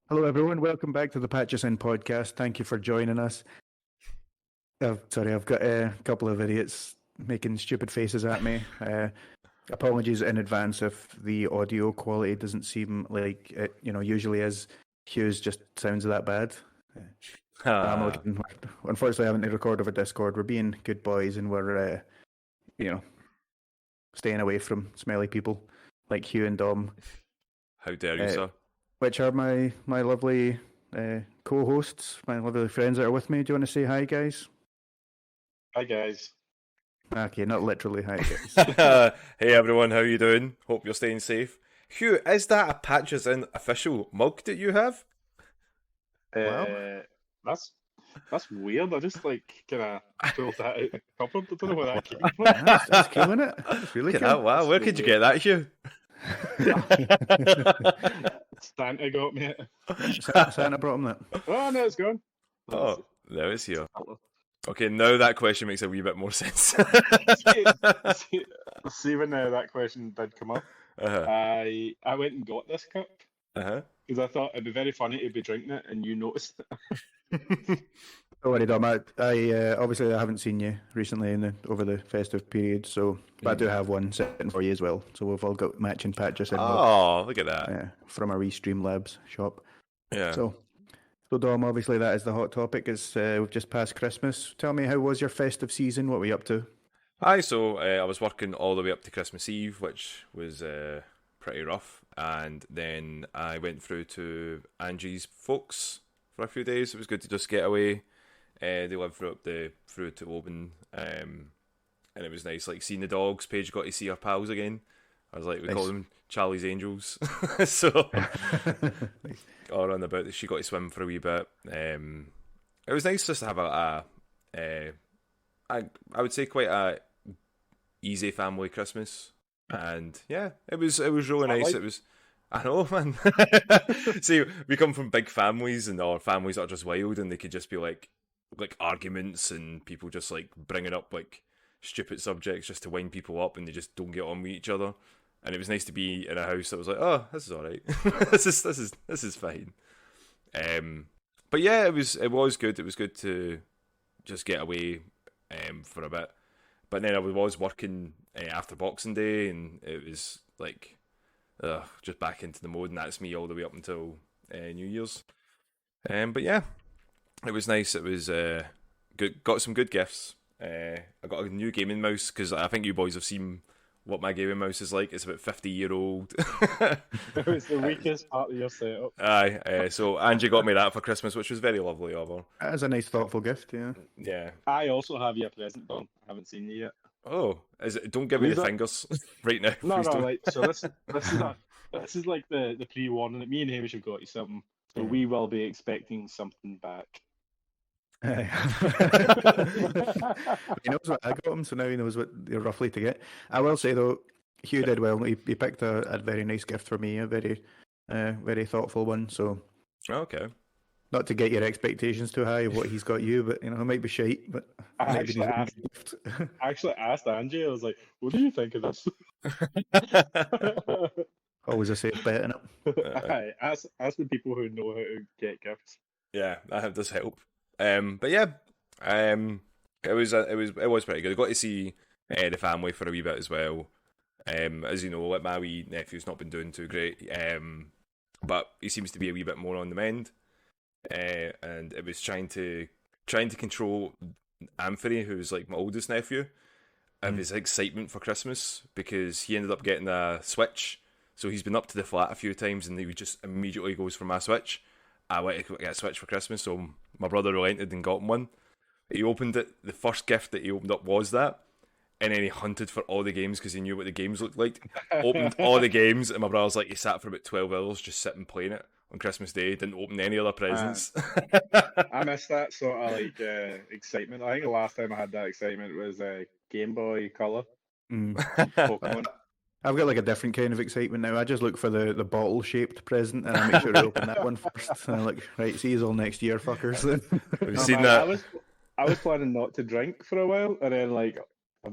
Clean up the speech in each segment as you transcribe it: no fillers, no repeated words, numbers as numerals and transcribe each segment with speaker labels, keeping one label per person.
Speaker 1: Hello, everyone. Welcome back to the Patches In podcast. Thank you for joining us. Sorry, I've got a couple of idiots making stupid faces at me. Apologies in advance if the audio quality doesn't seem like it, usually is. Hugh's just sounds that bad. Unfortunately, having to record over Discord. We're being good boys and we're, staying away from smelly people like Hugh and Dom.
Speaker 2: How dare you, sir?
Speaker 1: Which are my lovely co-hosts, my lovely friends that are with me. Do you want to say hi, guys?
Speaker 3: Hi, guys.
Speaker 1: Okay, not literally hi, guys.
Speaker 2: Hey, everyone. How you doing? Hope you're staying safe. Hugh, is that a Patches In official mug that you have?
Speaker 1: Wow.
Speaker 3: That's weird. I just kind of pulled that out of the cupboard. I don't know where that came from.
Speaker 1: That's cool, isn't it? That's really cool.
Speaker 2: That, wow, where could you get that, Hugh?
Speaker 3: Santa got me it.
Speaker 1: Santa brought him that.
Speaker 3: Oh, no, it's gone.
Speaker 2: Oh, there it's here. Okay, now that question makes a wee bit more sense.
Speaker 3: See when that question did come up, I went and got this cup because I thought it'd be very funny to be drinking it and you noticed it.
Speaker 1: Don't worry, Dom. I obviously I haven't seen you recently over the festive period, but I do have one sitting for you as well. So we've all got matching patches in.
Speaker 2: Oh, look at that!
Speaker 1: From our Streamlabs shop.
Speaker 2: Yeah.
Speaker 1: So Dom, obviously that is the hot topic. We've just passed Christmas. Tell me, how was your festive season? What were you up to?
Speaker 2: So I was working all the way up to Christmas Eve, which was pretty rough, and then I went through to Angie's folks for a few days. It was good to just get away. They live through to Oban, and it was nice, like seeing the dogs. Paige got to see her pals again. I was like, we call them Charlie's Angels. So all around about, she got to swim for a wee bit. It was nice just to have I would say quite a easy family Christmas, and yeah, it was really nice. I know, man. See, we come from big families, and our families that are just wild, and they could just be like arguments and people just like bringing up like stupid subjects just to wind people up, and they just don't get on with each other. And it was nice to be in a house that was like, oh, this is all right. this is fine. But yeah, it was good. It was good to just get away for a bit. But then I was working after Boxing Day, and it was like just back into the mode, and that's me all the way up until New Year's. But yeah, it was nice. It was good. Got some good gifts. I got a new gaming mouse because I think you boys have seen what my gaming mouse is like. It's about 50-year-old.
Speaker 3: It's the weakest part of your setup.
Speaker 2: Aye. So Angie got me that for Christmas, which was very lovely of her.
Speaker 1: That is a nice, thoughtful gift. Yeah.
Speaker 3: Yeah. I also have you a present, Don. I haven't seen you yet.
Speaker 2: Oh, is it? Don't give me the fingers right now.
Speaker 3: No. Like, so this is like the pre-warning. Me and Hamish have got you something, so we will be expecting something back.
Speaker 1: He knows what I got him, so now he knows what you're roughly to get. I will say though, Hugh did well. He picked a very nice gift for me, a very thoughtful one. So
Speaker 2: okay,
Speaker 1: not to get your expectations too high of what he's got you, but it might be shite. But
Speaker 3: I actually asked Angie. I was like, "What do you think of this?"
Speaker 1: Always a safe bet, innit?
Speaker 3: Ask the people who know how to get gifts.
Speaker 2: Yeah, that does help. But yeah, it was pretty good. I got to see the family for a wee bit as well. As you know, like my wee nephew's not been doing too great. But he seems to be a wee bit more on the mend. And it was trying to control Anthony, who's like my oldest nephew, and his excitement for Christmas because he ended up getting a Switch. So he's been up to the flat a few times, and he just immediately goes for my Switch. I went to get a Switch for Christmas, so my brother relented and got him one. He opened it. The first gift that he opened up was that, and then he hunted for all the games because he knew what the games looked like. Opened all the games, and my brother's like, he sat for about 12 hours just sitting playing it on Christmas Day. Didn't open any other presents.
Speaker 3: I missed that sort of like excitement. I think the last time I had that excitement was Game Boy Color. Pokemon.
Speaker 1: I've got like a different kind of excitement now. I just look for the bottle-shaped present and I make sure to open that one first. And I'm like, right, see you all next year, fuckers.
Speaker 2: Have you seen that?
Speaker 3: I was planning not to drink for a while, and then like,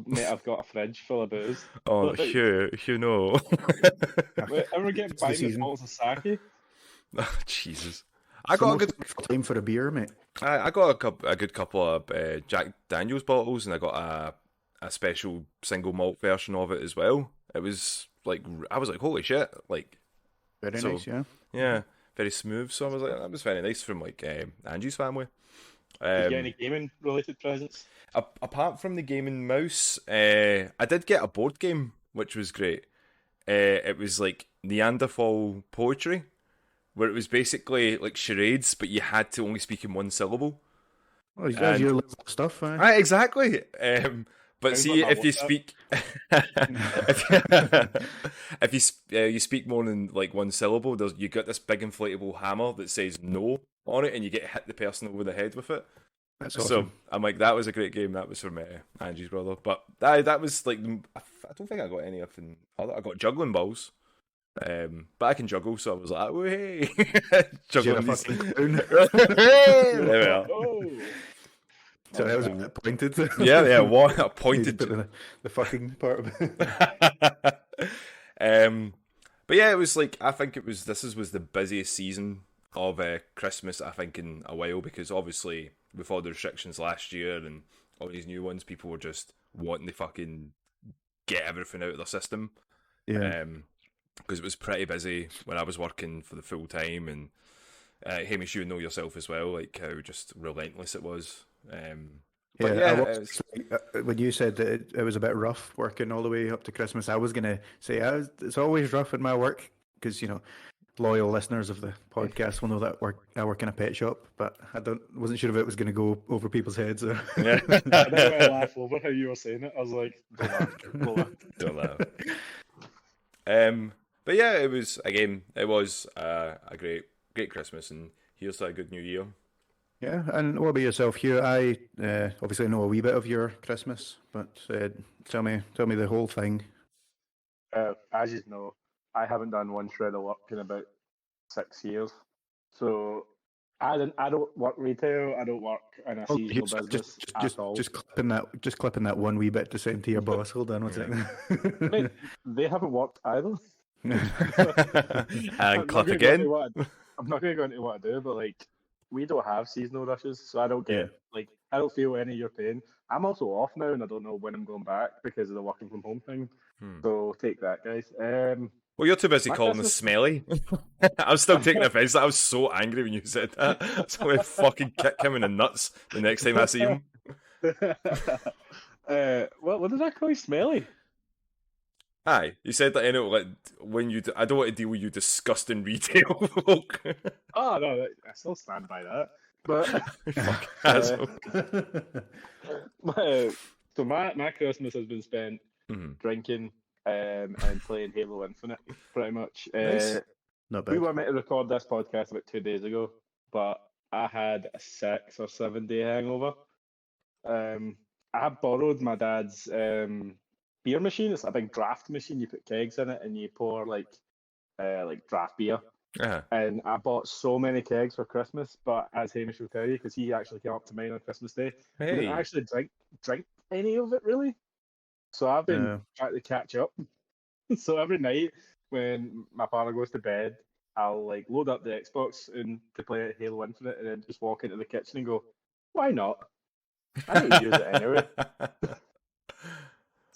Speaker 3: mate, I've got a fridge full of booze.
Speaker 2: Oh, Hugh, no.
Speaker 3: Ever get buying bottles of sake?
Speaker 2: Jesus. I got a good
Speaker 1: time for a beer, mate.
Speaker 2: I got a good couple of Jack Daniels bottles, and I got a special single malt version of it as well. It was like, I was like, holy shit, like
Speaker 1: very nice,
Speaker 2: yeah, very smooth. So I was like, that was very nice from like Angie's family.
Speaker 3: Did you get any gaming related presents?
Speaker 2: Apart from the gaming mouse, I did get a board game, which was great. It was like Neanderthal poetry, where it was basically like charades, but you had to only speak in one syllable.
Speaker 1: Oh, that's your level of stuff, eh?
Speaker 2: Right, exactly. But see, if you speak, if you speak more than like one syllable, you got this big inflatable hammer that says "no" on it, and you get hit the person over the head with it.
Speaker 1: That's awesome.
Speaker 2: So I'm like, that was a great game. That was from Angie's brother, but that was like, I don't think I got any of them. I got juggling balls. But I can juggle, so I was like, oh, hey. Juggling these. There we are.
Speaker 1: Oh. So that was pointed.
Speaker 2: Yeah, what I pointed
Speaker 1: to the fucking part of it.
Speaker 2: But yeah, it was like, I think this was the busiest season of Christmas, I think, in a while, because obviously with all the restrictions last year and all these new ones, people were just wanting to fucking get everything out of their system.
Speaker 1: Yeah.
Speaker 2: Because it was pretty busy when I was working for the full time, and Hamish, you know yourself as well, like how just relentless it was.
Speaker 1: When you said that it was a bit rough working all the way up to Christmas, I was going to say it's always rough in my work because, you know, loyal listeners of the podcast will know that I work in a pet shop, but wasn't sure if it was going to go over people's heads. Or...
Speaker 3: Yeah. I laugh over how you were saying it. I was like,
Speaker 2: don't laugh. But yeah, it was a great Christmas, and here's to a good New Year.
Speaker 1: Yeah, and what about yourself, Hugh? I obviously know a wee bit of your Christmas, but tell me the whole thing.
Speaker 3: As you know, I haven't done one shred of work in about 6 years, so I don't work retail. I don't work in a seasonal business at all.
Speaker 1: Just clipping that one wee bit to send to your boss. Hold on 1 second.
Speaker 3: Mate, they haven't worked either.
Speaker 2: And clip again.
Speaker 3: I'm not going to go into what I do, but like, we don't have seasonal rushes, so I don't get I don't feel any of your pain. I'm also off now, and I don't know when I'm going back because of the working from home thing. So take that, guys.
Speaker 2: Well, you're too busy calling us smelly. I was still taking offence. I was so angry when you said that. I was going to fucking kick him in the nuts the next time I see him.
Speaker 3: What did I call you, smelly?
Speaker 2: Aye, you said that, like, when I don't want to deal with you disgusting retail folk.
Speaker 3: Oh, no, I still stand by that. But so my Christmas has been spent drinking and playing Halo Infinite, pretty much.
Speaker 1: Nice. Not bad.
Speaker 3: We were meant to record this podcast about 2 days ago, but I had a 6 or 7 day hangover. I borrowed my dad's beer machine. It's a big draft machine. You put kegs in it and you pour like draft beer.
Speaker 2: Uh-huh.
Speaker 3: And I bought so many kegs for Christmas, but as Hamish will tell you, because he actually came up to mine on Christmas Day, I didn't actually drink any of it really. So I've been trying to catch up. So every night when my partner goes to bed, I'll like load up the Xbox and to play Halo Infinite, and then just walk into the kitchen and go, "Why not? I need to use it anyway."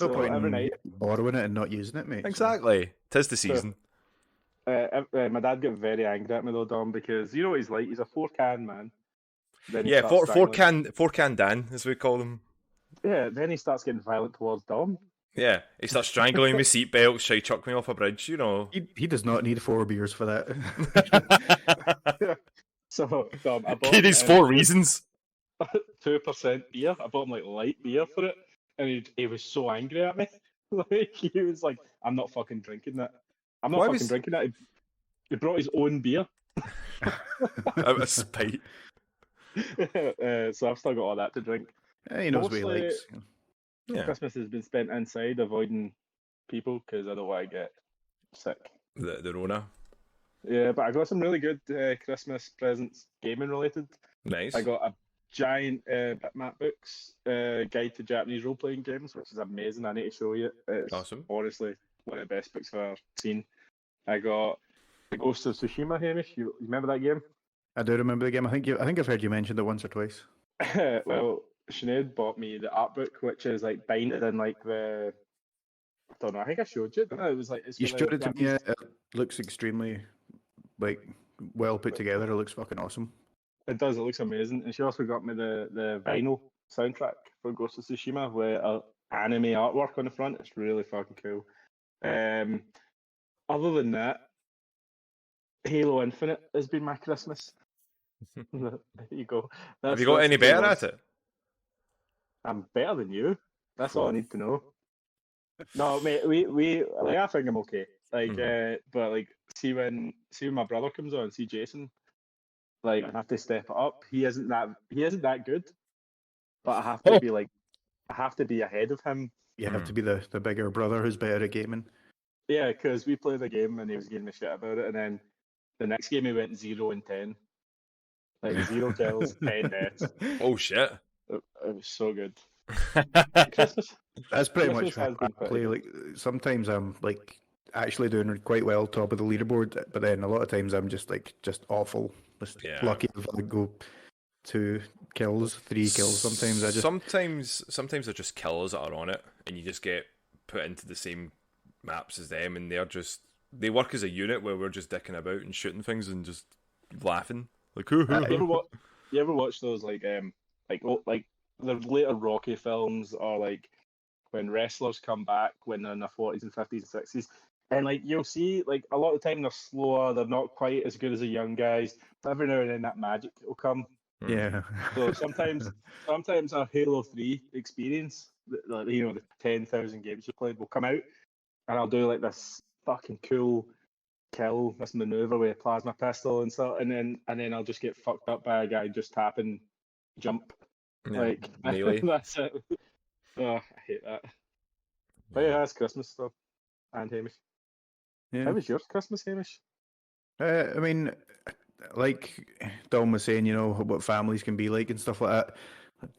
Speaker 1: No point every night borrowing it and not using it, mate.
Speaker 2: Exactly. 'Tis the season.
Speaker 3: My dad got very angry at me though, Dom, because you know what he's like. He's a 4-can man.
Speaker 2: Four can Dan, as we call them.
Speaker 3: Yeah, then he starts getting violent towards Dom.
Speaker 2: Yeah, he starts strangling me seatbelts, try chuck me off a bridge, you know.
Speaker 1: He does not need 4 beers for that.
Speaker 3: So, Dom, I bought
Speaker 2: he needs 4 reasons.
Speaker 3: 2% beer. I bought him like light beer for it, and he was so angry at me. Like he was like, "I'm not fucking drinking that. I'm not drinking that." He brought his own beer.
Speaker 2: Out of spite.
Speaker 3: So I've still got all that to drink.
Speaker 1: Yeah, he knows what he likes.
Speaker 3: Yeah. Christmas has been spent inside, avoiding people because I don't want to get sick.
Speaker 2: The Rona.
Speaker 3: Yeah, but I got some really good Christmas presents, gaming related.
Speaker 2: Nice.
Speaker 3: I got a giant Bitmap Books guide to Japanese role playing games, which is amazing. I need to show you. It's
Speaker 2: awesome.
Speaker 3: Honestly one of the best books I've ever seen. I got Ghost of Tsushima, Hamish. You remember that game?
Speaker 1: I do remember the game. I think I've heard you mention it once or twice.
Speaker 3: Well, Sinead bought me the art book, which is like binded in like the. I don't know. I think I showed you. It was like
Speaker 1: You showed it to me. It looks extremely like well put together. It looks fucking awesome.
Speaker 3: It does. It looks amazing. And she also got me the vinyl soundtrack for Ghost of Tsushima with anime artwork on the front. It's really fucking cool. Other than that, Halo Infinite has been my Christmas. There you go.
Speaker 2: Have you got any better at it?
Speaker 3: I'm better than you. That's all I need to know. No, mate, we like, I think I'm okay. Like, but like, see when my brother comes on, see Jason, like, I have to step it up. He isn't that good, but I have to be like, I have to be ahead of him.
Speaker 1: You have to be the bigger brother who's better at gaming.
Speaker 3: Yeah, because we played the game and he was giving me shit about it, and then the next game he went 0-10, like 0 kills, 10 deaths.
Speaker 2: Oh shit!
Speaker 3: It was so good.
Speaker 1: Christmas. That's pretty
Speaker 3: Christmas
Speaker 1: much how I play. Like sometimes I'm like actually doing quite well, top of the leaderboard, but then a lot of times I'm just awful. Just lucky if I go 2 kills, 3 kills.
Speaker 2: Sometimes they're just killers that are on it, and you just get put into the same maps as them, and they work as a unit where we're just dicking about and shooting things and just laughing. Like, you
Speaker 3: ever watch those like the later Rocky films, or like when wrestlers come back when they're in their 40s and 50s and 60s, and like you'll see like a lot of the time they're slower, they're not quite as good as the young guys, but every now and then that magic will come.
Speaker 1: Yeah.
Speaker 3: So sometimes our Halo 3 experience, like, the 10,000 games we played, will come out, and I'll do like this fucking cool kill, this maneuver with a plasma pistol and stuff, and then I'll just get fucked up by a guy just tapping jump.
Speaker 2: Yeah,
Speaker 3: like
Speaker 2: melee.
Speaker 3: That's it. Oh, I hate that. But yeah, that's Christmas stuff. And Hamish.
Speaker 1: Yeah.
Speaker 3: How was your Christmas, Hamish?
Speaker 1: I mean, like Dom was saying, what families can be like and stuff like that.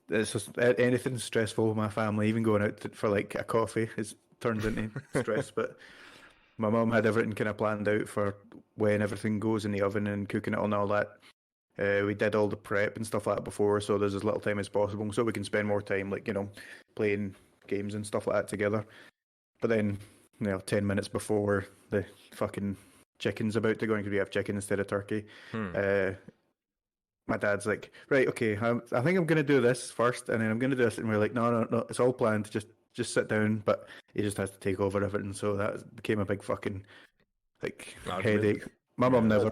Speaker 1: It's just anything stressful with my family, even going out for like a coffee, turns into stress. But my mum had everything kind of planned out for when everything goes in the oven and cooking it and all that. We did all the prep and stuff like that before, so there's as little time as possible, so we can spend more time, like, playing games and stuff like that together. But then, 10 minutes before the fucking chicken's about to go in, because we have chicken instead of turkey, my dad's like, right, okay, I think I'm going to do this first, and then I'm going to do this, and we're like, no, it's all planned, just sit down, but he just has to take over everything, so that became a big fucking, like, headache. My mum never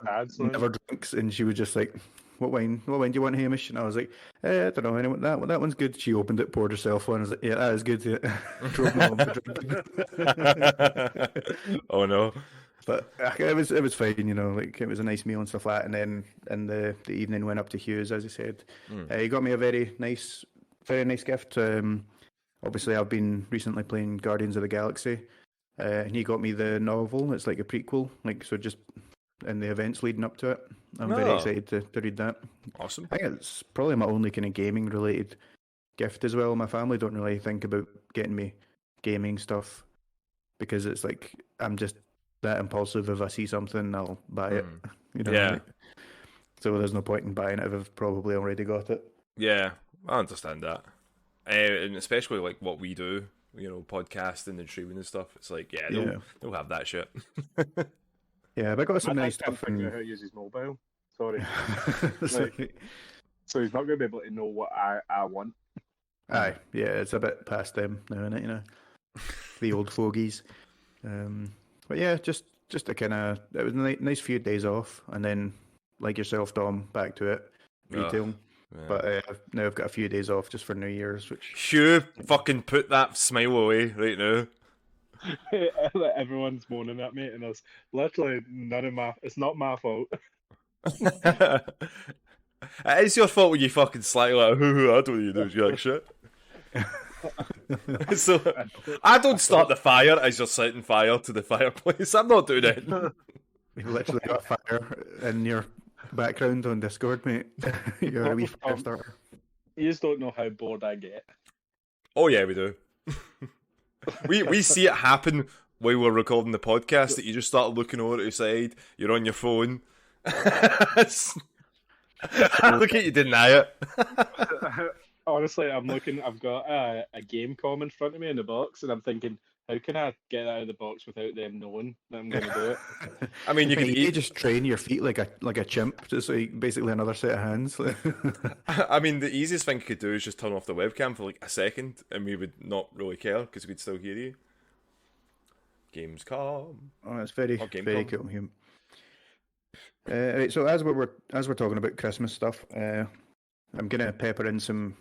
Speaker 1: drinks, and she was just like, what wine do you want, Hamish? And I was like, I don't know, that one's good. She opened it, poured herself one. I was like, yeah, that is good. Drove my mum to drink.
Speaker 2: Oh no.
Speaker 1: But it was fine, like it was a nice meal and stuff like that. And then in the evening went up to Hughes, as he said. He got me a very nice gift. Obviously, I've been recently playing Guardians of the Galaxy, and he got me the novel. It's like a prequel, just in the events leading up to it. I'm very excited to read that.
Speaker 2: Awesome.
Speaker 1: I think it's probably my only kind of gaming related gift as well. My family don't really think about getting me gaming stuff, because it's like I'm just that impulsive. If I see something, I'll buy it.
Speaker 2: Yeah.
Speaker 1: So there's no point in buying it if I've probably already got it.
Speaker 2: Yeah, I understand that. And especially like what we do, podcasting and streaming and stuff. It's like, they'll have that shit.
Speaker 1: Yeah, but I got some nice stuff.
Speaker 3: I how to use his mobile. Sorry. So he's not going to be able to know what I want.
Speaker 1: Aye, yeah, it's a bit past them now, isn't it? The old fogies. But yeah, just a kind of, it was a nice few days off, and then, like yourself, Dom, back to it, retail. Yeah. But now I've got a few days off just for New Year's, which...
Speaker 2: Sure, fucking put that smile away right now.
Speaker 3: Everyone's moaning at me, and it's literally it's not my fault.
Speaker 2: It is your fault when you fucking slightly like, I don't know what you do, you like shit. So I don't start the fire as you're setting fire to the fireplace. I'm not doing it.
Speaker 1: You've literally got fire in your background on Discord, mate. You're a wee fire starter.
Speaker 3: You just don't know how bored I get.
Speaker 2: Oh yeah, we do. We see it happen while we're recording the podcast that you just started looking over to the side. You're on your phone. Look at you deny it.
Speaker 3: Honestly, I'm looking. I've got a game com in front of me in the box, and I'm thinking, how can I get that out of the box without them knowing that I'm going to do it?
Speaker 2: I mean, you can
Speaker 1: just train your feet like a chimp, just like basically another set of hands.
Speaker 2: I mean, the easiest thing you could do is just turn off the webcam for like a second, and we would not really care because we'd still hear you. Games calm.
Speaker 1: Oh, that's very cool. Right, so as we're talking about Christmas stuff, I'm gonna pepper in some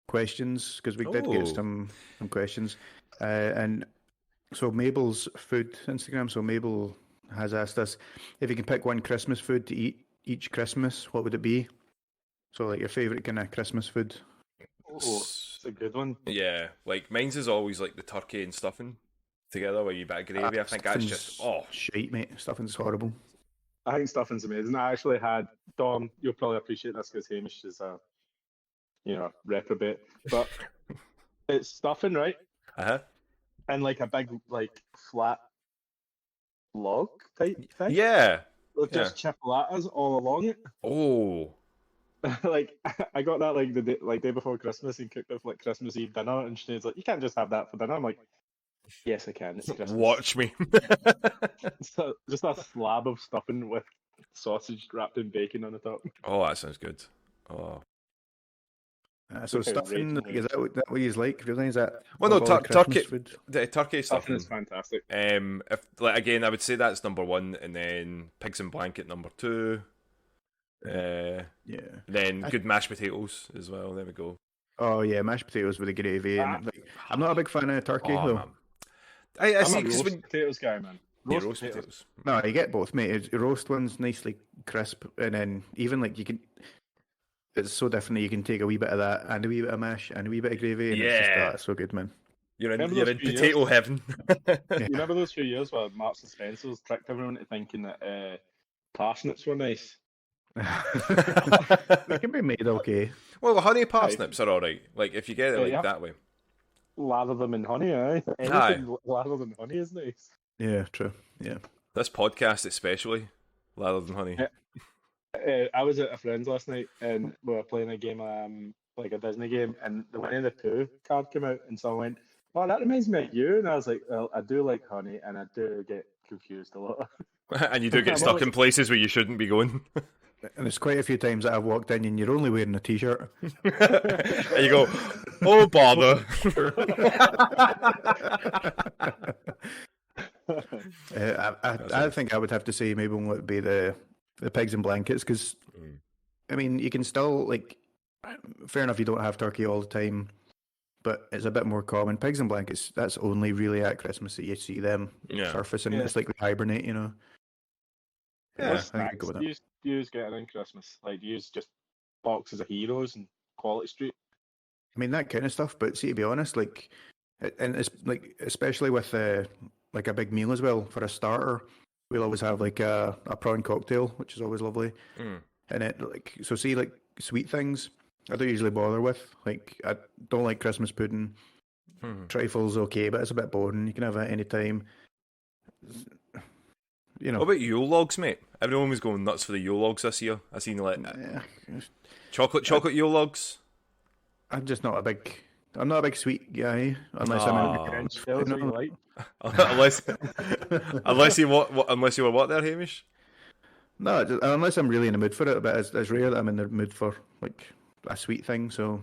Speaker 1: questions because we did get some questions, and so Mabel's food Instagram. So Mabel has asked us if you can pick one Christmas food to eat each Christmas, what would it be? So like your favorite kind of Christmas food.
Speaker 3: Oh, it's a good one.
Speaker 2: Yeah, like mine's is always like the turkey and stuffing together with a bit of gravy. I think that's just
Speaker 1: shite, mate. Stuffing's horrible.
Speaker 3: I think stuffing's amazing. I actually had Dom. You'll probably appreciate this because Hamish is a reprobate, but it's stuffing, right? And like a big like flat log type thing.
Speaker 2: Yeah.
Speaker 3: With just chipolatas all along it.
Speaker 2: Oh.
Speaker 3: Like I got that like the day before Christmas and cooked up like Christmas Eve dinner, and Sinead's like, "You can't just have that for dinner." I'm like, "Yes, I can. It's Christmas."
Speaker 2: Watch me.
Speaker 3: So just a slab of stuffing with sausage wrapped in bacon on the top.
Speaker 2: Oh, that sounds good. Oh.
Speaker 1: So stuffing, is that what you like? Really? Is that
Speaker 2: turkey
Speaker 1: food?
Speaker 2: The turkey
Speaker 3: stuffing is fantastic.
Speaker 2: If like again, I would say that's number one, and then pigs and blanket number two. Then good mashed potatoes as well. There we go.
Speaker 1: Oh yeah, mashed potatoes with the gravy. And, I'm not a big fan of turkey though.
Speaker 2: Man. I see.
Speaker 3: I'm a roast potatoes guy, man.
Speaker 2: Roast potatoes.
Speaker 1: No, you get both, mate. Roast one's nicely crisp, and then even like you can. It's so different that you can take a wee bit of that and a wee bit of mash and a wee bit of gravy, and it's just so good, man.
Speaker 2: You're in potato heaven.
Speaker 3: You remember those few years where Marks and Spencer's tricked everyone into thinking that parsnips were nice?
Speaker 1: They can be made okay.
Speaker 2: Well, honey parsnips are alright. Like if you get it that way.
Speaker 3: Lather them in honey, aye. Anything lathered in honey is nice.
Speaker 1: Yeah, true. Yeah.
Speaker 2: This podcast especially lathered in honey.
Speaker 3: I was at a friend's last night and we were playing a game, like a Disney game, and the Winnie the Pooh card came out, and someone went, "Oh, that reminds me of you." And I was like, "Well, I do like honey, and I do get confused a lot."
Speaker 2: And you do get stuck in places where you shouldn't be going.
Speaker 1: And there's quite a few times that I've walked in and you're only wearing a t-shirt.
Speaker 2: And you go, "Oh, bother."
Speaker 1: I think I would have to say maybe one would be the pigs and blankets, because I mean you can still like, fair enough, you don't have turkey all the time, but it's a bit more common. Pigs and blankets, that's only really at Christmas that you see them surfacing. It's like they hibernate, you know.
Speaker 3: Yeah, snacks you get around Christmas, like use just boxes of Heroes and Quality Street.
Speaker 1: I mean that kind of stuff, but see, to be honest, like, and it's like especially with like a big meal as well, for a starter, we'll always have like a prawn cocktail, which is always lovely. And it like, so see, like sweet things I don't usually bother with. Like I don't like Christmas pudding. Trifle's okay, but it's a bit boring. You can have it any time. You know.
Speaker 2: What about Yule logs, mate? Everyone was going nuts for the Yule logs this year. I seen like chocolate Yule logs.
Speaker 1: I'm not a big sweet guy unless
Speaker 2: unless you were what there, Hamish?
Speaker 1: No, unless I'm really in the mood for it. But it's rare that I'm in the mood for like a sweet thing. So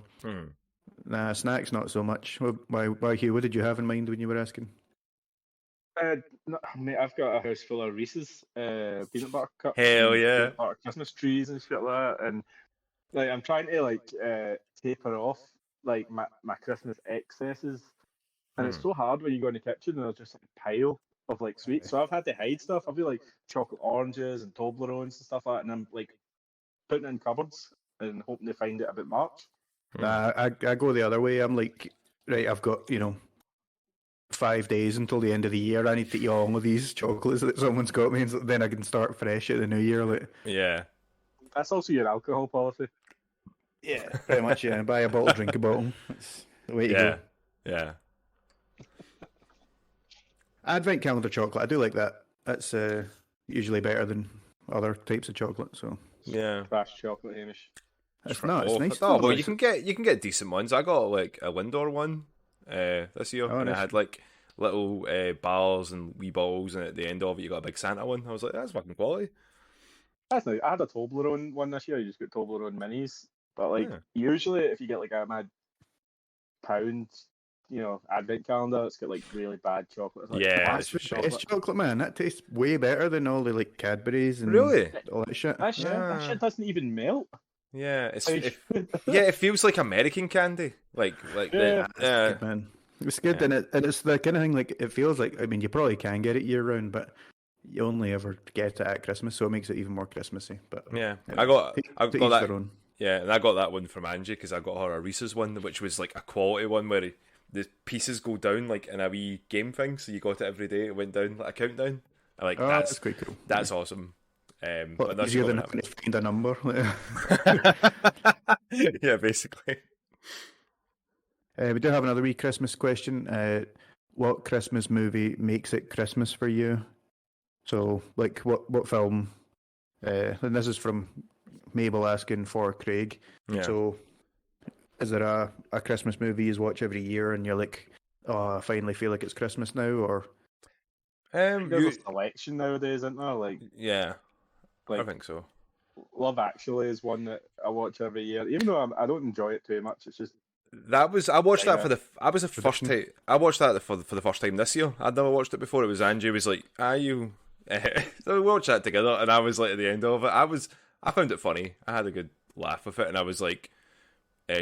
Speaker 1: nah, snacks not so much. Why Hugh? What did you have in mind when you were asking?
Speaker 3: Mate, I've got a house full of Reese's peanut butter cups.
Speaker 2: Hell yeah!
Speaker 3: Peanut butter Christmas trees and shit like that, and like I'm trying to like taper off like my Christmas excesses, and it's so hard when you go in the kitchen and there's just like a pile of like sweets. So I've had to hide stuff. I feel like chocolate oranges and Toblerones and stuff like that, and I'm like putting it in cupboards and hoping to find it a bit March.
Speaker 1: Nah, I go the other way. I'm like, right, I've got 5 days until the end of the year. I need to eat all of these chocolates that someone's got me, and then I can start fresh at the new year. Like,
Speaker 2: yeah,
Speaker 3: that's also your alcohol policy.
Speaker 1: Yeah, pretty much. Yeah, buy a bottle, drink a bottle. That's the way to go.
Speaker 2: Yeah.
Speaker 1: Advent calendar chocolate. I do like that. That's usually better than other types of chocolate. So
Speaker 2: Yeah.
Speaker 3: Trash chocolate, Hamish.
Speaker 1: it's not. It's nice.
Speaker 2: Oh, well, you can get decent ones. I got like a Lindor one this year, and
Speaker 1: nice.
Speaker 2: I had like little bars and wee balls, and at the end of it, you got a big Santa one. I was like, that's fucking quality.
Speaker 3: That's nice. I had a Toblerone one this year. You just got Toblerone minis, but like usually if you get like a mad pound, advent calendar, it's got like really bad chocolate. It's like,
Speaker 2: Yeah,
Speaker 1: it's chocolate, man. That tastes way better than all the like Cadbury's and
Speaker 2: really
Speaker 1: all that shit.
Speaker 3: That shit doesn't even melt.
Speaker 2: Yeah, it feels like American candy. Like
Speaker 3: Yeah.
Speaker 1: Good, man. It's good, and it's the kind of thing. Like it feels like. I mean, you probably can get it year round, but you only ever get it at Christmas, so it makes it even more Christmassy. But
Speaker 2: yeah, I got that.
Speaker 1: Yeah,
Speaker 2: and I got that one from Angie because I got her a Reese's one, which was like a quality one where the pieces go down like in a wee game thing, so you got it every day. It went down like a countdown. That's
Speaker 1: quite cool.
Speaker 2: That's awesome.
Speaker 1: But that's easier than having to find a number.
Speaker 2: Yeah, basically.
Speaker 1: We do have another wee Christmas question. What Christmas movie makes it Christmas for you? So, like, what film? And this is from Mabel asking for Craig.
Speaker 2: Yeah.
Speaker 1: So, is there a Christmas movie you watch every year and you're like, oh, I finally feel like it's Christmas now? Or
Speaker 3: there's a selection nowadays, isn't there? Like,
Speaker 2: yeah.
Speaker 3: Like,
Speaker 2: I think so.
Speaker 3: Love Actually is one that I watch every year, even though I don't enjoy it too much. It's just
Speaker 2: I watched that for the first time. I watched that for the first time this year. I'd never watched it before. It was Angie was like, you?" So we watched that together, and I was like at the end of it. I found it funny. I had a good laugh with it, and I was like,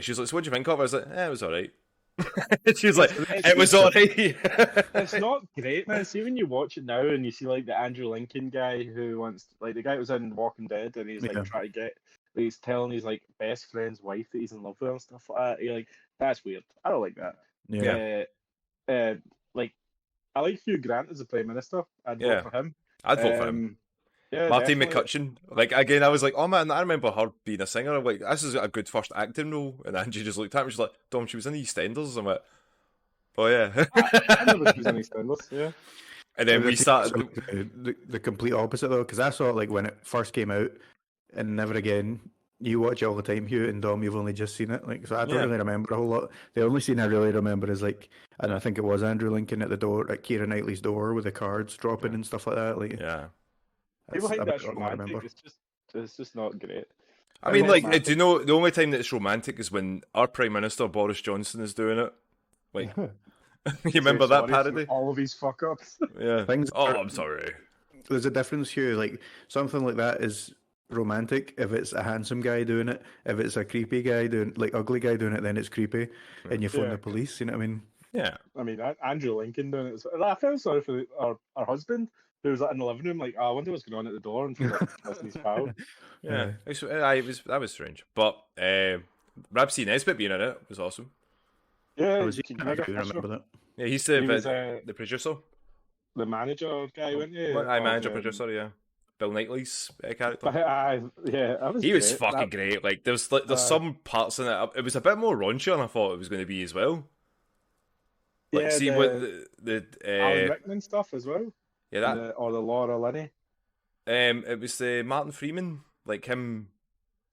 Speaker 2: she was like, "So what do you think of it?" I was like, "It was alright." She was like, "It was alright."
Speaker 3: It's not great, man. See, when you watch it now and you see like the Andrew Lincoln guy who wants, like the guy who was in Walking Dead, and he's like trying to get, he's telling his like best friend's wife that he's in love with and stuff like that. You're like, that's weird. I don't like that.
Speaker 2: Yeah.
Speaker 3: Like I like Hugh Grant as the Prime Minister. I'd vote for him.
Speaker 2: I'd vote for him.
Speaker 3: Yeah,
Speaker 2: Martine
Speaker 3: definitely.
Speaker 2: McCutcheon. Like again, I was like, oh man, I remember her being a singer. I'm like, this is a good first acting role. And Angie just looked at me, she's like, Dom, she was in EastEnders. I'm like, oh yeah.
Speaker 3: I never she was in EastEnders. Yeah.
Speaker 2: And then we started
Speaker 1: the complete opposite though, because I saw it like when it first came out, and never again. You watch it all the time, Hugh, and Dom, you've only just seen it. Like, so I don't really remember a whole lot. The only scene I really remember is like, and I think it was Andrew Lincoln at the door, at Keira Knightley's door, with the cards dropping and stuff like that. Like,
Speaker 3: People think that's romantic. It's just not great.
Speaker 2: I mean, like, do you know the only time that it's romantic is when our Prime Minister Boris Johnson is doing it? Like, you remember that parody?
Speaker 3: All of his fuck ups.
Speaker 2: Yeah. I'm sorry.
Speaker 1: There's a difference, Hugh. Like something like that is romantic if it's a handsome guy doing it. If it's a creepy guy doing, like ugly guy doing it, then it's creepy, and you phone the police. You know what I mean?
Speaker 2: Yeah.
Speaker 3: I mean, Andrew Lincoln doing it. I felt sorry for our husband who was like in the living room, like, I wonder what's going on at the door, and she's like, his pal.
Speaker 2: Yeah, that was strange. But Ramsey Nesbitt being in it was awesome.
Speaker 3: Yeah,
Speaker 1: I remember that.
Speaker 2: Yeah, he's the producer,
Speaker 3: the manager guy, wasn't he?
Speaker 2: Manager, producer, yeah. Bill Knightley's character.
Speaker 3: He
Speaker 2: was fucking great. Like there's some parts in it. It was a bit more raunchier than I thought it was going to be as well. Like the
Speaker 3: Alan Rickman stuff as well.
Speaker 2: Yeah, that
Speaker 3: or the Laura Linney.
Speaker 2: It was Martin Freeman, like him.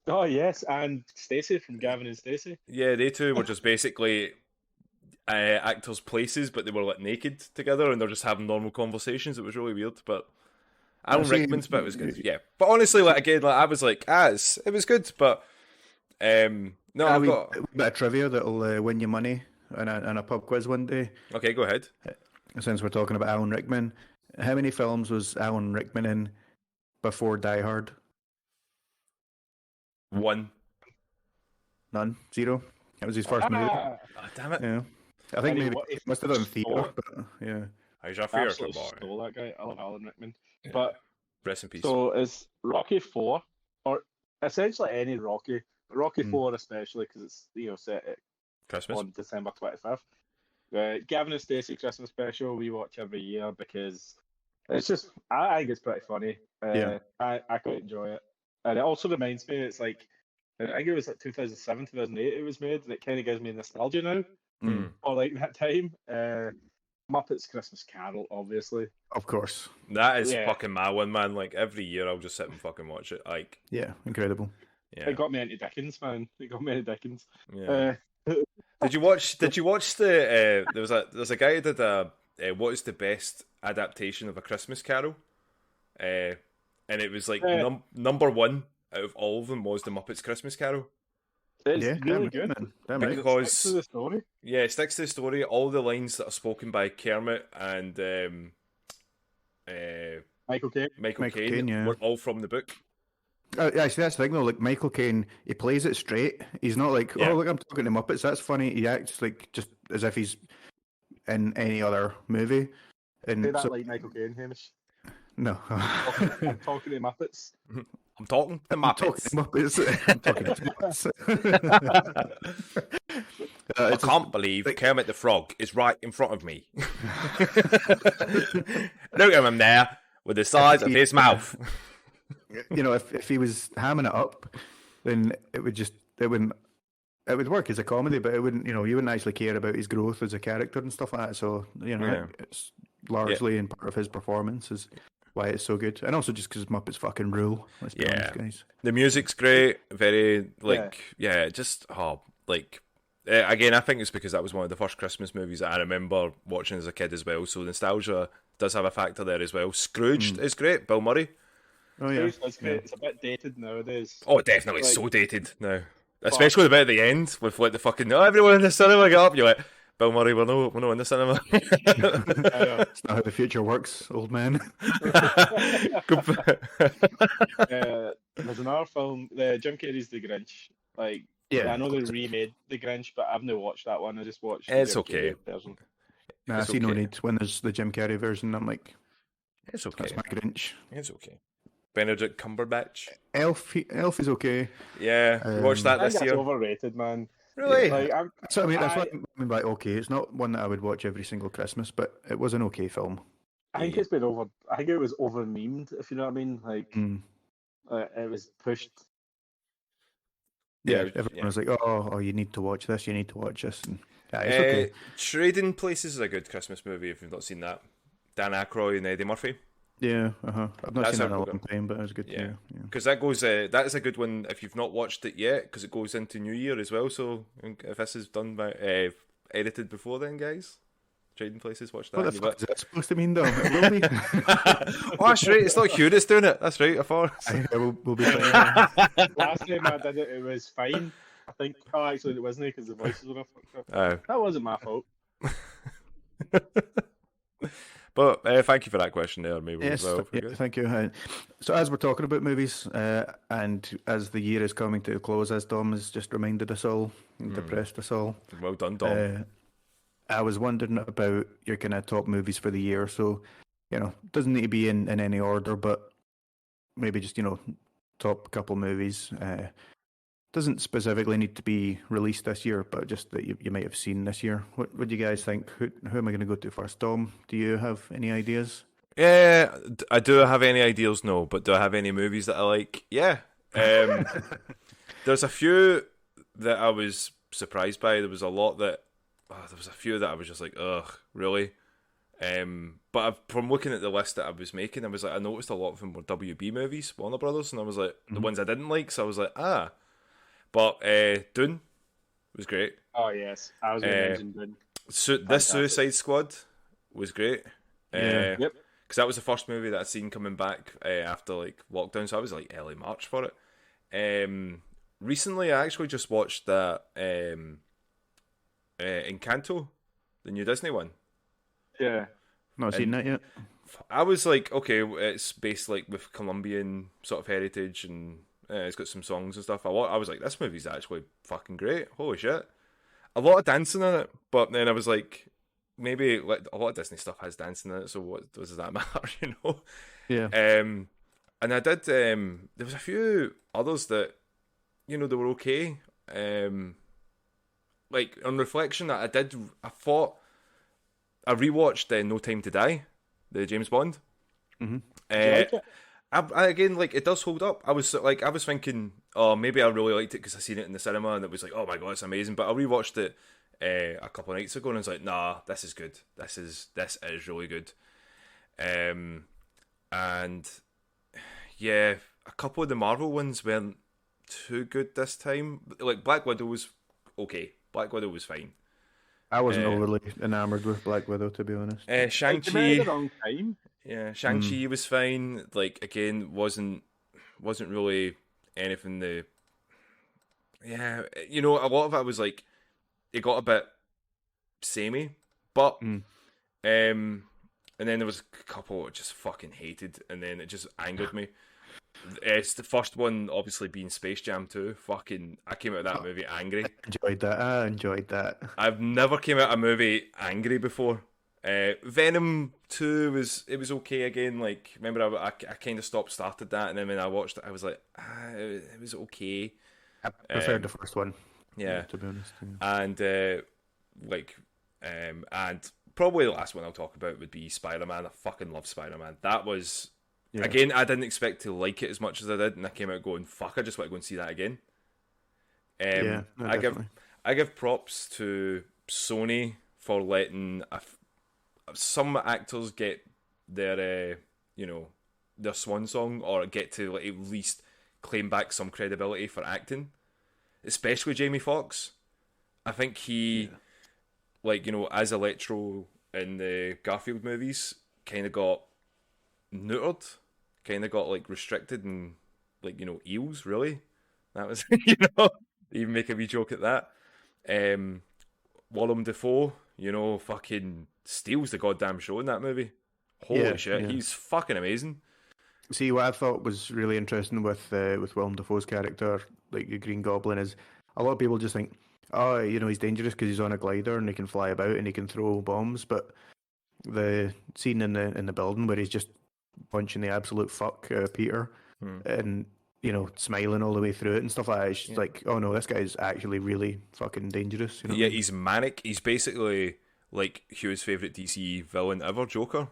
Speaker 3: Oh yes, and Stacey from Gavin and Stacey.
Speaker 2: Yeah, they two were just basically actors' places, but they were like naked together, and they're just having normal conversations. It was really weird, but Alan Rickman's bit was good. Yeah, but honestly, like again, like I was like, it was good, but no, I've got a
Speaker 1: bit of trivia that'll win you money in a pub quiz one day.
Speaker 2: Okay, go ahead.
Speaker 1: Since we're talking about Alan Rickman, how many films was Alan Rickman in before Die Hard?
Speaker 2: 1.
Speaker 1: None. 0. That was his first movie.
Speaker 2: Oh, damn it.
Speaker 1: Yeah. I think maybe he must have done theatre, but yeah.
Speaker 2: He's a theatre boy.
Speaker 3: Stole that guy. I love Alan Rickman. Yeah. But
Speaker 2: rest in peace.
Speaker 3: So is Rocky 4, or essentially any Rocky 4 especially, because it's set at
Speaker 2: Christmas
Speaker 3: on December 25th. Gavin and Stacey Christmas special we watch every year because it's just I think it's pretty funny. I quite enjoy it, and it also reminds me it's like I think it was like 2007, 2008 it was made, and it kind of gives me nostalgia now, or like that time. Muppets Christmas Carol, obviously.
Speaker 1: Of course.
Speaker 2: That is fucking my one, man. Like, every year I'll just sit and fucking watch it. Like,
Speaker 1: yeah, incredible.
Speaker 2: Yeah.
Speaker 3: It got me into Dickens, man. It got me into Dickens.
Speaker 2: Yeah. Did you watch the there's a guy who did a what is the best adaptation of A Christmas Carol? And it was like number one out of all of them was the Muppets Christmas Carol.
Speaker 3: It's really good.
Speaker 1: Damn
Speaker 2: because
Speaker 3: it sticks to the story.
Speaker 2: Yeah, it sticks to the story. All the lines that are spoken by Kermit and
Speaker 3: Michael
Speaker 2: Caine were all from the book.
Speaker 1: Yeah, see, that's the thing though. Like Michael Caine, he plays it straight. He's not like, oh look, I'm talking to Muppets. That's funny. He acts like just as if he's in any other movie. And
Speaker 3: say that like Michael Caine, Hamish.
Speaker 1: No,
Speaker 3: I'm talking to Muppets.
Speaker 2: I'm talking to Muppets.
Speaker 1: I'm talking to Muppets.
Speaker 2: I can't believe Kermit the Frog is right in front of me. Look at him there with the size of his mouth.
Speaker 1: You know, if he was hamming it up, then it would work as a comedy, but it wouldn't. You know, you wouldn't actually care about his growth as a character and stuff like that. So you know, it's largely in part of his performance is why it's so good, and also just because Muppets fucking rule. Let's be honest, guys.
Speaker 2: The music's great, very again, I think it's because that was one of the first Christmas movies that I remember watching as a kid as well. So nostalgia does have a factor there as well. Scrooged is great, Bill Murray.
Speaker 1: Oh yeah,
Speaker 3: that's great. It's a bit dated nowadays.
Speaker 2: Oh, definitely, so dated now. Especially the bit at the end with like the fucking everyone in the cinema get up. You're like, Bill Murray, we're not in the cinema.
Speaker 1: It's not how the future works, old man.
Speaker 3: There's another film, Jim Carrey's The Grinch. Like, I know they remade The Grinch, but I've never watched that one. I just watched.
Speaker 2: It's okay.
Speaker 3: Version.
Speaker 1: I see no need when there's the Jim Carrey version. I'm like,
Speaker 2: it's okay.
Speaker 1: That's my Grinch.
Speaker 2: It's okay. Benedict Cumberbatch.
Speaker 1: Elf is okay.
Speaker 2: Yeah, watched that this year.
Speaker 3: It's overrated, man.
Speaker 2: Really?
Speaker 3: Like,
Speaker 1: that's what I mean by okay. It's not one that I would watch every single Christmas, but it was an okay film.
Speaker 3: I think it's been over. I think it was over memed, if you know what I mean. Like, it was pushed.
Speaker 1: Yeah, everyone was like, "Oh, you need to watch this. You need to watch this." And, it's okay.
Speaker 2: Trading Places is a good Christmas movie if you've not seen that. Dan Aykroyd and Eddie Murphy.
Speaker 1: Yeah, I've not seen it in a long time, but it was good.
Speaker 2: Yeah, because that goes. That is a good one if you've not watched it yet, because it goes into New Year as well. So if this is done by edited before then, guys, Trading Places, watch that.
Speaker 1: What the fuck is that supposed to mean, though? It will be.
Speaker 2: Oh, that's right. It's not Hugh that's doing it. That's right. I thought.
Speaker 1: We'll be fine.
Speaker 3: Last time I did it, it was fine. I think. Oh, actually, it wasn't because the voices were fucked up. That wasn't my fault.
Speaker 2: But thank you for that question there, maybe.
Speaker 1: Yes,
Speaker 2: as well,
Speaker 1: thank you. So as we're talking about movies, and as the year is coming to a close, as Dom has just reminded us all and depressed us all.
Speaker 2: Well done, Dom.
Speaker 1: I was wondering about your kind of top movies for the year. So, you know, doesn't need to be in any order, but maybe just, you know, top couple movies. Doesn't specifically need to be released this year, but just that you might have seen this year. What do you guys think? Who am I going to go to first? Dom, do you have any ideas?
Speaker 2: Yeah, I do have any ideas? No, but do I have any movies that I like? Yeah. There's a few that I was surprised by. There was a lot that... there was a few that I was just like, ugh, really? But from looking at the list that I was making, I was like, I noticed a lot of them were WB movies, Warner Brothers, and I was like, the ones I didn't like, so I was like, But Dune was great.
Speaker 3: Oh, yes. I was going to mention Dune.
Speaker 2: This Suicide Squad was great.
Speaker 1: Yep.
Speaker 2: Because that was the first movie that I'd seen coming back after like lockdown, so I was like early March for it. Recently, I actually just watched that Encanto, the new Disney one.
Speaker 3: Yeah.
Speaker 1: Not seen that yet.
Speaker 2: I was like, okay, it's based like with Colombian sort of heritage and it's got some songs and stuff. I was like, this movie's actually fucking great. Holy shit. A lot of dancing in it, but then I was like, maybe like, a lot of Disney stuff has dancing in it, so what does that matter, you know?
Speaker 1: Yeah.
Speaker 2: And I did, there was a few others that, you know, they were okay. Like, on reflection, I thought, I rewatched No Time to Die, the James Bond.
Speaker 1: Mm-hmm.
Speaker 3: Like it?
Speaker 2: I again, like, it does hold up. I was thinking, oh, maybe I really liked it because I seen it in the cinema and it was like, oh my god, it's amazing. But I rewatched it a couple of nights ago, and I was like, nah, this is good. This is really good. And yeah, a couple of the Marvel ones weren't too good this time. Like Black Widow was okay. Black Widow was fine.
Speaker 1: I wasn't overly enamored with Black Widow, to be honest.
Speaker 2: Shang-Chi,
Speaker 3: the wrong time.
Speaker 2: yeah, Shang-Chi was fine. Like again, wasn't really anything. You know, a lot of it was like it got a bit samey, but and then there was a couple I just fucking hated, and then it just angered me. It's the first one, obviously, being Space Jam 2. Fucking, I came out of that movie angry.
Speaker 1: I enjoyed that.
Speaker 2: I've never came out of a movie angry before. Venom 2 was okay again. Like, remember, I kind of started that, and then when I watched it, I was like, it was okay.
Speaker 1: I preferred the first one.
Speaker 2: Yeah,
Speaker 1: to be honest.
Speaker 2: Yeah. And probably the last one I'll talk about would be Spider-Man. I fucking love Spider-Man. That was. Yeah. Again, I didn't expect to like it as much as I did, and I came out going, "Fuck! I just want to go and see that again." I give props to Sony for letting some actors get their their swan song, or get to like, at least claim back some credibility for acting, especially Jamie Foxx. I think he, as Electro in the Garfield movies, kind of got neutered, kind of got like restricted, and eels, really. That was even make a wee joke at that. Willem Dafoe, fucking steals the goddamn show in that movie. Holy shit, yeah. He's fucking amazing.
Speaker 1: See, what I thought was really interesting with Willem Dafoe's character, like the Green Goblin, is a lot of people just think, oh, he's dangerous because he's on a glider and he can fly about and he can throw bombs, but the scene in the building where he's just punching the absolute fuck Peter and smiling all the way through it and stuff like that, it's just like, oh no, this guy's actually really fucking dangerous.
Speaker 2: Yeah, he's manic. He's basically like Hugh's favourite DC villain ever, Joker.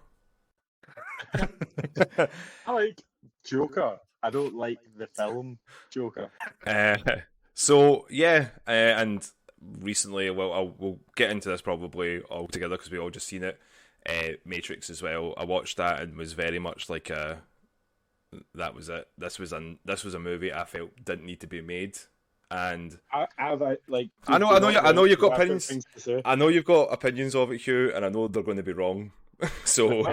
Speaker 3: I like Joker. I don't like the film Joker.
Speaker 2: And recently, we'll get into this probably all together because we all just seen it. Matrix as well. I watched that and was very much like that was it. This was a movie I felt didn't need to be made. And I know you've got opinions. I know you've got opinions of it, Hugh, and I know they're going to be wrong. So,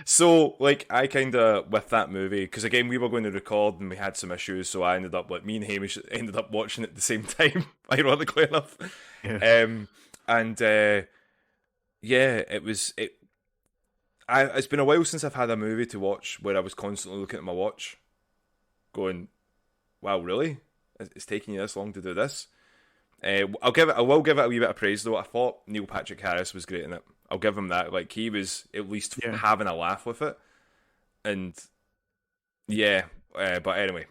Speaker 2: So, I kind of, with that movie, because again, we were going to record and we had some issues, so I ended up, me and Hamish ended up watching it at the same time, ironically enough. Yeah. It's been a while since I've had a movie to watch where I was constantly looking at my watch, going, wow, really? It's taking you this long to do this? I will give it a wee bit of praise though. I thought Neil Patrick Harris was great in it. I'll give him that. Like, he was at least having a laugh with it. And but anyway,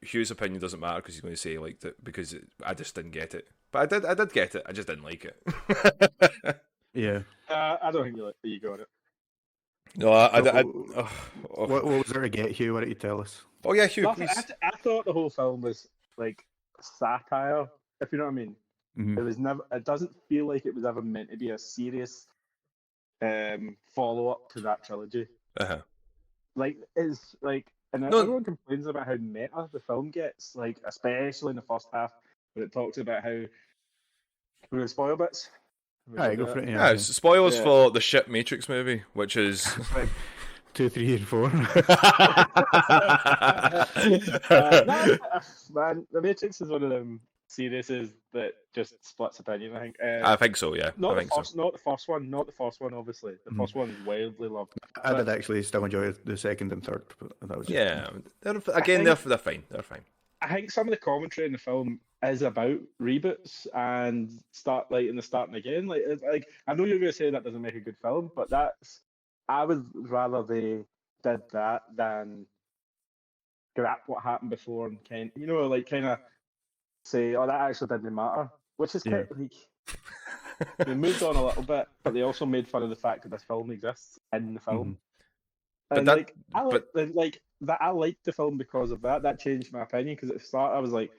Speaker 2: Hugh's opinion doesn't matter because he's going to say because I just didn't get it. But I did get it. I just didn't like it.
Speaker 1: Yeah.
Speaker 3: I don't think you got it.
Speaker 2: No,
Speaker 1: what was there to get, Hugh? Why don't you tell us?
Speaker 2: Oh yeah, Hugh, please.
Speaker 3: I thought the whole film was like satire, if you know what I mean. Mm-hmm. It was never. It doesn't feel like it was ever meant to be a serious follow-up to that trilogy. Everyone complains about how meta the film gets, especially in the first half, when it talks about how we're going to spoil bits.
Speaker 1: Alright, go for it. Yeah,
Speaker 2: spoilers for the shit Matrix movie, which is
Speaker 1: 2, 3, and 4.
Speaker 3: Man, the Matrix is one of them series that just splits opinion.
Speaker 2: I think so. Yeah,
Speaker 3: not the first one. Obviously, the first one is wildly loved.
Speaker 1: I did actually still enjoy the second and third. But that was
Speaker 2: they're fine. They're fine.
Speaker 3: I think some of the commentary in the film is about reboots and starting again. I know you're going to say that doesn't make a good film, but I would rather they did that than scrap what happened before and kind of say, oh, that actually didn't matter, which is kind of they moved on a little bit, but they also made fun of the fact that this film exists in the film. Mm-hmm. I liked the film because of that. That changed my opinion because at the start I was like,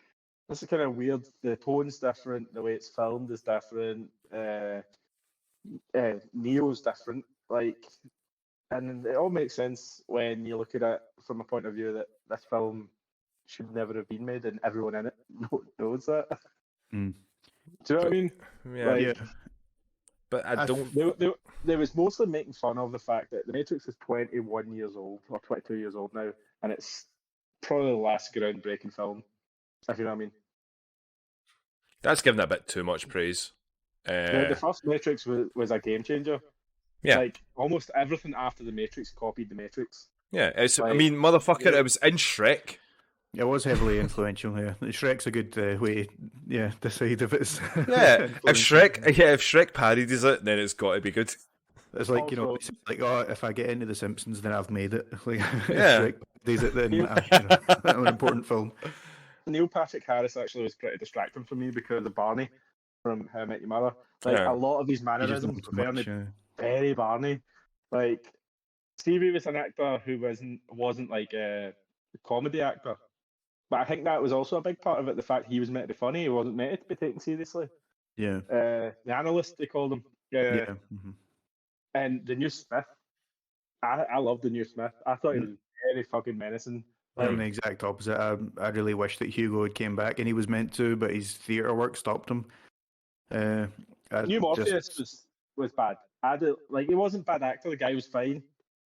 Speaker 3: this is kind of weird. The tone's different. The way it's filmed is different. Neo's different. Like, and it all makes sense when you look at it from a point of view that this film should never have been made, and everyone in it knows that.
Speaker 1: Mm.
Speaker 3: Do you know what I mean?
Speaker 2: Yeah,
Speaker 3: Like,
Speaker 1: Yeah.
Speaker 2: but I don't.
Speaker 3: They was mostly making fun of the fact that The Matrix is 21 years old, or 22 years old now, and it's probably the last groundbreaking film, if you know what I mean.
Speaker 2: That's giving it a bit too much praise.
Speaker 3: The first Matrix was a game changer.
Speaker 2: Yeah.
Speaker 3: Like, almost everything after The Matrix copied The Matrix.
Speaker 2: Yeah, it's. I
Speaker 3: Like,
Speaker 2: mean, motherfucker,
Speaker 3: yeah.
Speaker 2: it was in Shrek.
Speaker 1: It was heavily influential. Yeah, Shrek's a good way. Yeah, decide if it's.
Speaker 2: Yeah, if
Speaker 1: influential.
Speaker 2: Shrek parodies it, then it's got to be good.
Speaker 1: It's like, you know,
Speaker 3: Also-
Speaker 1: it's like, oh, if I get into The Simpsons, then I've made it. Like, if
Speaker 2: Yeah.
Speaker 1: Shrek does it, then I'm an important film.
Speaker 3: Neil Patrick Harris actually was pretty distracting for me because of Barney from How I Met Your Mother. Like,
Speaker 2: Yeah.
Speaker 3: a lot of these
Speaker 1: He just
Speaker 3: mannerisms
Speaker 1: knows
Speaker 3: were
Speaker 1: much,
Speaker 3: very, very Barney. Like, Stevie was an actor who wasn't like a comedy actor. But I think that was also a big part of it, the fact he was meant to be funny, he wasn't meant to be taken seriously.
Speaker 1: Yeah.
Speaker 3: The analyst, they called him.
Speaker 1: Yeah. Mhm.
Speaker 3: And the new Smith, I love the new Smith. I thought he was very fucking menacing.
Speaker 1: I'm the exact opposite. I really wish that Hugo had came back, and he was meant to, but his theatre work stopped him.
Speaker 3: New Morpheus was bad. He wasn't a bad actor. The guy was fine.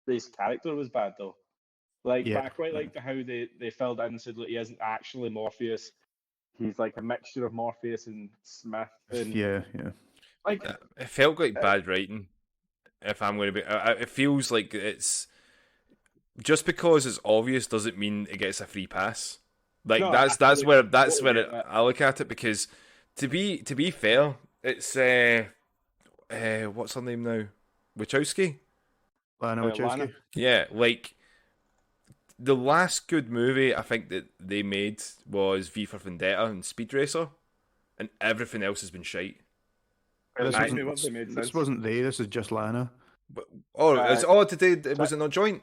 Speaker 3: His character was bad though. Like,
Speaker 1: Yeah.
Speaker 3: but I quite liked how they filled in and said that he isn't actually Morpheus. He's like a mixture of Morpheus and Smith. And
Speaker 1: Yeah.
Speaker 3: like,
Speaker 2: It felt like bad writing. If I'm going to be, it feels like it's just because it's obvious doesn't mean it gets a free pass. Like
Speaker 3: No,
Speaker 2: that's
Speaker 3: absolutely.
Speaker 2: where
Speaker 3: Totally get that.
Speaker 2: I look at it, because to be fair, it's what's her name now, Wachowski.
Speaker 1: Lana
Speaker 3: Lana.
Speaker 1: Wachowski.
Speaker 2: Yeah, like the last good movie I think that they made was V for Vendetta and Speed Racer, and everything else has been shite.
Speaker 1: This
Speaker 3: I
Speaker 1: wasn't,
Speaker 3: knew what they made
Speaker 1: this
Speaker 3: sense.
Speaker 1: wasn't they. This is just Lana.
Speaker 2: But was it not joint?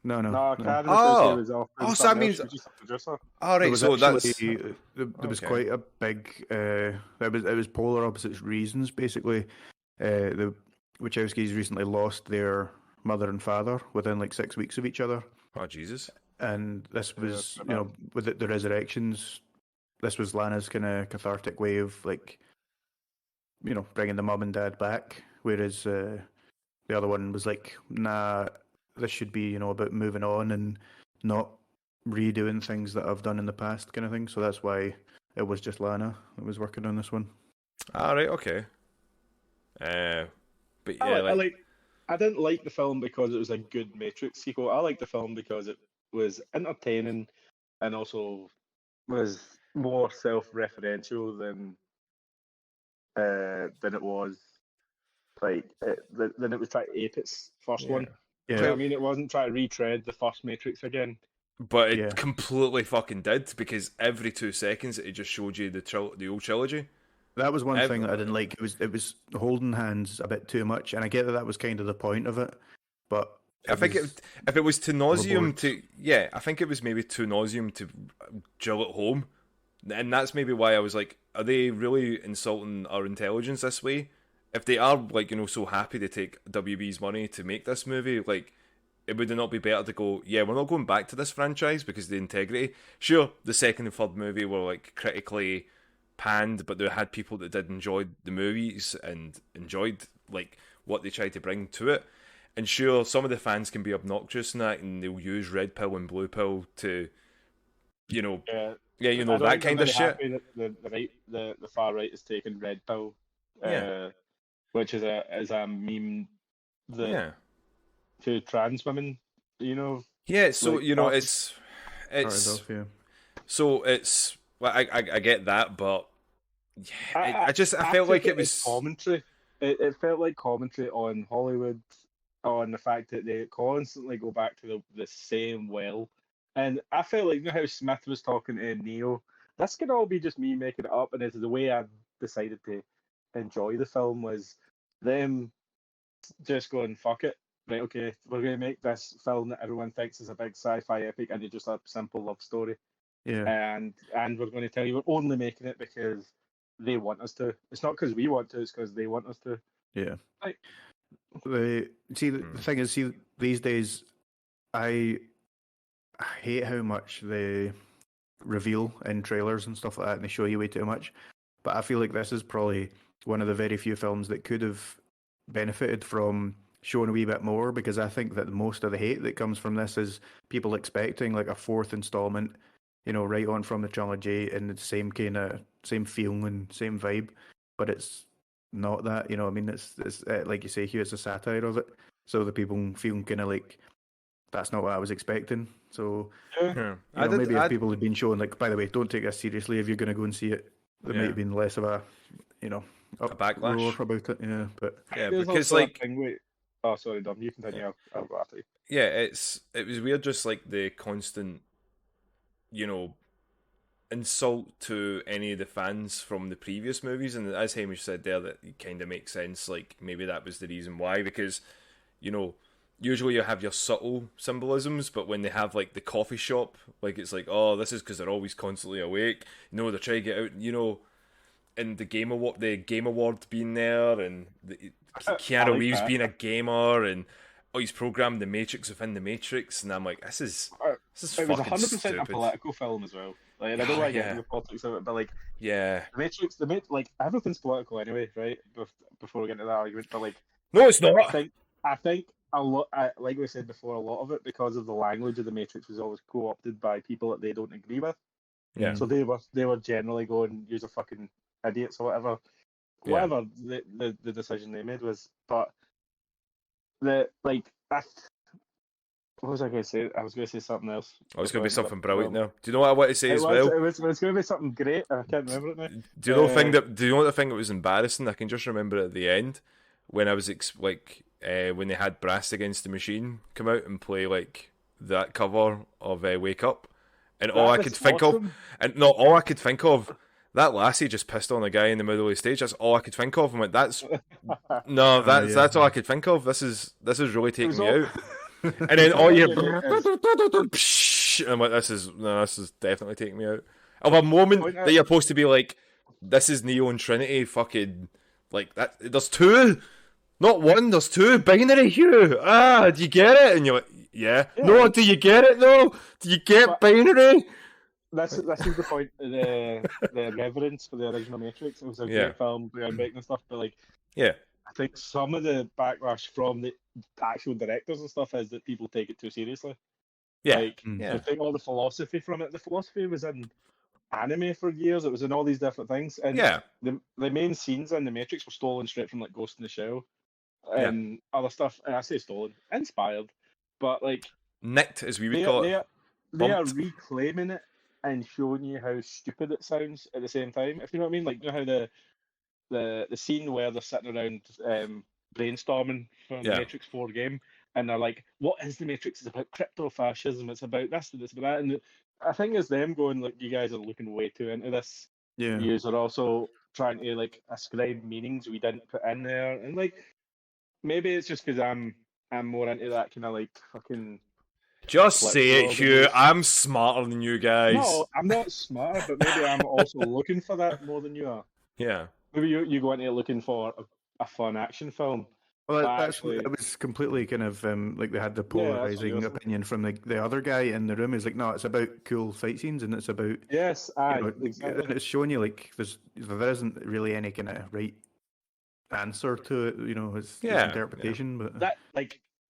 Speaker 1: No.
Speaker 3: No, Karen
Speaker 2: Oh.
Speaker 3: says he was off.
Speaker 2: Oh, so that means-
Speaker 3: She was just a producer.
Speaker 2: All
Speaker 1: There
Speaker 2: right,
Speaker 1: was
Speaker 2: so that's
Speaker 1: actually there was
Speaker 2: okay.
Speaker 1: quite a big. It was polar opposite reasons basically. The Wachowskis recently lost their mother and father within like 6 weeks of each other,
Speaker 2: oh Jesus.
Speaker 1: and this was
Speaker 3: Yeah,
Speaker 1: with the resurrections. This was Lana's kind of cathartic way of like, bringing the mum and dad back, whereas the other one was like, nah, this should be about moving on and not redoing things that I've done in the past, kind of thing. So that's why it was just Lana that was working on this one.
Speaker 2: All right, okay. But yeah,
Speaker 3: I didn't like the film because it was a good Matrix sequel. I liked the film because it was entertaining and also was more self-referential than it was than it was trying to ape its first one.
Speaker 1: Yeah.
Speaker 3: Do you know what I mean? It wasn't trying to retread the first Matrix again.
Speaker 2: but it
Speaker 1: Yeah.
Speaker 2: completely fucking did, because every 2 seconds it just showed you the old trilogy.
Speaker 1: That was one thing that I didn't like. It was holding hands a bit too much, and I get that was kind of the point of it. But
Speaker 2: I think if it was to nauseum
Speaker 1: overboard.
Speaker 2: I think it was maybe too nauseum to drill it home, and that's maybe why I was like, are they really insulting our intelligence this way? If they are so happy to take WB's money to make this movie, like, it would not be better to go, yeah, we're not going back to this franchise because of the integrity. Sure, the second and third movie were like critically panned, but they had people that did enjoy the movies and enjoyed like what they tried to bring to it. And sure, some of the fans can be obnoxious in that, and they'll use red pill and blue pill to,
Speaker 3: Yeah,
Speaker 2: that
Speaker 3: I don't
Speaker 2: kind
Speaker 3: think
Speaker 2: of
Speaker 3: they're
Speaker 2: shit.
Speaker 3: happy that the far right is taking red pill,
Speaker 2: Yeah.
Speaker 3: which is a meme that
Speaker 2: Yeah.
Speaker 3: to trans women.
Speaker 2: Yeah, so
Speaker 3: Like,
Speaker 2: it's
Speaker 1: started off, yeah.
Speaker 2: so it's well, I get that, but I
Speaker 3: I
Speaker 2: felt like
Speaker 3: took
Speaker 2: it was
Speaker 3: as commentary. It felt like commentary on Hollywood, on the fact that they constantly go back to the same well. And I felt like, how Smith was talking to Neo, this could all be just me making it up, and it's the way I decided to enjoy the film was them just going, fuck it. Right, okay, we're going to make this film that everyone thinks is a big sci-fi epic, and it's just a simple love story.
Speaker 1: Yeah.
Speaker 3: And we're going to tell you we're only making it because they want us to. It's not because we want to, it's because they want us to.
Speaker 1: Yeah.
Speaker 3: Like,
Speaker 1: The thing is, these days, I hate how much they reveal in trailers and stuff like that, and they show you way too much. But I feel like this is probably one of the very few films that could have benefited from showing a wee bit more, because I think that most of the hate that comes from this is people expecting like a fourth installment, right on from the trilogy in the same kind of same feel and same vibe, but it's not that. I mean, it's like you say, Hugh, it's a satire of it, so the people feel kind of like that's not what I was expecting. So,
Speaker 2: Yeah.
Speaker 1: maybe if people had been shown, like, by the way, don't take this seriously if you're going to go and see it, there might have been less of a
Speaker 2: backlash
Speaker 1: about it. Yeah, but
Speaker 2: because like,
Speaker 3: oh, sorry, Dom, you continue. I'll go after you.
Speaker 2: Yeah, it was weird, just like the constant, insult to any of the fans from the previous movies, and as Hamish said there, that kind of makes sense. Like maybe that was the reason why, because usually you have your subtle symbolisms, but when they have like the coffee shop, like it's like, oh, this is because they're always constantly awake. They're trying to get out. And the Game Award being there, and Keanu Reeves being a gamer, and he's programmed the Matrix within the Matrix, and I'm like, this is
Speaker 3: it was
Speaker 2: fucking
Speaker 3: 100%
Speaker 2: stupid.
Speaker 3: a political film as well. Like, I don't like getting the politics of it, but like,
Speaker 2: yeah,
Speaker 3: the Matrix, like everything's political anyway, right? Before we get into that argument, but like,
Speaker 2: no, it's not.
Speaker 3: I think a lot, like we said before, a lot of it because of the language of the Matrix was always co-opted by people that they don't agree with.
Speaker 2: Yeah.
Speaker 3: So they were generally going, use a fucking idiots or whatever.
Speaker 2: Yeah.
Speaker 3: Whatever the decision they made was, but what was I going to say? I was going to say something else.
Speaker 2: Oh, it's going to be something brilliant now. Do you know what I want to say as well?
Speaker 3: It was going to be something great. I can't remember it now.
Speaker 2: Do you know the thing that was embarrassing? I can just remember at the end when I was when they had Brass Against the Machine come out and play like that cover of Wake Up, and all I could think of, that lassie just pissed on a guy in the middle of the stage. That's all I could think of. I went, that's all I could think of. This is really taking me out. And then all you hear, and I'm like, this is definitely taking me out. Of a moment that you're supposed to be like, this is Neo and Trinity, fucking like that. There's two, not one. There's two. Binary, Hugh. Do you get it? And you're like, yeah. No, do you get it though? Do you get binary?
Speaker 3: This is the point. The reverence for the original Matrix. It was a great film, groundbreaking and stuff. But like, I think some of the backlash from the actual directors and stuff is that people take it too seriously. I think all the philosophy from it. The philosophy was in anime for years. It was in all these different things. And the main scenes in the Matrix were stolen straight from like Ghost in the Shell and other stuff. And I say stolen, inspired, but like
Speaker 2: nicked, as we would call it.
Speaker 3: They are reclaiming it and showing you how stupid it sounds at the same time. If you know what I mean, like how the scene where they're sitting around brainstorming for the Matrix 4 game, and they're like, what is the Matrix? It's about crypto-fascism, it's about this and this and that. And I think it's them going, like, you guys are looking way too into this.
Speaker 1: Yeah.
Speaker 3: You are also trying to like ascribe meanings we didn't put in there. And like, maybe it's just because I'm more into that kind of like fucking...
Speaker 2: Just say it, Hugh. I'm smarter than you guys.
Speaker 3: No, I'm not smarter, but maybe I'm also looking for that more than you are.
Speaker 2: Yeah.
Speaker 3: Maybe you go into looking for a fun action film.
Speaker 1: Well, it was completely kind of like they had the polarizing opinion from the other guy in the room. He's like, no, it's about cool fight scenes, and it's about
Speaker 3: exactly.
Speaker 1: And it's showing you like there isn't really any kind of right answer to it. It's interpretation. But
Speaker 3: that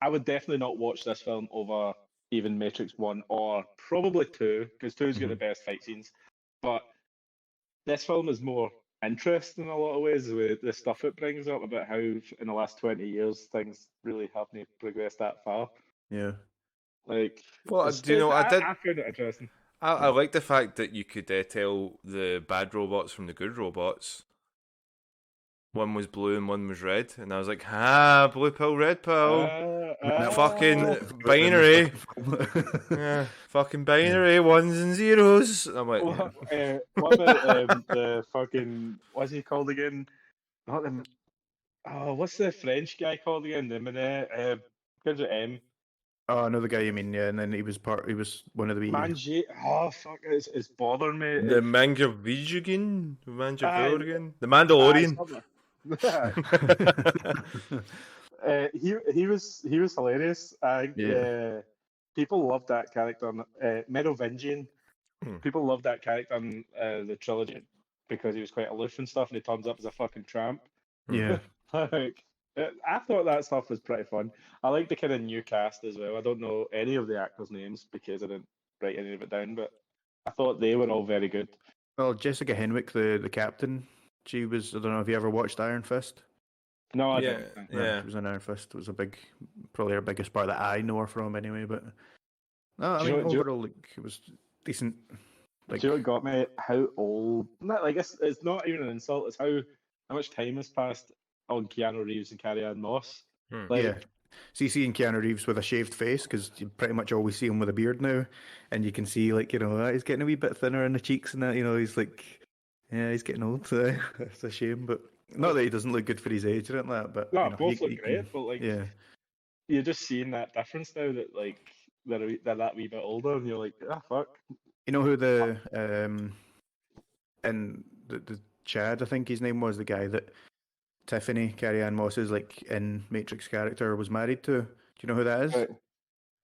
Speaker 3: I would definitely not watch this film over even Matrix 1 or probably 2, because 2's got the best fight scenes. But this film is more interesting in a lot of ways with the stuff it brings up about how in the last 20 years things really haven't progressed that far.
Speaker 1: Yeah.
Speaker 3: Like,
Speaker 2: well, do you know, I
Speaker 3: found it interesting.
Speaker 2: I like the fact that you could tell the bad robots from the good robots. One was blue and one was red, and I was like, blue pill, red pill. Fucking binary. Fucking binary, ones and zeros. I'm like,
Speaker 3: what about the fucking, what's he called again? Not them. Oh, what's the French guy called again? The begins with M.
Speaker 1: Oh, I know the guy you mean, yeah. And then he was one of the wee.
Speaker 3: Oh fuck, it's bothering me.
Speaker 2: The Mangavigan? The
Speaker 3: It's
Speaker 2: Mandalorian?
Speaker 3: not he was hilarious. I think
Speaker 1: Yeah.
Speaker 3: people love that character. Merovingian.
Speaker 2: Hmm.
Speaker 3: People love that character in the trilogy because he was quite aloof and stuff, and he turns up as a fucking tramp.
Speaker 1: Yeah.
Speaker 3: Like, I thought that stuff was pretty fun. I like the kind of new cast as well. I don't know any of the actors' names because I didn't write any of it down, but I thought they were all very good.
Speaker 1: Well, Jessica Henwick, the captain, she was. I don't know if you ever watched Iron Fist.
Speaker 3: No, I
Speaker 2: Yeah,
Speaker 3: don't.
Speaker 2: yeah.
Speaker 1: She was in Iron Fist. It was probably her biggest part that I know her from anyway. But no, I
Speaker 3: Do you
Speaker 1: mean
Speaker 3: know-
Speaker 1: overall, like it was decent. Like,
Speaker 3: Do you know what got me? How old? Not like it's not even an insult. It's how much time has passed on Keanu Reeves and Carrie Ann Moss. Like,
Speaker 1: yeah. So you see in Keanu Reeves with a shaved face because you pretty much always see him with a beard now, and you can see like he's getting a wee bit thinner in the cheeks and that. He's like, yeah, he's getting old. So it's a shame, but not that he doesn't look good for his age or anything like that. But
Speaker 3: no, both look great, but like,
Speaker 1: yeah.
Speaker 3: you're just seeing that difference now that like they're that wee bit older, and you're like, fuck.
Speaker 1: You know who and the Chad, I think his name was, the guy that Tiffany, Carrie Ann Moss's like in Matrix character was married to. Do you know who that is?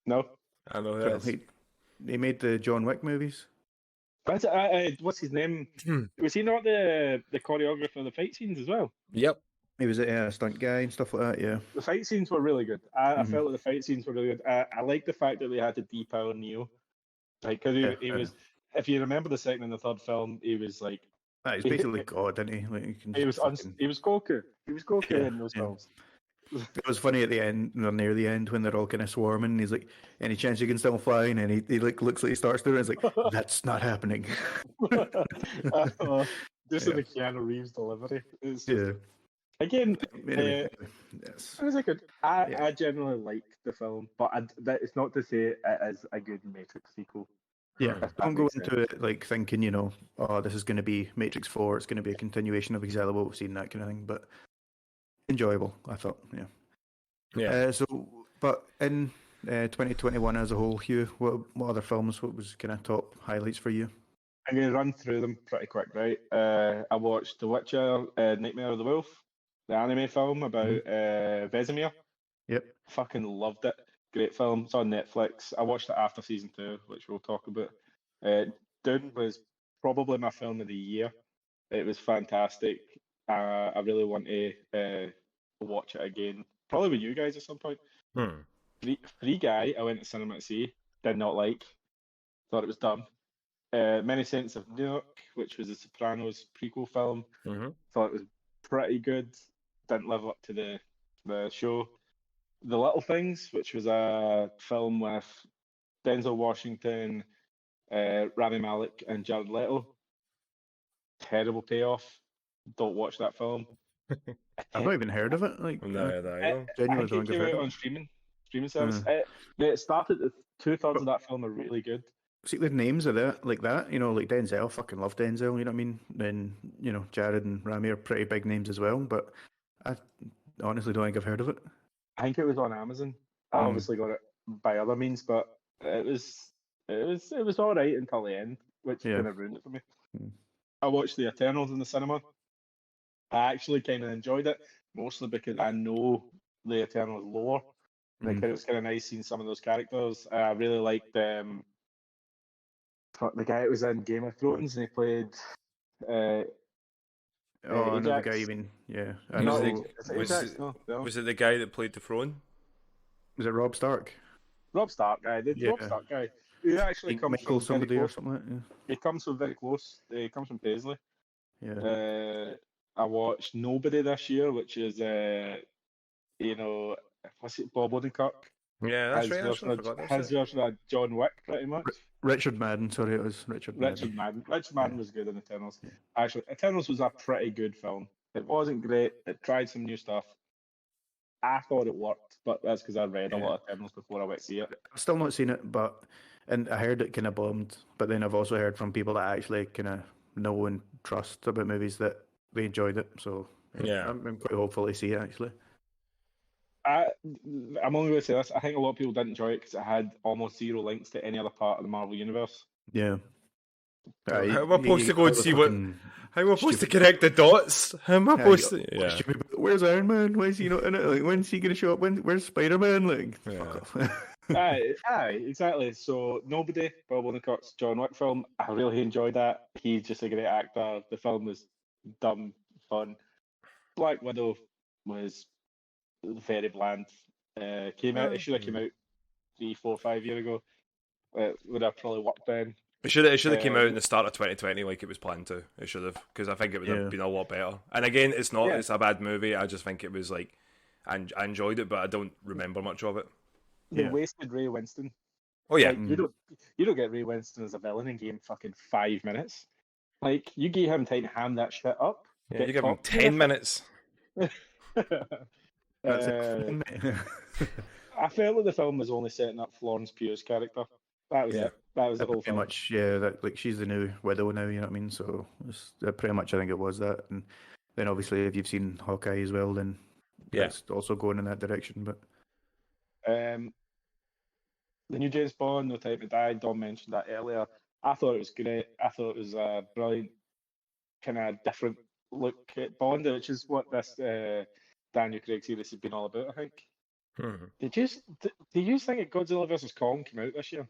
Speaker 3: No.
Speaker 2: I know
Speaker 1: Well,
Speaker 2: that.
Speaker 1: he made the John Wick movies.
Speaker 3: What's his name? Was he not the choreographer of the fight scenes as well?
Speaker 2: Yep.
Speaker 1: He was a stunt guy and stuff like that. Yeah.
Speaker 3: The fight scenes were really good. I felt like the fight scenes were really good. I like the fact that they had to depower Neo. Like, because he was, if you remember the second and the third film, he was like,
Speaker 1: he's basically God, didn't he? Like,
Speaker 3: he was Goku. He was Goku in those films.
Speaker 1: It was funny at the end, or near the end, when they're all kind of swarming. And he's like, "Any chance you can still fly?" And he like looks like he starts doing it. It's like, that's not happening.
Speaker 3: Just in the Keanu Reeves delivery.
Speaker 1: Yeah.
Speaker 3: Again,
Speaker 1: yes.
Speaker 3: it was a good. I generally liked the film, but it's not to say it is a good Matrix sequel.
Speaker 1: Yeah, don't go into it like thinking, oh, this is going to be Matrix 4. It's going to be a continuation of exactly what we've seen, that kind of thing. But enjoyable, I thought. Yeah.
Speaker 2: Yeah.
Speaker 1: But in 2021 as a whole, Hugh, what other films? What was kind of top highlights for you?
Speaker 3: I'm going to run through them pretty quick, right? I watched The Witcher, Nightmare of the Wolf, the anime film about Vesemir.
Speaker 1: Yep.
Speaker 3: Fucking loved it. Great film. It's on Netflix. I watched it after season 2, which we'll talk about. Dune was probably my film of the year. It was fantastic. I really want to watch it again. Probably with you guys at some point. Free Guy, I went to cinema to see. Did not like. Thought it was dumb. Many Saints of Newark, which was a Sopranos prequel film. Thought it was pretty good. Didn't live up to the show. The Little Things, which was a film with Denzel Washington, Rami Malek, and Jared Leto. Terrible payoff. Don't watch that film.
Speaker 1: I've not even heard of it. Like,
Speaker 3: I
Speaker 1: genuinely
Speaker 3: think it came out on streaming service. It started. 2/3 of that film are really good.
Speaker 1: See, with names of that, like Denzel, fucking love Denzel, you know what I mean? Then, Jared and Rami are pretty big names as well, but I honestly don't think I've heard of it.
Speaker 3: I think it was on Amazon. I obviously got it by other means, but it was all right until the end, which kind of ruined it for me. I watched The Eternals in the cinema. I actually kind of enjoyed it, mostly because I know The Eternals lore. Like, it was kind of nice seeing some of those characters. I really liked the guy that was in Game of Thrones, and he played.
Speaker 1: I know the guy you mean. Yeah, I
Speaker 2: Was
Speaker 1: know.
Speaker 2: Was it the guy that played the throne?
Speaker 1: Was it Rob Stark?
Speaker 3: Rob Stark guy. Rob Stark guy. He actually comes from
Speaker 1: somebody
Speaker 3: very
Speaker 1: or
Speaker 3: close.
Speaker 1: something like that. Yeah.
Speaker 3: He comes from very close. He comes from Paisley.
Speaker 1: Yeah.
Speaker 3: I watched Nobody this year, which is what's it, Bob Odenkirk.
Speaker 2: Yeah, that's right.
Speaker 3: His version of John Wick, pretty much.
Speaker 1: Richard Madden, sorry, it was Richard Madden.
Speaker 3: Richard Madden was good in Eternals. Yeah. Actually, Eternals was a pretty good film. It wasn't great. It tried some new stuff. I thought it worked, but that's because I read a lot of Eternals before I went to see it.
Speaker 1: I've still not seen it, and I heard it kind of bombed. But then I've also heard from people that actually kind of know and trust about movies that they enjoyed it. So I'm quite hopeful to see it actually.
Speaker 3: I'm only going to say this. I think a lot of people didn't enjoy it because it had almost zero links to any other part of the Marvel universe.
Speaker 1: Yeah.
Speaker 2: How am I supposed to go and see what? How am I supposed to
Speaker 1: stupid.
Speaker 2: connect the dots? How am I supposed to? Yeah.
Speaker 1: Stupid. Where's Iron Man? Why is he not in it? Like, when's he gonna show up? Where's Spider-Man? Like, fuck off.
Speaker 3: Aye, exactly. So Nobody, Bob Winnicott's John Wick film. I really enjoyed that. He's just a great actor. The film was dumb fun. Black Widow was very bland. Came out. It should have came out 3, 4, 5 years ago. It would have probably worked then.
Speaker 2: It should have came out in the start of 2020 like it was planned to. It should have, because I think it would have been a lot better. And again, it's not. It's a bad movie. I just think it was like, I enjoyed it, but I don't remember much of it.
Speaker 3: They wasted Ray Winston.
Speaker 2: Oh yeah,
Speaker 3: like, you don't get Ray Winston as a villain in game fucking 5 minutes. Like, you give him time to ham that shit up.
Speaker 2: Yeah, you give him 10 minutes.
Speaker 1: That's it.
Speaker 3: I felt like the film was only setting up Florence Pugh's character. That was it. That was the whole
Speaker 1: pretty much, that like she's the new widow now. You know what I mean? So it's, pretty much, I think it was that. And then obviously, if you've seen Hawkeye as well, then it's also going in that direction. But
Speaker 3: the new James Bond, No Time to Die. Dom mentioned that earlier. I thought it was great. I thought it was a brilliant, kind of different look at Bond, which is what this Daniel Craig series has been all about, I think. Did you think that Godzilla vs. Kong came out this year?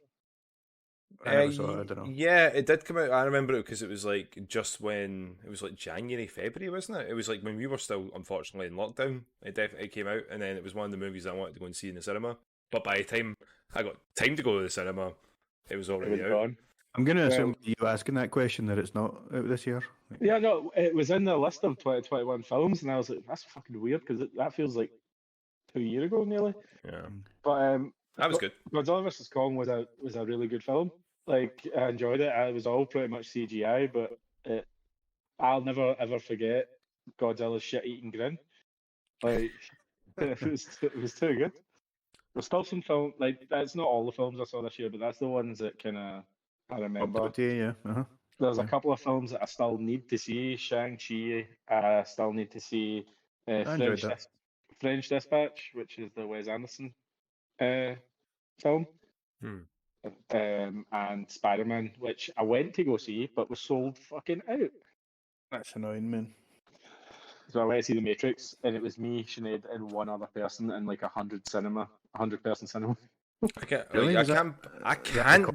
Speaker 1: I never saw it, I don't know.
Speaker 2: Yeah, it did come out. I remember it because it was like just when it was like January, February, wasn't it? It was like when we were still unfortunately in lockdown. It definitely came out, and then it was one of the movies I wanted to go and see in the cinema. But by the time I got time to go to the cinema, it was already out.
Speaker 3: Gone.
Speaker 1: I'm going to assume you asking that question that it's not out this year.
Speaker 3: Yeah, no, it was in the list of 2021 films, and I was like, that's fucking weird because that feels like 2 years ago nearly.
Speaker 2: Yeah,
Speaker 3: but
Speaker 2: that was good.
Speaker 3: Godzilla vs. Kong was a really good film. Like, I enjoyed it. It was all pretty much CGI, but I'll never ever forget Godzilla's shit-eating grin. Like, it was too good. There's still some film, like, that's not all the films I saw this year, but that's the ones that kind of I remember. There's a couple of films that I still need to see. Shang-Chi, I still need to see French Dispatch, which is the Wes Anderson film. And Spiderman, which I went to go see, but was sold fucking out.
Speaker 1: That's annoying, man.
Speaker 3: So I went to see The Matrix, and it was me, Sinead, and one other person in like 100-person cinema.
Speaker 2: I can't
Speaker 1: Really?
Speaker 2: believe.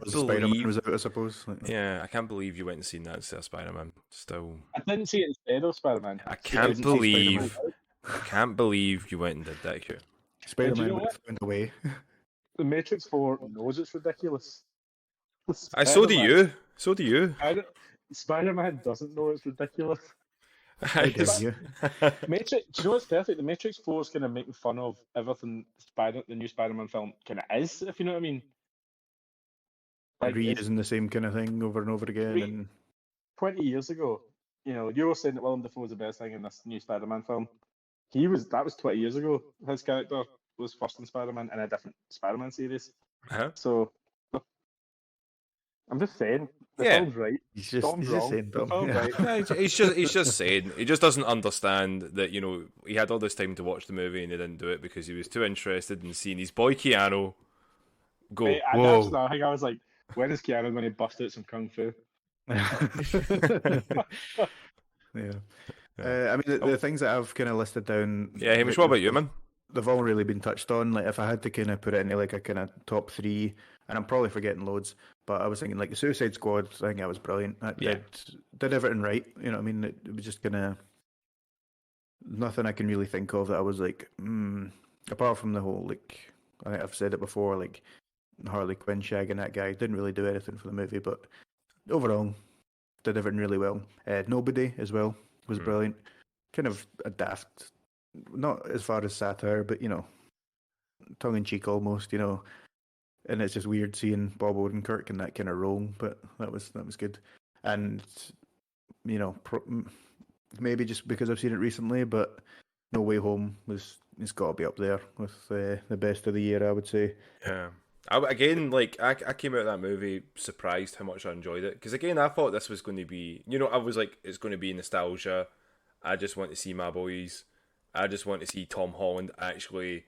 Speaker 1: Spider-Man was out, I suppose.
Speaker 2: Yeah, I can't believe you went and seen that instead of Spider-Man. Still,
Speaker 3: I didn't see it instead of Spider-Man.
Speaker 2: I can't believe you went and did that, Hugh.
Speaker 1: Spider-Man went away.
Speaker 3: The Matrix 4 knows it's ridiculous.
Speaker 2: So do you. So do you.
Speaker 3: Spider-Man doesn't know it's ridiculous.
Speaker 1: Matrix,
Speaker 3: do you know what's perfect? The Matrix 4 is kind of making fun of everything the new Spider-Man film kind of is, if you know what I mean.
Speaker 2: Like,
Speaker 1: reusing the same kind of thing over and over again. And
Speaker 3: 20 years ago, you were saying that Willem Dafoe was the best thing in this new Spider-Man film. That was 20 years ago. His character was first in Spider-Man in a different Spider-Man series. So I'm just saying, the film's right.
Speaker 1: He's just saying,
Speaker 2: right. He's just saying. He just doesn't understand that, he had all this time to watch the movie and he didn't do it because he was too interested in seeing his boy Keanu go.
Speaker 3: I think I was like, when is Keanu going to bust out some kung fu?
Speaker 1: Yeah. I mean, the things that I've kind of listed down.
Speaker 2: Yeah, Hamish, what about you, man?
Speaker 1: They've all really been touched on. Like, if I had to kind of put it into like a kind of top 3, and I'm probably forgetting loads, but I was thinking like the Suicide Squad. I think that was brilliant. That did everything right. You know what I mean? It was just kind of nothing I can really think of that I was like, apart from the whole, like, I think I've said it before, like Harley Quinn shagging that guy didn't really do anything for the movie, but overall did everything really well. Nobody as well was brilliant. Kind of a daft, not as far as satire, but tongue in cheek almost, and it's just weird seeing Bob Odenkirk in that kind of role, but that was good. And maybe just because I've seen it recently, but No Way Home it's got to be up there with the best of the year, I would say.
Speaker 2: Yeah. I came out of that movie surprised how much I enjoyed it, because again I thought this was going to be, I was like, it's going to be nostalgia. I just want to see my boys. I just want to see Tom Holland actually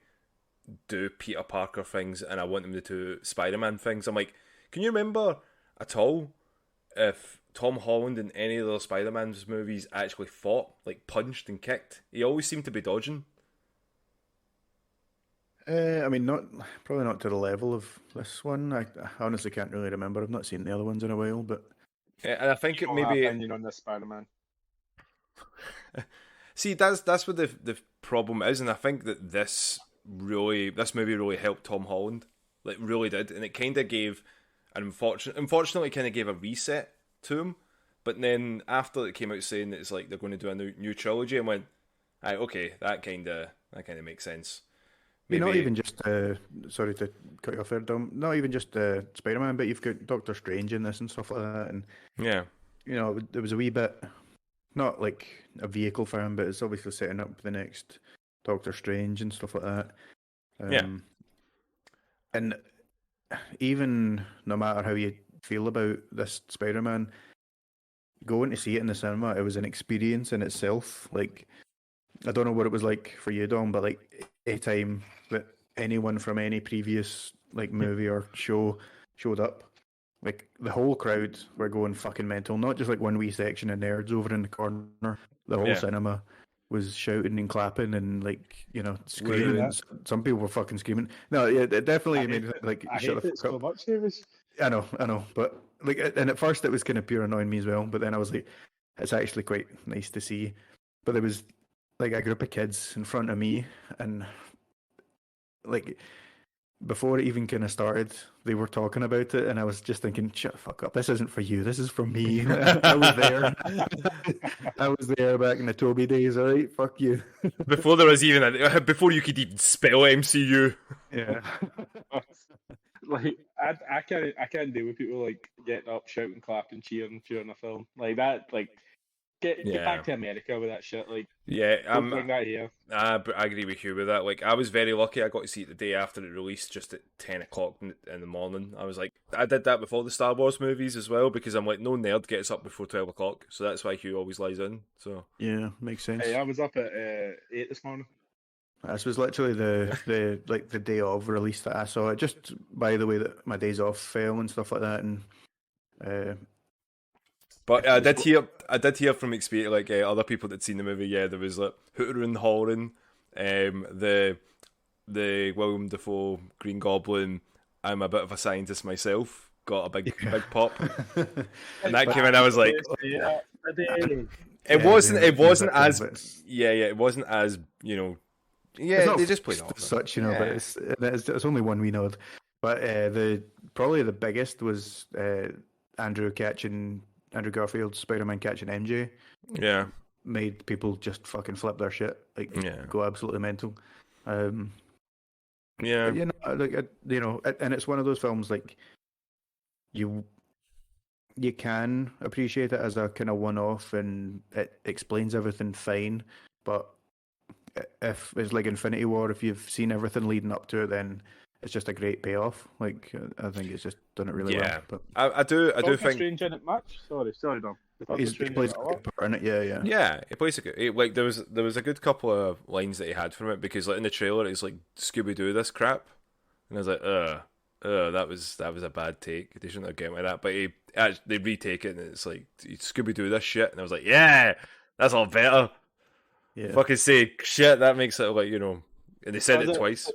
Speaker 2: do Peter Parker things and I want them to do Spider-Man things. I'm like, can you remember at all if Tom Holland in any of the Spider-Man's movies actually fought, like punched and kicked? He always seemed to be dodging.
Speaker 1: I mean, probably not to the level of this one. I honestly can't really remember. I've not seen the other ones in a while, but
Speaker 2: And I think it
Speaker 3: My
Speaker 2: maybe.
Speaker 3: opinion on this Spider-Man.
Speaker 2: See, that's what the problem is, and I think that this movie really helped Tom Holland, like really did, and it kind of gave unfortunately kind of gave a reset to him. But then after it came out saying that it's like they're going to do a new trilogy, I went, "Aye, okay, that kind of makes sense." Maybe...
Speaker 1: Not even just sorry to cut you off there, Dom. Not even just Spider-Man, but you've got Doctor Strange in this and stuff like that, and
Speaker 2: yeah,
Speaker 1: it was a wee bit. Not like a vehicle for him, but it's obviously setting up the next Doctor Strange and stuff like that. And even no matter how you feel about this Spider-Man, going to see it in the cinema, it was an experience in itself. Like, I don't know what it was like for you, Dom, but like any time that anyone from any previous like movie or show showed up, like, the whole crowd were going fucking mental. Not just like one wee section of nerds over in the corner. The whole cinema was shouting and clapping and, like, screaming. And some people were fucking screaming. No, yeah, it definitely made me like,
Speaker 3: I
Speaker 1: shut
Speaker 3: hate
Speaker 1: the
Speaker 3: it
Speaker 1: fuck
Speaker 3: so
Speaker 1: up.
Speaker 3: much, Davis.
Speaker 1: I know, but like, and at first it was kind of pure annoying me as well. But then I was like, it's actually quite nice to see. But there was like a group of kids in front of me, and like, before it even kind of started, they were talking about it, and I was just thinking, shut the fuck up, this isn't for you, this is for me. I was there. I was there back in the Toby days, alright? Fuck you.
Speaker 2: Before there was before you could even spell MCU.
Speaker 1: Yeah.
Speaker 3: Like, I can't deal with people like getting up, shouting, clapping, cheering during a film like that. Like, get back to America with that shit. Like, don't bring that here.
Speaker 2: I agree with you with that. Like, I was very lucky. I got to see it the day after it released, just at 10 o'clock in the morning. I was like, I did that with all the Star Wars movies as well, because I'm like, no nerd gets up before 12 o'clock, so that's why Hugh always lies in. So
Speaker 1: yeah, makes sense.
Speaker 3: Hey, I was up at 8 this morning.
Speaker 1: This was literally the day of release that I saw it. Just by the way that my days off fell and stuff like that, and
Speaker 2: but I did hear from experience, like, other people that'd seen the movie. Yeah, there was like hooter and hollering. The William Dafoe Green Goblin, I'm a bit of a scientist myself, got a big pop, and that came in. I was like, it wasn't as yeah, they just played off
Speaker 1: such, but it's only one we know. But probably the biggest was Andrew Garfield's Spider-Man catching MJ.
Speaker 2: Yeah,
Speaker 1: made people just fucking flip their shit, like, go absolutely mental. And it's one of those films, like, you can appreciate it as a kind of one-off and it explains everything fine, but if it's like Infinity War, if you've seen everything leading up to it, then it's just a great payoff. Like, I think it's just done it really well. But
Speaker 2: I do think
Speaker 3: Strange in it much. Sorry, Dom.
Speaker 1: He plays a good part in it. Yeah.
Speaker 2: He plays a good. Like, there was a good couple of lines that he had from it, because like in the trailer it's like, Scooby Doo this crap, and I was like, that was a bad take. They shouldn't have gone with that. But they retake it and it's like, Scooby Doo this shit, and I was like, yeah, that's all better. Yeah. Fucking say shit, that makes it like, and they said it twice.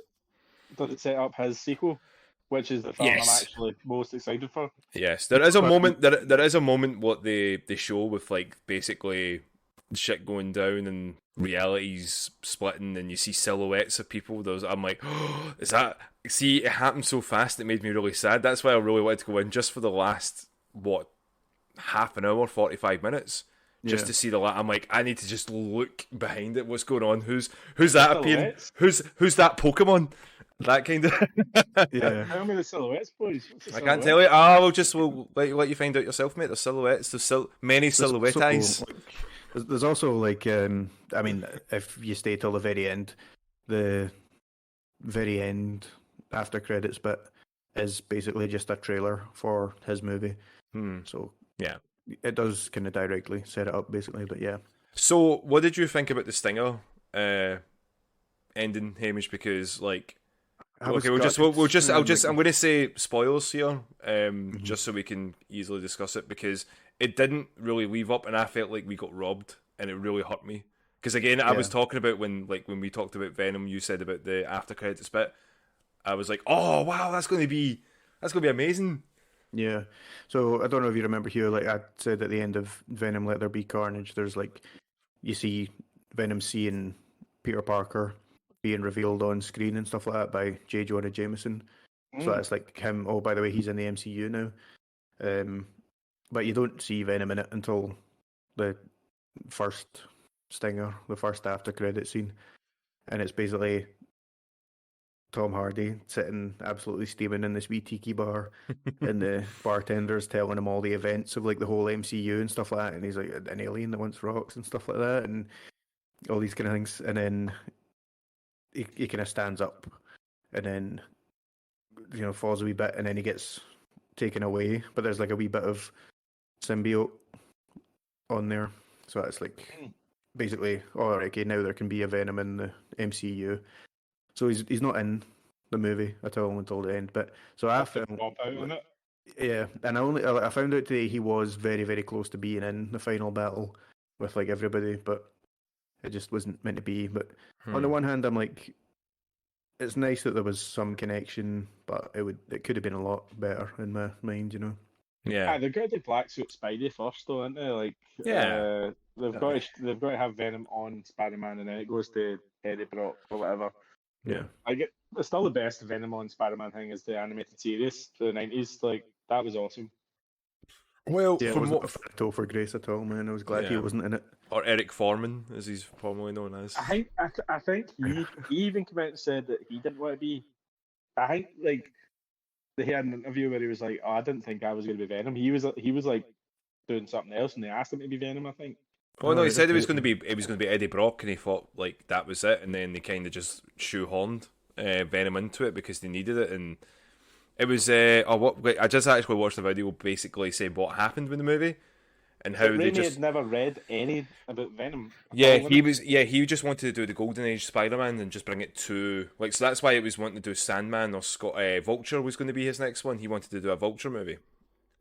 Speaker 3: Does it set up his sequel, which is the film I'm actually most excited for?
Speaker 2: Yes, there is a moment. There is a moment what they show with, like, basically shit going down and realities splitting, and you see silhouettes of people. I'm like, oh, is that? See, it happened so fast, it made me really sad. That's why I really wanted to go in just for the last half an hour, 45 minutes. Just to see the I'm like, I need to just look behind it. What's going on? Who's that appearing? Who's that Pokemon? That kind of.
Speaker 3: Yeah. Tell me the silhouettes, boys.
Speaker 2: I can't tell you. We'll let you find out yourself, mate. There's silhouettes. There's many silhouette eyes.
Speaker 1: There's also, like, I mean, if you stay till the very end after credits bit is basically just a trailer for his movie. So
Speaker 2: yeah.
Speaker 1: It does kind of directly set it up, basically, but yeah.
Speaker 2: So, what did you think about the Stinger ending, Hamish? Because, like, Okay, we'll just I'm going to say spoilers here, just so we can easily discuss it, because it didn't really leave up, and I felt like we got robbed, and it really hurt me. Because again, I was talking about when we talked about Venom, you said about the after credits bit. I was like, oh wow, that's going to be amazing.
Speaker 1: Yeah. So I don't know if you remember, Hugh, like I said at the end of Venom Let There Be Carnage, there's like, you see Venom seeing Peter Parker being revealed on screen and stuff like that by J. Jonah Jameson. So that's like him. Oh, by the way, he's in the MCU now. But you don't see Venom in it until the first stinger, the first after credit scene, and it's basically Tom Hardy sitting absolutely steaming in this wee tiki bar, and the bartender's telling him all the events of like the whole MCU and stuff like that, and he's like an alien that wants rocks and stuff like that, and all these kind of things, and then he kind of stands up, and then falls a wee bit, and then he gets taken away, but there's like a wee bit of symbiote on there, so that's like basically, okay, now there can be a Venom in the MCU. So he's not in the movie at all until the end. But so I found, yeah, and I found out today he was very, very close to being in the final battle with like everybody, but it just wasn't meant to be. But on the one hand, I'm like, it's nice that there was some connection, but it could have been a lot better in my mind,
Speaker 2: Yeah,
Speaker 3: they've got to do Black Suit Spidey first, though, aren't they? Like, they've got to have Venom on Spider-Man, and then it goes to Eddie Brock or whatever.
Speaker 2: Yeah,
Speaker 3: it's still the best Venom on Spider-Man thing is the animated series for the 90s. Like, that was awesome.
Speaker 2: Well,
Speaker 1: it wasn't a Topher Grace at all, man. I was glad he wasn't in it.
Speaker 2: Or Eric Foreman, as he's formerly known as.
Speaker 3: I think he even came out and said that he didn't want to be. I think like he had an interview where he was like, "Oh, I didn't think I was going to be Venom." He was like doing something else, and they asked him to be Venom, I think.
Speaker 2: Oh no, he said it was going to be Eddie Brock, and he thought like that was it, and then they kind of just shoehorned Venom into it because they needed it, and it was. I just actually watched the video, basically saying what happened with the movie, and how they just
Speaker 3: had never read any about Venom.
Speaker 2: He just wanted to do the Golden Age Spider-Man and just bring it to like. So that's why it was wanting to do Sandman or Vulture was going to be his next one. He wanted to do a Vulture movie,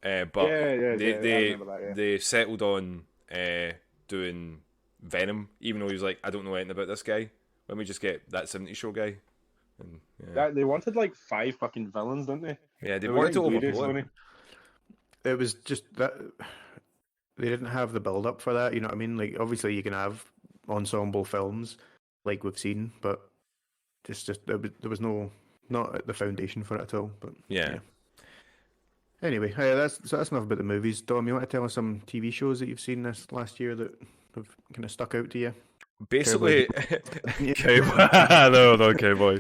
Speaker 2: but they settled on doing Venom, even though he was like, I don't know anything about this guy. Let me just get that 70s show guy. And,
Speaker 3: they wanted like 5 fucking villains, didn't they?
Speaker 2: Yeah, they wanted to overblow it.
Speaker 1: It was just that they didn't have the build up for that. You know what I mean? Like, obviously, you can have ensemble films like we've seen, but just there was not the foundation for it at all. But yeah. Anyway, that's enough about the movies. Dom, you want to tell us some TV shows that you've seen this last year that have kind of stuck out to you?
Speaker 2: Basically, Cowboy. No, Cowboy.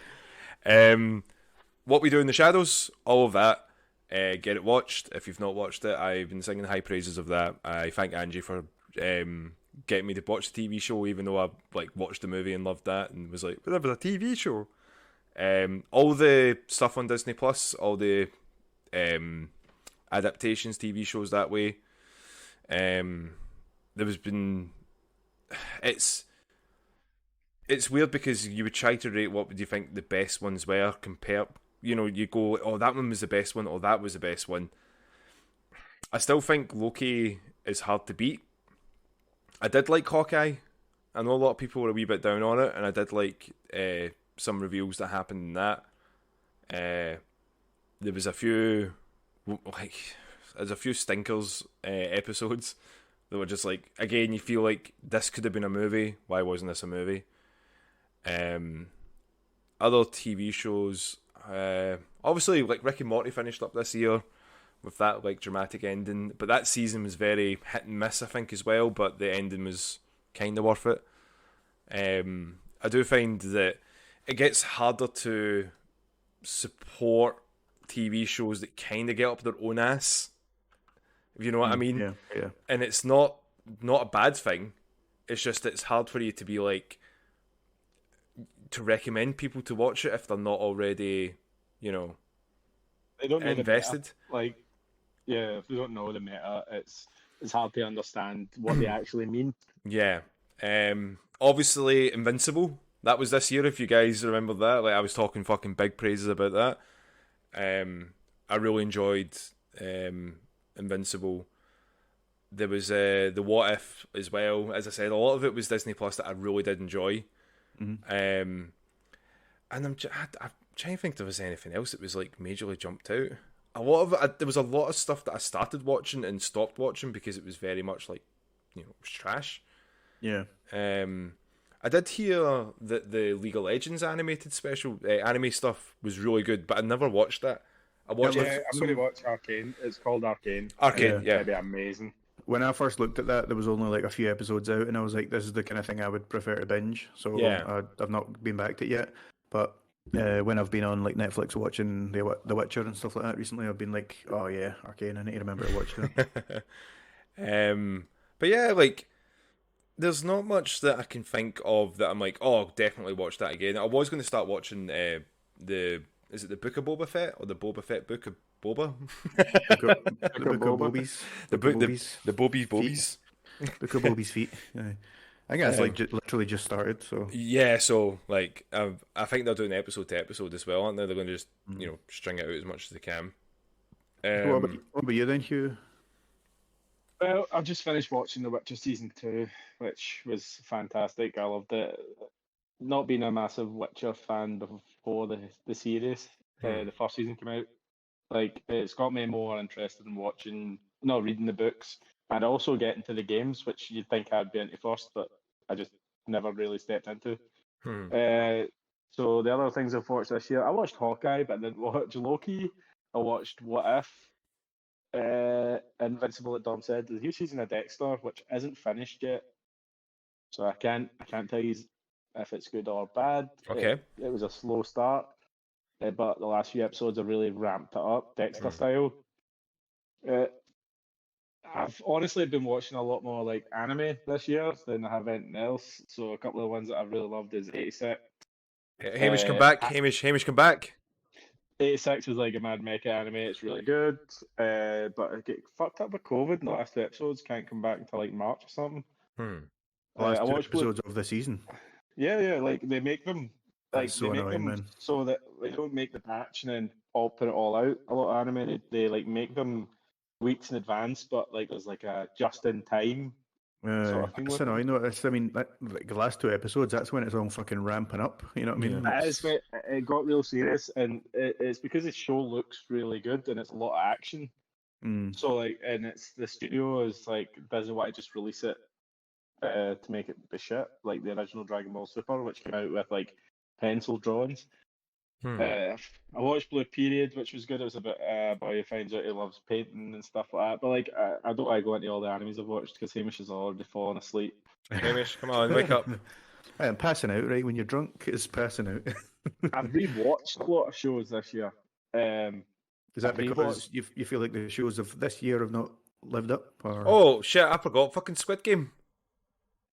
Speaker 2: What We Do in the Shadows, all of that. Get it watched. If you've not watched it, I've been singing high praises of that. I thank Angie for getting me to watch the TV show, even though I watched the movie and loved that, and was like, but that was a TV show. All the stuff on Disney Plus, all the adaptations, TV shows that way. It's weird because you would try to rate what would you think the best ones were compared. You go, oh, that one was the best one, or that was the best one. I still think Loki is hard to beat. I did like Hawkeye. I know a lot of people were a wee bit down on it, and I did like some reveals that happened in that. There was a few stinkers episodes that were just like, again, you feel like this could have been a movie. Why wasn't this a movie? Other TV shows, obviously, like Rick and Morty finished up this year with that dramatic ending, but that season was very hit and miss, I think, as well. But the ending was kind of worth it. I do find that it gets harder to support TV shows that kind of get up their own ass, if you know what I mean.
Speaker 1: Yeah.
Speaker 2: And it's not a bad thing. It's just it's hard for you to be like to recommend people to watch it if they're not already,
Speaker 3: they don't know
Speaker 2: invested.
Speaker 3: If they don't know the meta, it's hard to understand what they actually mean.
Speaker 2: Yeah. Obviously, Invincible That was this year, if you guys remember that. Like, I was talking fucking big praises about that. I really enjoyed Invincible. There was the What If as well. As I said, a lot of it was Disney Plus that I really did enjoy. And I'm trying to think if there was anything else that was like majorly jumped out. A lot of it, there was a lot of stuff that I started watching and stopped watching because it was very much like, it was trash.
Speaker 1: Yeah.
Speaker 2: I did hear that the League of Legends animated special anime stuff was really good, but I never watched that.
Speaker 3: I'm going to watch Arcane. It's called Arcane.
Speaker 2: Arcane, yeah.
Speaker 3: It'd be amazing.
Speaker 1: When I first looked at that, there was only like a few episodes out, and I was like, "This is the kind of thing I would prefer to binge." So I've not been back to it yet. But when I've been on like Netflix watching The Witcher and stuff like that recently, I've been like, "Oh yeah, Arcane. I need to remember to watch that."
Speaker 2: But yeah, like, there's not much that I can think of that I'm like, "Oh, definitely watch that again." I was going to start watching is it the Book of Boba Fett or the Boba Fett Book of Boba?
Speaker 1: The Book of Bobies.
Speaker 2: The Bobies.
Speaker 1: Book of Bobies feet. Yeah. I think that's like literally just started. So
Speaker 2: yeah, so like I think they're doing episode to episode as well, aren't they? They're going to just string it out as much as they can.
Speaker 1: What about you then, Hugh?
Speaker 3: Well, I've just finished watching The Witcher season 2, which was fantastic. I loved it. Not being a massive Witcher fan before the series, the first season came out, like it's got me more interested in reading the books, and also getting to the games, which you'd think I'd be into first, but I just never really stepped into. So the other things I've watched this year, I watched Hawkeye, but I didn't watch Loki. I watched What If, Invincible, like Dom said. The new season of Dexter, which isn't finished yet, so I can't tell you if it's good or bad.
Speaker 2: Okay.
Speaker 3: It was a slow start, but the last few episodes have really ramped it up, Dexter style. I've honestly been watching a lot more like anime this year than I have anything else. So a couple of ones that I've really loved is 86.
Speaker 2: Hamish, come back. Hamish, come back.
Speaker 3: 86 is like a mad mecha anime. It's really good, but it get fucked up with COVID. And the last 2 episodes can't come back until like March or something.
Speaker 1: Last 2 episodes of the season.
Speaker 3: Yeah, like they make them like
Speaker 1: That's so annoying, man.
Speaker 3: So that they don't make the patch and then all put it all out. A lot of anime they like make them weeks in advance, but like there's like a just in time sort of thing.
Speaker 1: That's annoying though. I mean, like the last 2 episodes, that's when it's all fucking ramping up. You know what I mean?
Speaker 3: It got real serious, and it's because the show looks really good and it's a lot of action. So like, and it's the studio is like doesn't want to just release it to make it the shit like the original Dragon Ball Super, which came out with like pencil drawings. I watched Blue Period, which was good. It was about a boy who finds out he loves painting and stuff like that. But like, I don't want to go into all the animes I've watched because Hamish has already fallen asleep.
Speaker 2: Hamish, come on, wake up.
Speaker 1: I'm passing out, right? When you're drunk, it's passing out.
Speaker 3: I've rewatched a lot of shows this year.
Speaker 1: Is that because you feel like the shows of this year have not lived up? Or?
Speaker 2: Oh shit! I forgot. Fucking Squid Game.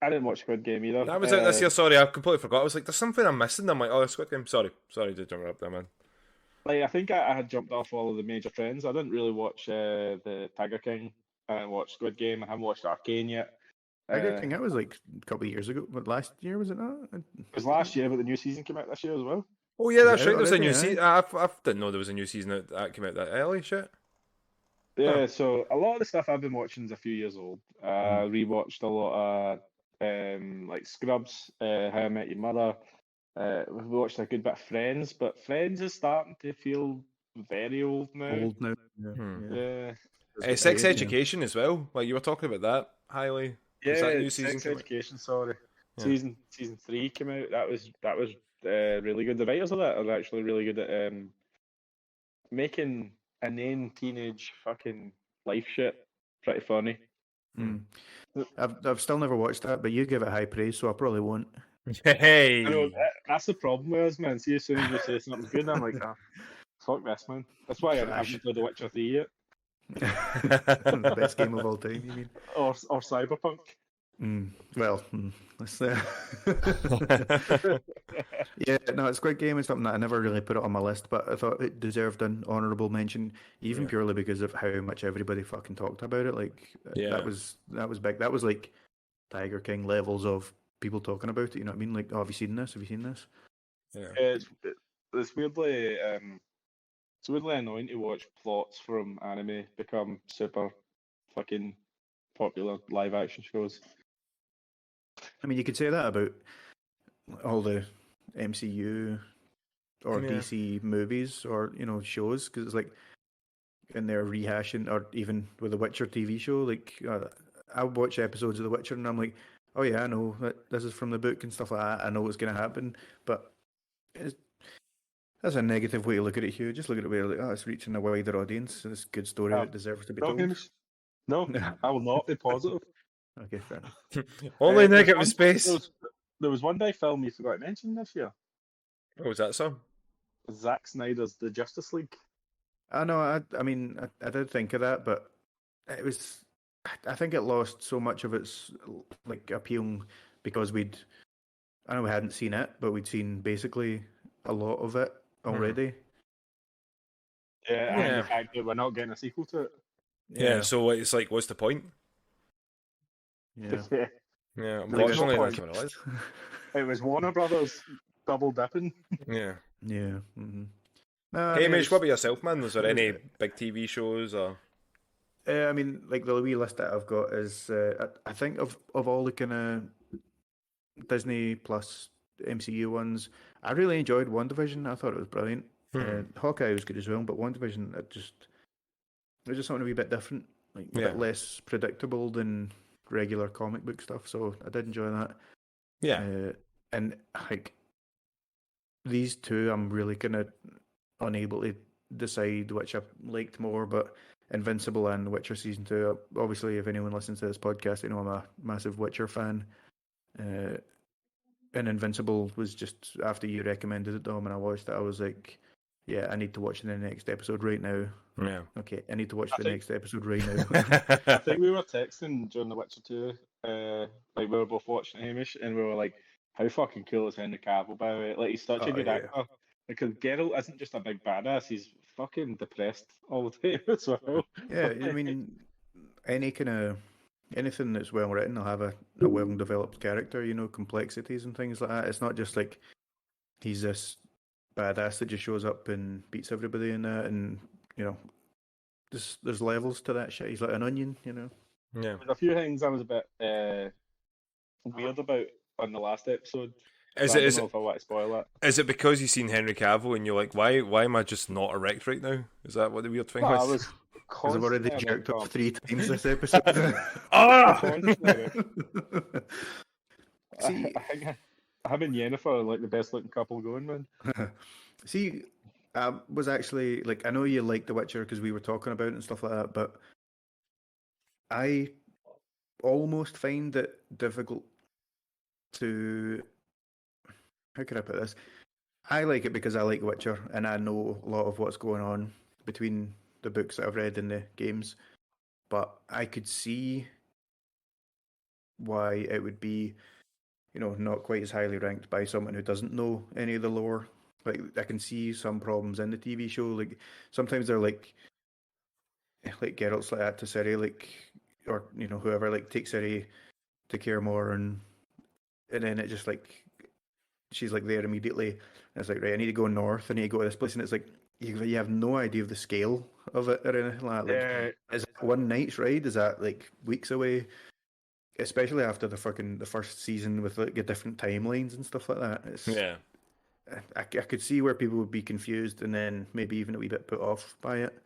Speaker 3: I didn't watch Squid Game either.
Speaker 2: That was out this year. Sorry, I completely forgot. I was like, "There's something I'm missing." I'm like, "Oh, Squid Game." Sorry to jump up there, man.
Speaker 3: Like, I think I had jumped off all of the major trends. I didn't really watch the Tiger King. I didn't watch Squid Game. I haven't watched Arcane yet.
Speaker 1: Tiger King, that was like a couple of years ago. But last year was it not?
Speaker 3: It was last year, but the new season came out this year as well.
Speaker 2: Oh yeah, that's right. There's a new season. I didn't know there was a new season that came out that early. Shit.
Speaker 3: Yeah, so a lot of the stuff I've been watching is a few years old. Rewatched a lot of like Scrubs, How I Met Your Mother. We've watched a good bit of Friends, but Friends is starting to feel very old now. Yeah.
Speaker 2: Sex Education as well. Like you were talking about that highly.
Speaker 3: Yeah,
Speaker 2: that new season
Speaker 3: Sex Education. Sorry, season 3 came out. That was really good. The writers of that are actually really good at making inane teenage fucking life shit pretty funny.
Speaker 1: I've still never watched that, but you give it high praise, so I probably won't.
Speaker 2: Hey,
Speaker 3: I know, that's the problem with us, man. See, as soon as you say something's good, I'm like, fuck this, man. That's why I haven't played The Witcher 3 yet.
Speaker 1: The best game of all time, you mean?
Speaker 3: Or Cyberpunk.
Speaker 1: Well, let's yeah, no, it's a great game. It's something that I never really put it on my list, but I thought it deserved an honourable mention, even purely because of how much everybody fucking talked about it. Like that was big. That was like Tiger King levels of people talking about it. You know what I mean? Like, oh, have you seen this? Have you seen this?
Speaker 2: Yeah.
Speaker 3: It's weirdly annoying to watch plots from anime become super fucking popular live action shows.
Speaker 1: I mean, you could say that about all the MCU or
Speaker 2: Yeah.
Speaker 1: DC movies or shows, because it's like, and they're rehashing, or even with the Witcher TV show. Like, I watch episodes of The Witcher and I'm like, oh yeah, I know that this is from the book and stuff like that. I know what's going to happen, but that's a negative way to look at it, Hugh. Just look at it where, like, oh, it's reaching a wider audience. It's a good story that deserves to be told.
Speaker 3: No, I will not be positive.
Speaker 1: Okay, fair enough.
Speaker 2: Only negative space.
Speaker 3: There was one big film you forgot to mention this year.
Speaker 2: What was that, sir?
Speaker 3: Zack Snyder's The Justice League.
Speaker 1: I know. I mean, I did think of that, but it was. I think it lost so much of its like appeal because I know we hadn't seen it, but we'd seen basically a lot of it already.
Speaker 3: Yeah, and the fact that we're not getting a sequel to it.
Speaker 2: Yeah, so it's like, what's the point?
Speaker 1: Yeah.
Speaker 2: Yeah, unfortunately, that's what it was.
Speaker 3: It was Warner Brothers double dipping.
Speaker 2: Yeah.
Speaker 1: Yeah. Mm-hmm.
Speaker 2: Hey, Mitch, what about yourself, man? Was there any big TV shows or?
Speaker 1: I mean, like the wee list that I've got is, I think of all the kind of Disney plus MCU ones, I really enjoyed WandaVision. I thought it was brilliant. Hawkeye was good as well, but WandaVision, there's just something a wee bit different, like a bit less predictable than regular comic book stuff. So I did enjoy that.
Speaker 2: Yeah.
Speaker 1: And like these two, I'm really kind of unable to decide which I liked more, but Invincible and Witcher Season 2. Obviously, if anyone listens to this podcast, they know I'm a massive Witcher fan. And Invincible was just after you recommended it, Dom, and I watched it. I was like, yeah, I need to watch the next episode right now.
Speaker 2: Yeah.
Speaker 1: Okay, I need to watch the next episode right now.
Speaker 3: I think we were texting during The Witcher 2, like we were both watching Hamish, and we were like, how fucking cool is Henry Cavill, by the way? Like, he's such a good actor. Because Geralt isn't just a big badass, he's fucking depressed all the time as well.
Speaker 1: Yeah, I mean, anything that's well written will have a well developed character, complexities and things like that. It's not just like he's this badass that just shows up and beats everybody in that, and there's levels to that shit. He's like an onion,
Speaker 2: Yeah.
Speaker 3: There's a few things I was a bit weird about on the last episode. I don't know if I want to spoil it.
Speaker 2: Is it because you've seen Henry Cavill and you're like, why am I just not erect right now? Is that what the weird thing was?
Speaker 1: Because I've already jerked off 3 times this episode.
Speaker 3: See, him and Yennefer are like the best looking couple going, man.
Speaker 1: See, I was actually like, I know you like The Witcher because we were talking about it and stuff like that, but I almost find it difficult to. How could I put this? I like it because I like Witcher and I know a lot of what's going on between the books that I've read and the games, but I could see why it would be, not quite as highly ranked by someone who doesn't know any of the lore. Like, I can see some problems in the TV show. Like, sometimes they're like Geralt's like that to Ciri, like, or whoever like takes Ciri to Kaer Morhen, and then it just like. She's like there immediately. And it's like, right, I need to go north. I need to go to this place. And it's like, you have no idea of the scale of it or anything like that. Like, is it one night's ride? Is that like weeks away? Especially after the first season with like different timelines and stuff like that. I could see where people would be confused and then maybe even a wee bit put off by it.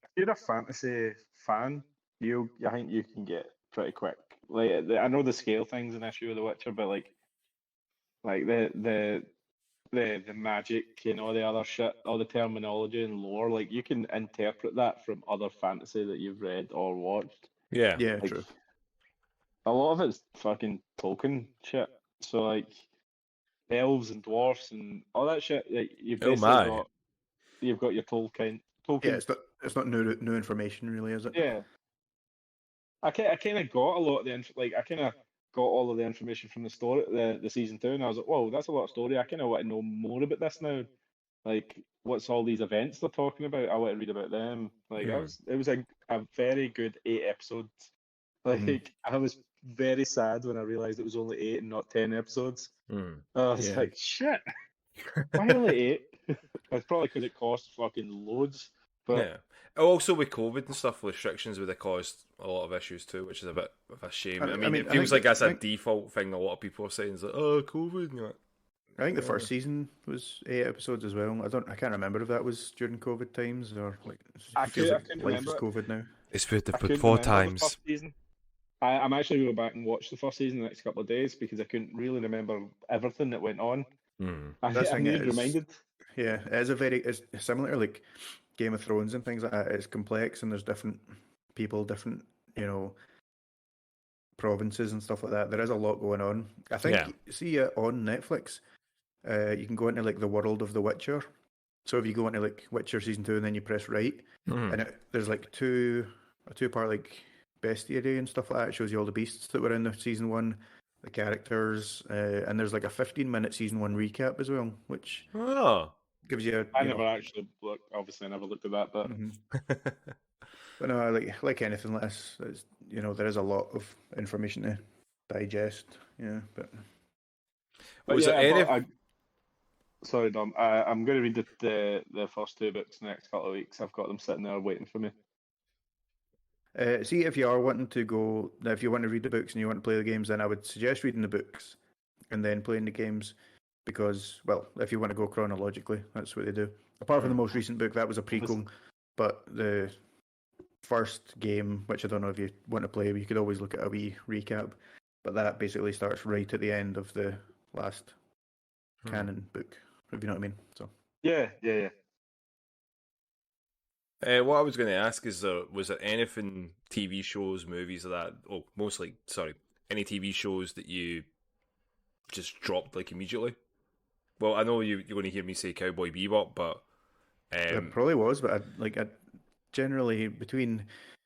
Speaker 3: If you're a fantasy fan, I think you can get pretty quick. Like, I know the scale thing's an issue with The Witcher, but like the magic and all the other shit, all the terminology and lore, like you can interpret that from other fantasy that you've read or watched.
Speaker 2: Yeah,
Speaker 3: like,
Speaker 1: true.
Speaker 3: A lot of it's fucking Tolkien shit. So like elves and dwarfs and all that shit. Like you've got your Tolkien.
Speaker 1: Yeah, it's not new information really, is it?
Speaker 3: Yeah. I kind of got a lot of I kind of got all of the information from the story, the season 2, and I was like, whoa, that's a lot of story. I kind of want to know more about this now. Like, what's all these events they're talking about? I want to read about them. Like, it was a very good 8 episodes. Like, I was very sad when I realised it was only 8 and not 10 episodes. I was like, shit, why only 8? It's probably because it cost fucking loads. But
Speaker 2: yeah. Also, with COVID and stuff, restrictions would have caused a lot of issues too, which is a bit of a shame. I mean it feels like that's a default thing a lot of people are saying. It's like, oh, COVID. And you're like,
Speaker 1: I think the first season was 8 episodes as well. I can't remember if that was during COVID times or like.
Speaker 3: I couldn't remember.
Speaker 1: COVID now.
Speaker 2: It's put 4 times.
Speaker 3: I'm actually going to go back and watch the first season the next couple of days because I couldn't really remember everything that went on. I needed reminded.
Speaker 1: Yeah, it's similar to like Game of Thrones and things like that. It's complex and there's different people, different provinces and stuff like that. There is a lot going on. I think see on Netflix, you can go into like the world of The Witcher. So if you go into like Witcher season 2 and then you press right, and there's like a 2-part like bestiary and stuff like that. It shows you all the beasts that were in the season 1, the characters, and there's like a 15-minute season 1 recap as well, which gives you.
Speaker 3: I never actually looked. Obviously, I never looked at that, but.
Speaker 1: But no, like anything like this, there is a lot of information to digest. Yeah, but.
Speaker 2: Was there any?
Speaker 3: Sorry, Dom. I'm going to read the first 2 books in the next couple of weeks. I've got them sitting there waiting for me.
Speaker 1: See, if you want to read the books and you want to play the games, then I would suggest reading the books and then playing the games because, well, if you want to go chronologically, that's what they do. Apart from the most recent book, that was a prequel, but the first game, which I don't know if you want to play, you could always look at a wee recap, but that basically starts right at the end of the last canon book, if you know what I mean. So
Speaker 3: yeah.
Speaker 2: What I was going to ask is, was there anything, TV shows, movies like that, any TV shows that you just dropped like immediately? Well, I know you're going to hear me say Cowboy Bebop, but
Speaker 1: it probably was, but I generally between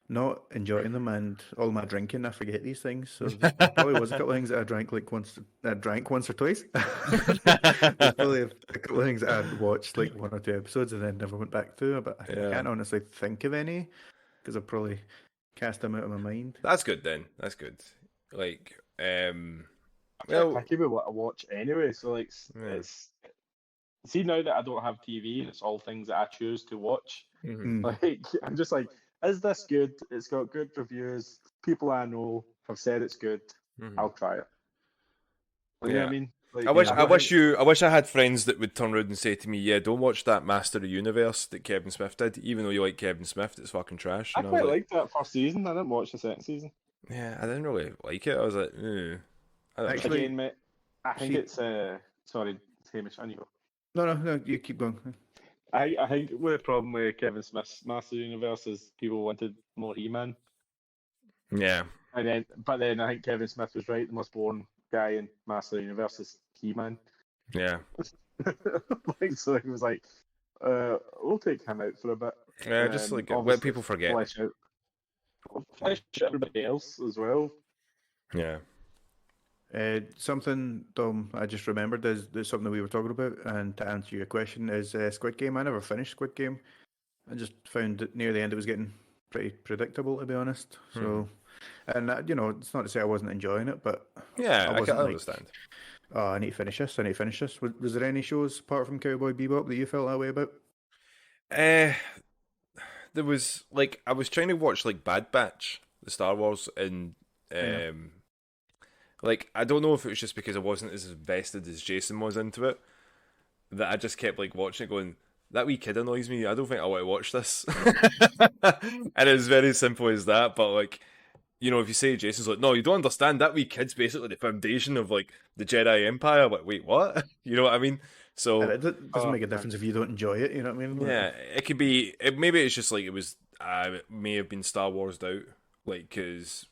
Speaker 1: not enjoying them and all my drinking, I forget these things. So there probably was a couple of things that I drank once or twice. There's probably a couple of things that I'd watched like 1 or 2 episodes and then never went back to. But I can't honestly think of any because I've probably cast them out of my mind.
Speaker 2: That's good then. That's good. Like,
Speaker 3: I keep it what I watch anyway. So like, it's see now that I don't have TV and it's all things that I choose to watch. Like I'm just like. Is this good? It's got good reviews. People I know have said it's good. I'll try it. You know what I mean? Like,
Speaker 2: I wish I had friends that would turn around and say to me, "Yeah, don't watch that Master of the Universe that Kevin Smith did. Even though you like Kevin Smith, it's fucking trash."
Speaker 3: I quite liked that first season. I didn't watch the second season.
Speaker 2: Yeah, I didn't really like it. I was like,
Speaker 1: Actually,
Speaker 3: again, mate, I think it's sorry, Hamish, I know.
Speaker 1: No, you keep going.
Speaker 3: I think the problem with Kevin Smith's Master of the Universe is people wanted more He-Man.
Speaker 2: Yeah.
Speaker 3: But then I think Kevin Smith was right. The most boring guy in Master of the Universe is He-Man.
Speaker 2: Yeah.
Speaker 3: So it was like, we'll take him out for a bit.
Speaker 2: Yeah, just like let people forget.
Speaker 3: Flesh out everybody else as well.
Speaker 2: Yeah.
Speaker 1: Something, Dom, I just remembered there's something that we were talking about, and to answer your question is Squid Game. I never finished Squid Game. I just found that near the end it was getting pretty predictable, to be honest. So, and it's not to say I wasn't enjoying it, but
Speaker 2: yeah, I can
Speaker 1: like,
Speaker 2: understand.
Speaker 1: Oh, I need to finish this. Was there any shows apart from Cowboy Bebop that you felt that way about?
Speaker 2: There was like I was trying to watch like Bad Batch, the Star Wars, and like, I don't know if it was just because I wasn't as invested as Jason was into it, that I just kept like watching it going, that wee kid annoys me, I don't think I want to watch this. And it was very simple as that, but like, if you say Jason's like, no, you don't understand, that wee kid's basically the foundation of like the Jedi Empire, I'm like, wait, what? You know what I mean? So
Speaker 1: and it doesn't make a difference if you don't enjoy it, you know what I mean?
Speaker 2: Yeah, it could be, maybe it's just like it may have been Star Wars'd out, like, because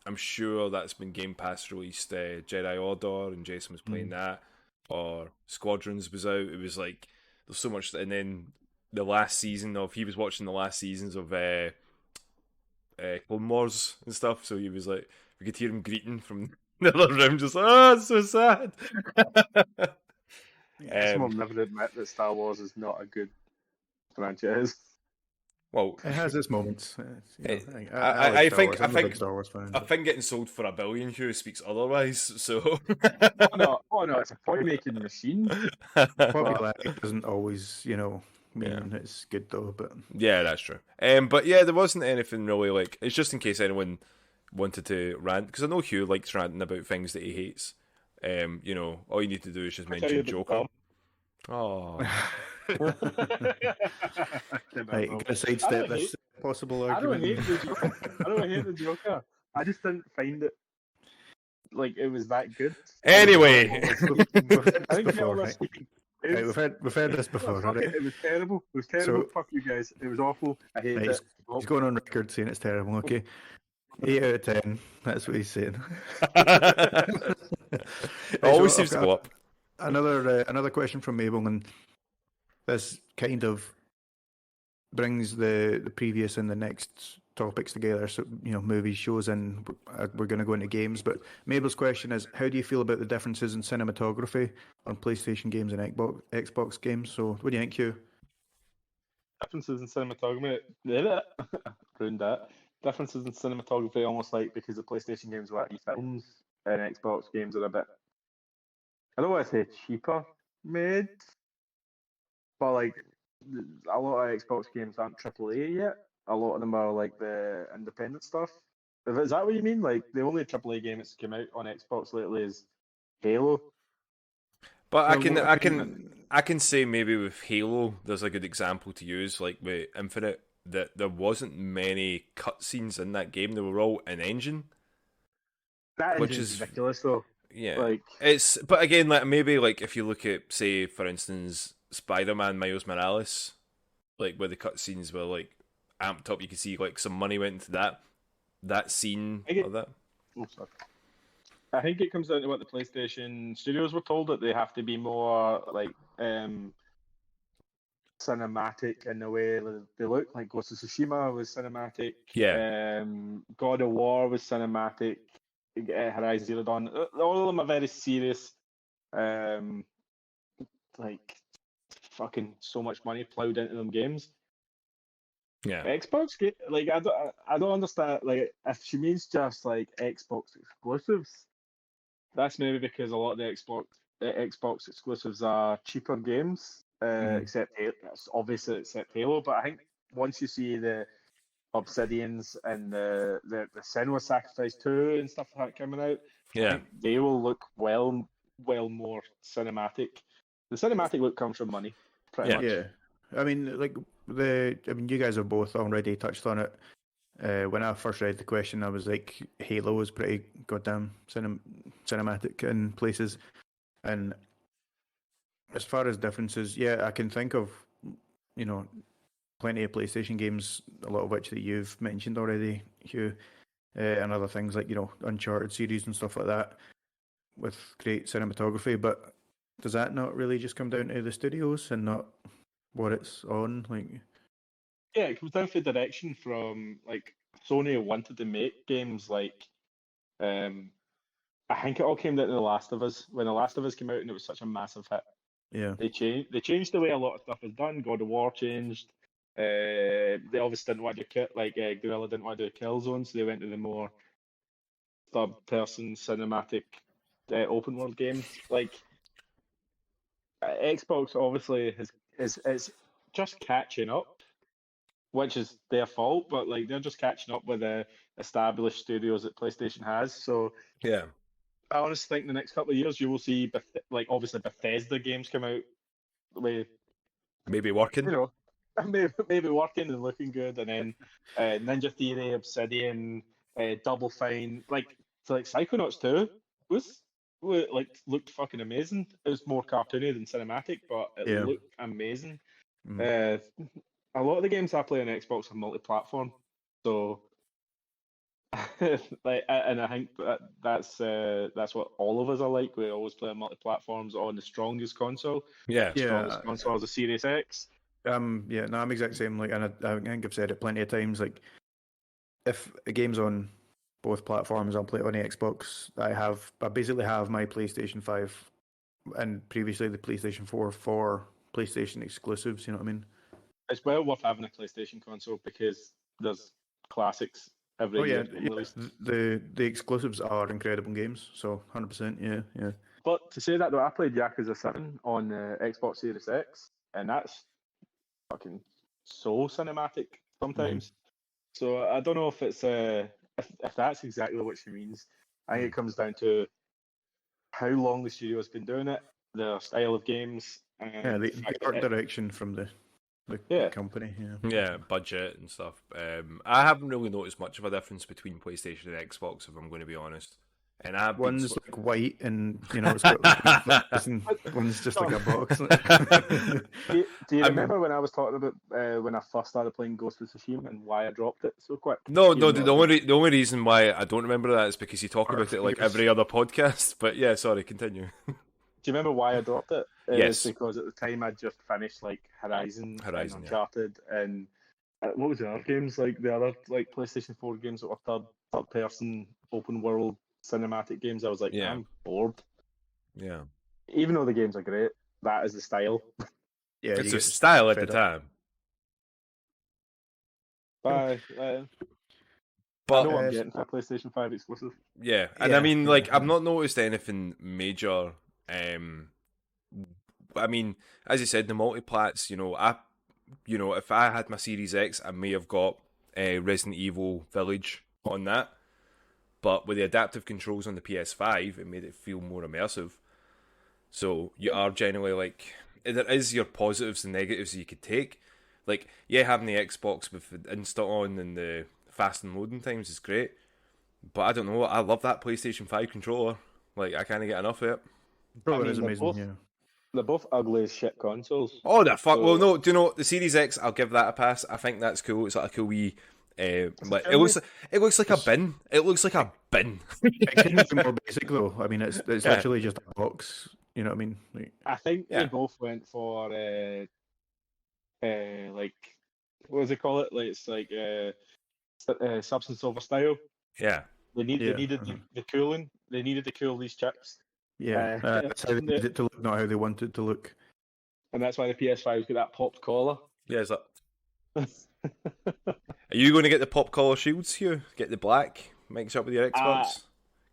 Speaker 2: I'm sure that's been Game Pass released, Jedi Order, and Jason was playing that, or Squadrons was out. It was like, there's so much, and then he was watching the last seasons of Clone Wars and stuff, so he was like, we could hear him greeting from the other room, just like, oh, it's so sad.
Speaker 3: Someone never admit that Star Wars is not a good franchise.
Speaker 2: Well,
Speaker 1: it has its moments.
Speaker 2: I
Speaker 1: like Star
Speaker 2: think
Speaker 1: Wars.
Speaker 2: I
Speaker 1: I'm a big
Speaker 2: think
Speaker 1: Star Wars fan.
Speaker 2: I think getting sold for $1 billion here speaks otherwise. So,
Speaker 3: Oh no, it's a toy making machine.
Speaker 1: Popularity doesn't always, mean it's good though. But
Speaker 2: yeah, that's true. But yeah, there wasn't anything really like. It's just in case anyone wanted to rant, because I know Hugh likes ranting about things that he hates. All you need to do is just mention Joker. Oh,
Speaker 1: right, gotta sidestep this possible argument.
Speaker 3: I don't hate the Joker. I don't hate the Joker. I just didn't find it like it was that good.
Speaker 2: Anyway,
Speaker 1: we've heard this before.
Speaker 3: Fuck
Speaker 1: Right?
Speaker 3: it was terrible. It was terrible.
Speaker 1: So,
Speaker 3: fuck you guys. It was awful. I hated it.
Speaker 1: He's going on record saying it's terrible. Okay, 8 out of 10. That's what he's saying.
Speaker 2: Always seems to go up.
Speaker 1: Another question from Mabel, and this kind of brings the previous and the next topics together. So, movies, shows, and we're going to go into games. But Mabel's question is, how do you feel about the differences in cinematography on PlayStation games and Xbox games? So, what do you think, Hugh?
Speaker 3: Differences in cinematography. Ruined that. Differences in cinematography, almost like because the PlayStation games were films and Xbox games are a bit, I don't want to say cheaper made, but like a lot of Xbox games aren't AAA yet. A lot of them are like the independent stuff. Is that what you mean? Like the only AAA game that's come out on Xbox lately is Halo.
Speaker 2: But I can say maybe with Halo, there's a good example to use, like with Infinite, that there wasn't many cutscenes in that game. They were all in engine.
Speaker 3: That is ridiculous, though.
Speaker 2: Yeah, but again, like maybe like if you look at, say, for instance, Spiderman Miles Morales, like where the cutscenes were like amped up, you can see like some money went into that scene of that.
Speaker 3: Oh, sorry. I think it comes down to what the PlayStation studios were told, that they have to be more like cinematic in the way that they look. Like Ghost of Tsushima was cinematic.
Speaker 2: Yeah.
Speaker 3: God of War was cinematic. Horizon Zero Dawn. All of them are very serious. Like fucking so much money plowed into them games.
Speaker 2: Yeah.
Speaker 3: Xbox, like I don't understand. Like if she means just like Xbox exclusives, that's maybe because a lot of the Xbox exclusives are cheaper games, except Halo. But I think once you see the Obsidians and the Senua Sacrifice 2 and stuff like that coming out, I think they will look well more cinematic. The cinematic look comes from money, pretty much. Yeah.
Speaker 1: I mean, you guys have both already touched on it. When I first read the question, I was like, Halo was pretty goddamn cinematic in places. And as far as differences, I can think of, plenty of PlayStation games, a lot of which that you've mentioned already, Hugh, and other things like, Uncharted series and stuff like that with great cinematography. But does that not really just come down to the studios and not what it's on?
Speaker 3: Yeah, it comes down to direction from like Sony wanted to make games like I think it all came down to The Last of Us. When The Last of Us came out and it was such a massive hit.
Speaker 1: Yeah.
Speaker 3: They changed the way a lot of stuff is done. God of War changed. They obviously didn't want to do Guerrilla didn't want to do a kill zone, so they went to the more third person cinematic open world games. Like Xbox obviously is just catching up, which is their fault, but like they're just catching up with the established studios that PlayStation has. So
Speaker 2: yeah,
Speaker 3: I honestly think the next couple of years you will see obviously Bethesda games come out with
Speaker 2: maybe working,
Speaker 3: maybe working and looking good, and then Ninja Theory, Obsidian, Double Fine, like Psychonauts 2 looked fucking amazing. It was more cartoony than cinematic, but it looked amazing. A lot of the games I play on Xbox are multi-platform, so and I think that's what all of us are like. We always play on multi-platforms on the strongest console. Strongest console is the Series X.
Speaker 1: I'm exactly same. Like, and I think I've said it plenty of times. Like, if a game's on both platforms, I'll play it on the Xbox. I basically have my PlayStation 5 and previously the PlayStation 4 for PlayStation exclusives. You know what I mean?
Speaker 3: it's well worth having a PlayStation console because there's classics every year released.
Speaker 1: The exclusives are incredible games, so 100%, yeah.
Speaker 3: But to say that though, I played Yakuza 7 on Xbox Series X, and that's fucking so cinematic sometimes. So I don't know if it's if that's exactly what she means. I think it comes down to how long the studio has been doing it, their style of games, and
Speaker 1: the art direction from the company.
Speaker 2: Yeah, budget and stuff. I haven't really noticed much of a difference between PlayStation and Xbox, if I'm going to be honest. And
Speaker 1: one's like white, and it's got and one's just like a box.
Speaker 3: Do you remember when I was talking about when I first started playing Ghost of Tsushima and why I dropped it so quick?
Speaker 2: No. The only reason why I don't remember that is because you talk about it like every other podcast. But yeah, sorry, continue. Do
Speaker 3: you remember why I dropped it?
Speaker 2: Yes,
Speaker 3: because at the time I'd just finished like Horizon and Uncharted, and what was the other games, like the other like PlayStation 4 games that were third person open world cinematic games. I was like, I'm bored.
Speaker 2: Yeah.
Speaker 3: Even though the games are great, that is the style.
Speaker 2: Yeah, it's a style at the time.
Speaker 3: Bye. But I know I'm getting a PlayStation 5 exclusive.
Speaker 2: Yeah, and I mean, like, I've not noticed anything major. I mean, as you said, the multiplats. If I had my Series X, I may have got Resident Evil Village on that. But with the adaptive controls on the PS5, it made it feel more immersive. So you are generally like, there is your positives and negatives you could take. Like, having the Xbox with the Insta on and the fast and loading times is great. But I don't know, I love that PlayStation 5 controller. Like, I can't get enough of it.
Speaker 1: It is amazing,
Speaker 3: They're both ugly as shit consoles.
Speaker 2: Oh, the fuck. Well, no, do you know, the Series X, I'll give that a pass. I think that's cool. It's like a cool wee... it looks like a bin. It looks like a bin.
Speaker 1: It couldn't be more basic though. I mean, it's literally just a box. You know what I mean? Like,
Speaker 3: I think they both went for like, what does it call it? Like, it's like substance over style.
Speaker 2: Yeah.
Speaker 3: They needed the cooling. They needed to cool these chips.
Speaker 1: Yeah, that's how they needed it to look, not how they wanted it to look.
Speaker 3: And that's why the PS5's got that popped collar.
Speaker 2: Yeah, is that? Are you going to get the pop collar shields here? Get the black, mix up with your Xbox?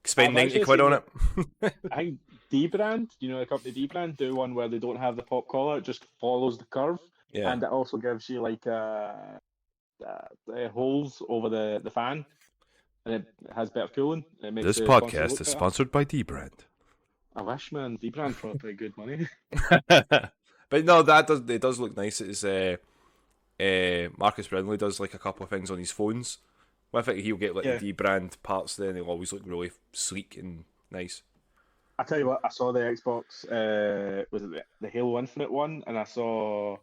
Speaker 2: Spend 90 quid on it?
Speaker 3: I think D-Brand, the company D-Brand, do one where they don't have the pop collar, it just follows the curve.
Speaker 2: Yeah.
Speaker 3: And it also gives you like holes over the fan. And it has better cooling. It makes
Speaker 2: this podcast is sponsored by D-Brand.
Speaker 3: I wish, man. D-Brand probably good money.
Speaker 2: But no, it does look nice. It's Marcus Brindley does like a couple of things on his phones with it. He'll get like the D-Brand parts there, and they'll always look really sleek and nice.
Speaker 3: I tell you what, I saw the Xbox, was it the Halo Infinite one, and I saw,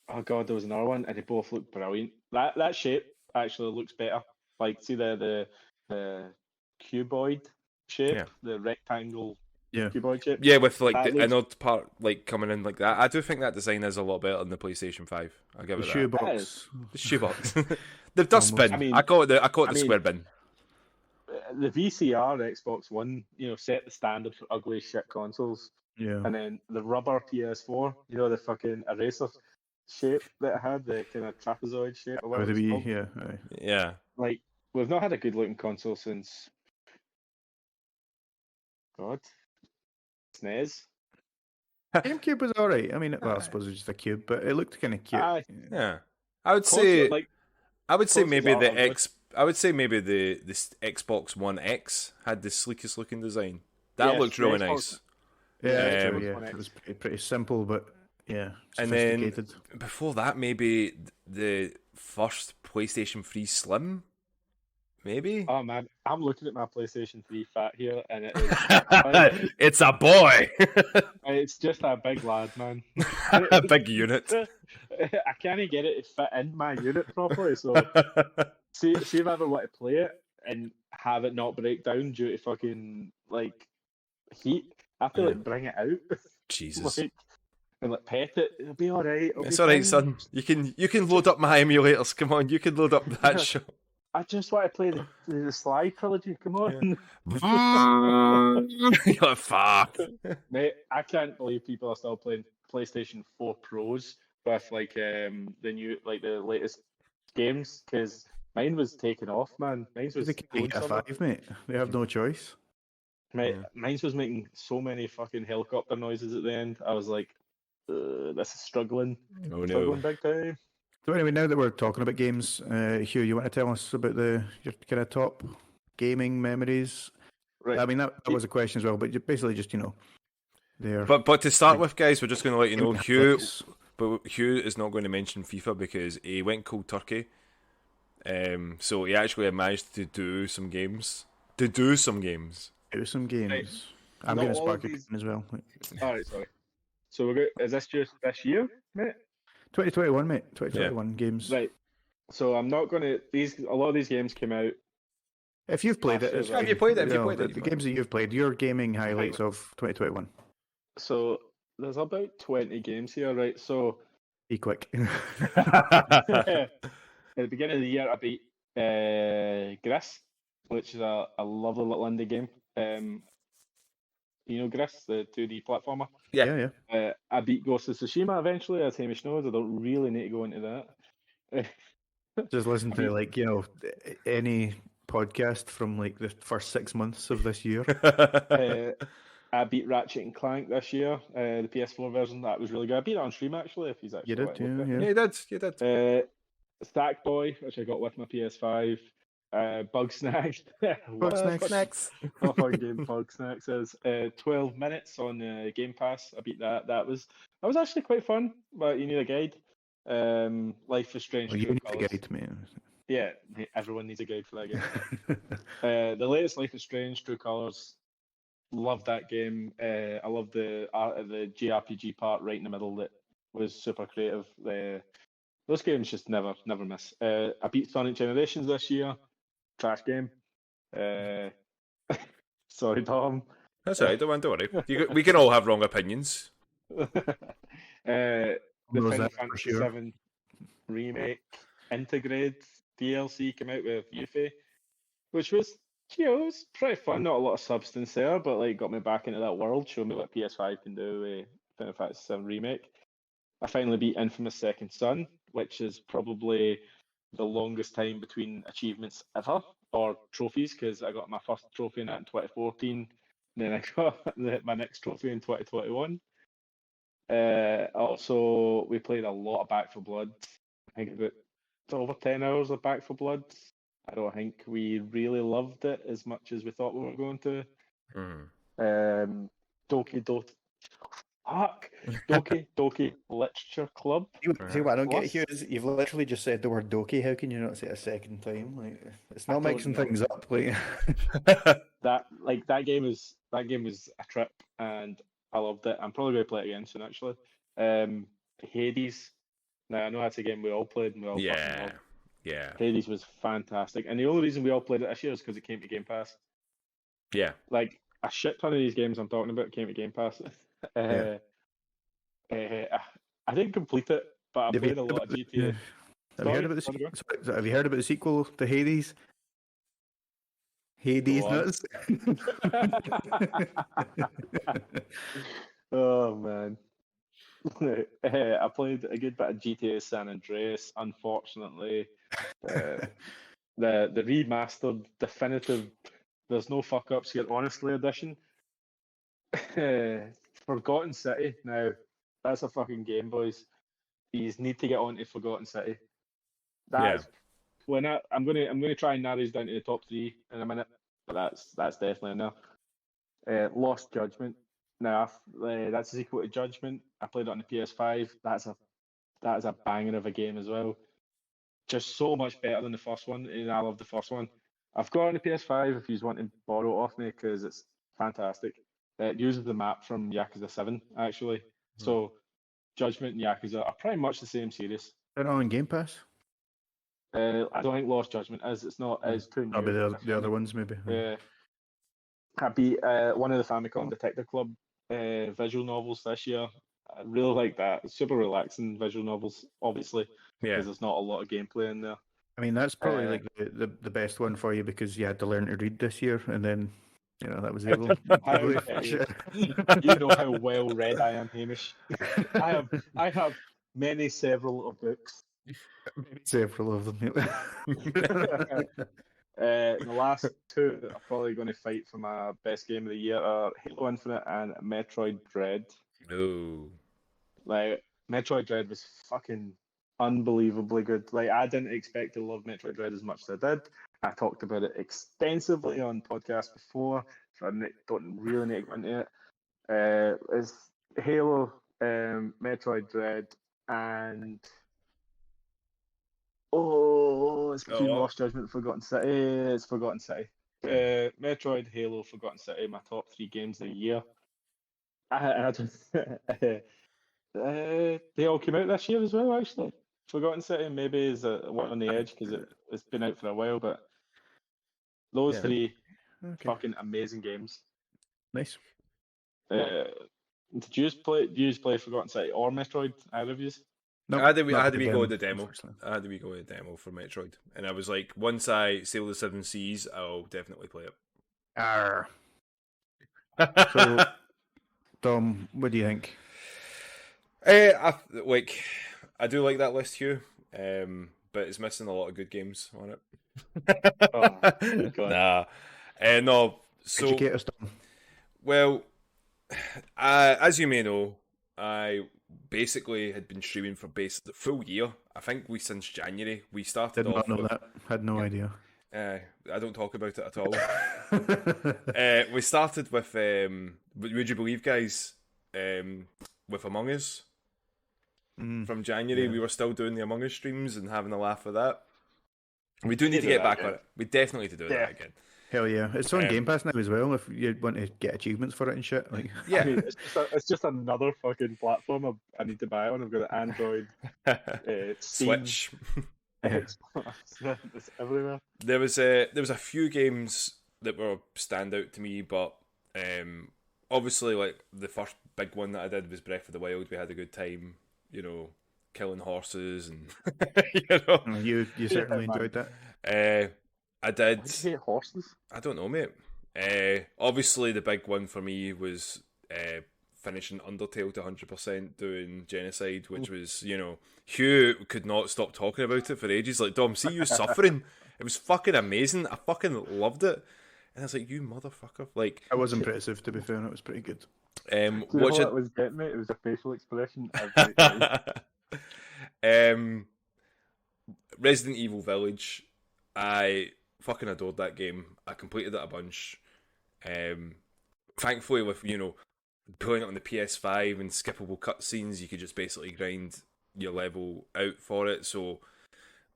Speaker 3: oh god, there was another one, and they both look brilliant. That shape actually looks better. Like, see the cuboid shape, the rectangle cuboid shape.
Speaker 2: Yeah, with like the inner part like coming in like that. I do think that design is a lot better than the PlayStation 5. I'll give it that.
Speaker 1: Shoebox.
Speaker 2: The shoebox. The dustbin. I call it the square bin.
Speaker 3: The VCR Xbox One, set the standard for ugly shit consoles.
Speaker 1: Yeah.
Speaker 3: And then the rubber PS4, the fucking eraser shape that it had, the kind of trapezoid shape. Or whatever it's called.
Speaker 2: Yeah.
Speaker 3: Like, we've not had a good looking console since SNES.
Speaker 1: GameCube was alright. I mean, I suppose it was just a cube, but it looked kind of cute.
Speaker 2: Yeah. I would say maybe this Xbox One X had the sleekest looking design. That looked really nice.
Speaker 1: Yeah, it was pretty simple, but sophisticated.
Speaker 2: And then before that, maybe the first PlayStation 3 Slim. Maybe.
Speaker 3: Oh man, I'm looking at my PlayStation 3 Fat here, and it is.
Speaker 2: It's a boy.
Speaker 3: It's just a big lad, man.
Speaker 2: A big unit.
Speaker 3: I can't get it to fit in my unit properly. So, see if I ever want to play it and have it not break down due to fucking like heat, I have to bring it out.
Speaker 2: Jesus.
Speaker 3: And pet it. It'll be all right.
Speaker 2: It's all right, son. You can load up my emulators. Come on, you can load up that show.
Speaker 3: I just want to play the Sly trilogy. Come on.
Speaker 2: You're fuck.
Speaker 3: Mate, I can't believe people are still playing PlayStation 4 Pros with like the latest games, because mine was taken off, man. Mine was
Speaker 1: They can't
Speaker 3: going
Speaker 1: get a
Speaker 3: somewhere.
Speaker 1: 5, mate. They have no choice.
Speaker 3: Mine was making so many fucking helicopter noises at the end. I was like, this is struggling.
Speaker 2: Oh no.
Speaker 3: Struggling big time.
Speaker 1: So anyway, now that we're talking about games, Hugh, you want to tell us about your kind of top gaming memories?
Speaker 3: Right.
Speaker 1: I mean, that was a question as well, but basically just, there.
Speaker 2: But to start with, guys, we're just going to let you know, Hugh is not going to mention FIFA because he went cold turkey. So he actually managed to do some games.
Speaker 3: Right.
Speaker 1: I'm going to spark a gun as well.
Speaker 3: All right, sorry. So we're good. Is this just this year, mate?
Speaker 1: 2021, mate. 2021 games.
Speaker 3: Right. So I'm not going to. A lot of these games came out.
Speaker 1: If you've played it,
Speaker 2: have you played it?
Speaker 1: The games that you've played, your gaming highlights of 2021.
Speaker 3: So there's about 20 games here, right? So
Speaker 1: be quick.
Speaker 3: At the beginning of the year, I beat Gris, which is a lovely little indie game. You know Gris, the 2D platformer?
Speaker 1: Yeah.
Speaker 3: I beat Ghost of Tsushima eventually, as Hamish knows. I don't really need to go into that.
Speaker 1: Just listen to, any podcast from, the first 6 months of this year.
Speaker 3: I beat Ratchet and Clank this year, the PS4 version. That was really good. I beat it on stream, actually, if he's actually...
Speaker 1: You did, yeah.
Speaker 2: You did.
Speaker 3: Sackboy, which I got with my PS5. Bugsnax.
Speaker 1: Bugsnax.
Speaker 3: What a fun game Bugsnax is. 12 minutes on Game Pass. I beat that. That was actually quite fun, but you need a guide. Life is Strange.
Speaker 1: Well, you need a guide, man.
Speaker 3: Yeah, everyone needs a guide for that game. The latest Life is Strange, True Colors. Love that game. I love the art of the JRPG part right in the middle that was super creative. Those games just never miss. I beat Sonic Generations this year. Trash game. Sorry, Tom.
Speaker 2: That's alright, don't worry. We can all have wrong opinions.
Speaker 3: The Final Fantasy VII Remake Integrate DLC came out with Yuffie, which was, it was pretty fun. Not a lot of substance there, but got me back into that world, showed me what PS5 can do with Final Fantasy VII Remake. I finally beat Infamous Second Son, which is probably the longest time between achievements ever, or trophies, because I got my first trophy in that in 2014, and then I got my next trophy in 2021. Also, we played a lot of Back 4 Blood. I think about over 10 hours of Back 4 Blood. I don't think we really loved it as much as we thought we were going to. Doki Literature Club.
Speaker 1: See what I don't get here is you've literally just said the word Doki. How can you not say it a second time? It's not mixing things up.
Speaker 3: That game was a trip, and I loved it. I'm probably going to play it again soon, actually. Hades. Now I know that's a game we all played, and we all fucking loved.
Speaker 2: Yeah.
Speaker 3: Hades was fantastic, and the only reason we all played it this year is because it came to Game Pass.
Speaker 2: Yeah.
Speaker 3: A shit ton of these games I'm talking about came to Game Pass. I didn't complete it, but I played a lot of GTA.
Speaker 1: Have you heard about the sequel to Hades? Hades nuts.
Speaker 3: Oh man. I played a good bit of GTA San Andreas. Unfortunately, the remastered, definitive, there's no fuck ups here, honestly edition. Forgotten City. Now, that's a fucking game, boys. You need to get on to Forgotten City. I'm gonna try and narrow these down to the top 3 in a minute, but that's definitely enough. Lost Judgment. Now, that's a sequel to Judgment. I played it on the PS5. That is a banger of a game as well. Just so much better than the first one, and I love the first one. I've got it on the PS5 if you want to borrow it off me, because it's fantastic. It uses the map from Yakuza 7, actually. So, Judgment and Yakuza are pretty much the same series.
Speaker 1: They're not on Game Pass?
Speaker 3: I don't think Lost Judgment is. It's not. It's too new.
Speaker 1: Maybe the other ones, maybe.
Speaker 3: I beat one of the Famicom Detective Club visual novels this year. I really like that. It's super relaxing visual novels, obviously, because there's not a lot of gameplay in there.
Speaker 1: I mean, that's probably the best one for you because you had to learn to read this year, and then that was able.
Speaker 3: You know how well read I am, Hamish. I have several of books.
Speaker 1: Several of them.
Speaker 3: The last two that are probably going to fight for my best game of the year are Halo Infinite and Metroid Dread.
Speaker 2: Oh.
Speaker 3: Like, Metroid Dread was fucking unbelievably good. Like, I didn't expect to love Metroid Dread as much as I did. I talked about it extensively on podcasts before, so I don't really need to go into it. It's Halo, Metroid Dread, and it's between Lost Judgment and Forgotten City. It's Forgotten City. Metroid, Halo, Forgotten City, my top 3 games of the year. They all came out this year as well, actually. Forgotten City maybe is one on the edge because it's been out for a while, but those 3 fucking amazing games.
Speaker 1: Nice.
Speaker 3: Did you play Forgotten City or Metroid? Either of you?
Speaker 2: No, I had to go with the demo. I had to go with the demo for Metroid, and I was like, once I sail the 7 seas, I'll definitely play it.
Speaker 1: Arr. So, Dom, what do you think?
Speaker 2: I do like that list, Hugh, but it's missing a lot of good games on it. Nah, no. So,
Speaker 1: educate us, Dom.
Speaker 2: Well, as you may know, I basically had been streaming for the full year. I think since January we started.
Speaker 1: Did not know that. Had no idea.
Speaker 2: I don't talk about it at all. We started with would you believe, guys, with Among Us. From January, we were still doing the Among Us streams and having a laugh with that. We do need to get back on it. We definitely need to do that again.
Speaker 1: Hell yeah. It's on Game Pass now as well, if you want to get achievements for it and shit. Like,
Speaker 2: yeah.
Speaker 3: I mean, it's just another fucking platform I need to buy it on. I've got an Android,
Speaker 2: Switch.
Speaker 3: It's everywhere.
Speaker 2: There was a few games that were stand out to me, but obviously, like, the first big one that I did was Breath of the Wild. We had a good time, killing horses and
Speaker 1: you certainly enjoyed that.
Speaker 2: I did.
Speaker 3: Why do you hate horses?
Speaker 2: I don't know, mate. Obviously, the big one for me was finishing Undertale to 100%, doing Genocide, which was, Hugh could not stop talking about it for ages. Like, Dom, see you suffering. It was fucking amazing. I fucking loved it. And I was like, you motherfucker. Like,
Speaker 1: it was impressive, to be fair, and it was pretty good.
Speaker 3: What was getting me? It was a facial expression.
Speaker 2: Resident Evil Village. I fucking adored that game. I completed it a bunch. Thankfully, with pulling it on the PS5 and skippable cutscenes, you could just basically grind your level out for it. So,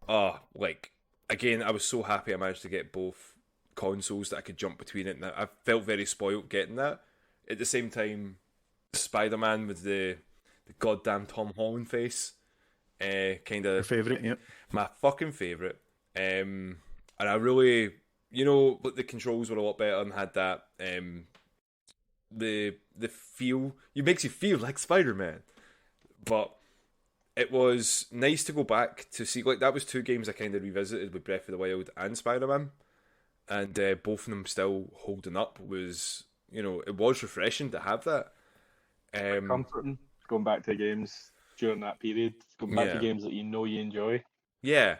Speaker 2: again, I was so happy I managed to get both consoles that I could jump between it. And I felt very spoiled getting that. At the same time, Spiderman with the goddamn Tom Holland face, kind of
Speaker 1: your favorite, yeah,
Speaker 2: my fucking favorite. And I really, the controls were a lot better and had that the feel. It makes you feel like Spider-Man. But it was nice to go back to see, like, that was 2 games I kind of revisited with Breath of the Wild and Spider-Man, and both of them still holding up. Was it was refreshing to have that.
Speaker 3: Comforting, going back to games during that period, going back to games that you enjoy.
Speaker 2: Yeah.